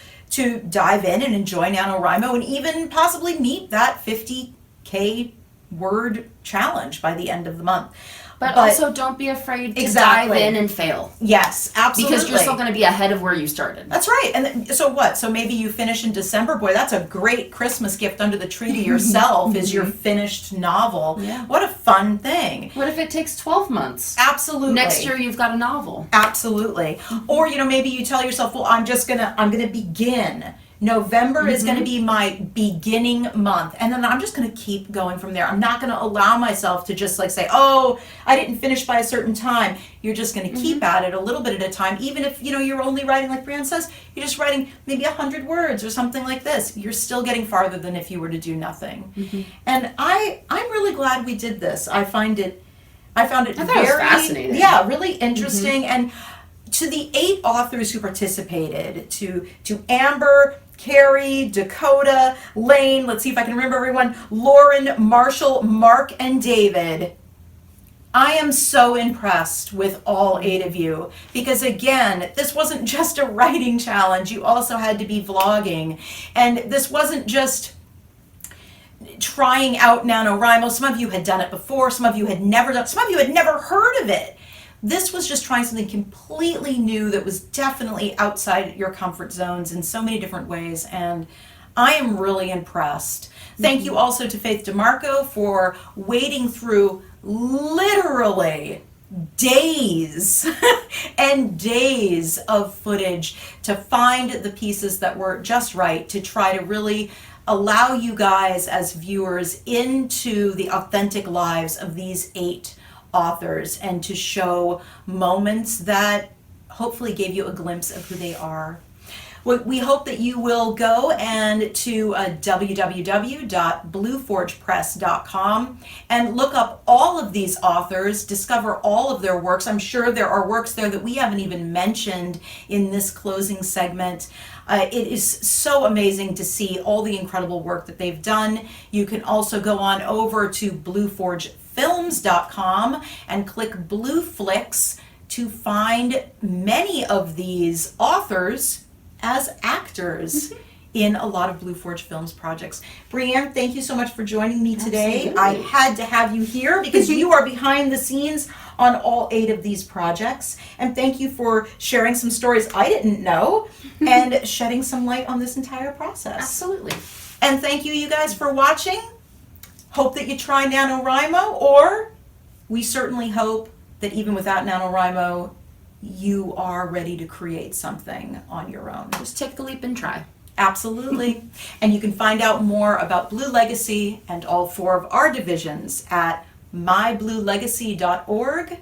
dive in and enjoy NaNoWriMo and even possibly meet that 50K word challenge by the end of the month. But also don't be afraid to dive in and fail. Yes, absolutely. Because you're still going to be ahead of where you started. That's right. And so what? So maybe you finish in December. Boy, that's a great Christmas gift under the tree to yourself is your finished novel. Yeah. What a fun thing. What if it takes 12 months? Absolutely. Next year you've got a novel. Absolutely. Or, maybe you tell yourself, well, I'm going to begin. November is going to be my beginning month, and then I'm just going to keep going from there. I'm not going to allow myself to just say, oh, I didn't finish by a certain time. You're just going to keep at it a little bit at a time, even if you're only writing, like Brianne says, you're just writing maybe 100 words or something like this. You're still getting farther than if you were to do nothing. And I'm really glad we did this. I found it very fascinating. Yeah, really interesting. And to the 8 authors who participated, to Amber, Carrie, Dakota, Lane, let's see if I can remember everyone, Lauren, Marshall, Mark, and David, I am so impressed with all 8 of you because, again, this wasn't just a writing challenge. You also had to be vlogging. And this wasn't just trying out NaNoWriMo. Some of you had done it before. Some of you had never done it. Some of you had never heard of it. This was just trying something completely new that was definitely outside your comfort zones in so many different ways, and I am really impressed. Thank you also to Faith DeMarco for wading through literally days and days of footage to find the pieces that were just right, to try to really allow you guys as viewers into the authentic lives of these 8 authors, and to show moments that hopefully gave you a glimpse of who they are. We hope that you will go and to www.blueforgepress.com and look up all of these authors, discover all of their works. I'm sure there are works there that we haven't even mentioned in this closing segment. It is so amazing to see all the incredible work that they've done. You can also go on over to blueforgefilms.com and click BlueFlix to find many of these authors as actors in a lot of Blue Forge Films projects. Brianne, thank you so much for joining me today. Absolutely. I had to have you here because you are behind the scenes on all 8 of these projects. And thank you for sharing some stories I didn't know and shedding some light on this entire process. Absolutely. And thank you guys for watching. Hope that you try NaNoWriMo, or we certainly hope that even without NaNoWriMo, you are ready to create something on your own. Just take the leap and try. Absolutely. And you can find out more about Blue Legacy and all 4 of our divisions at mybluelegacy.org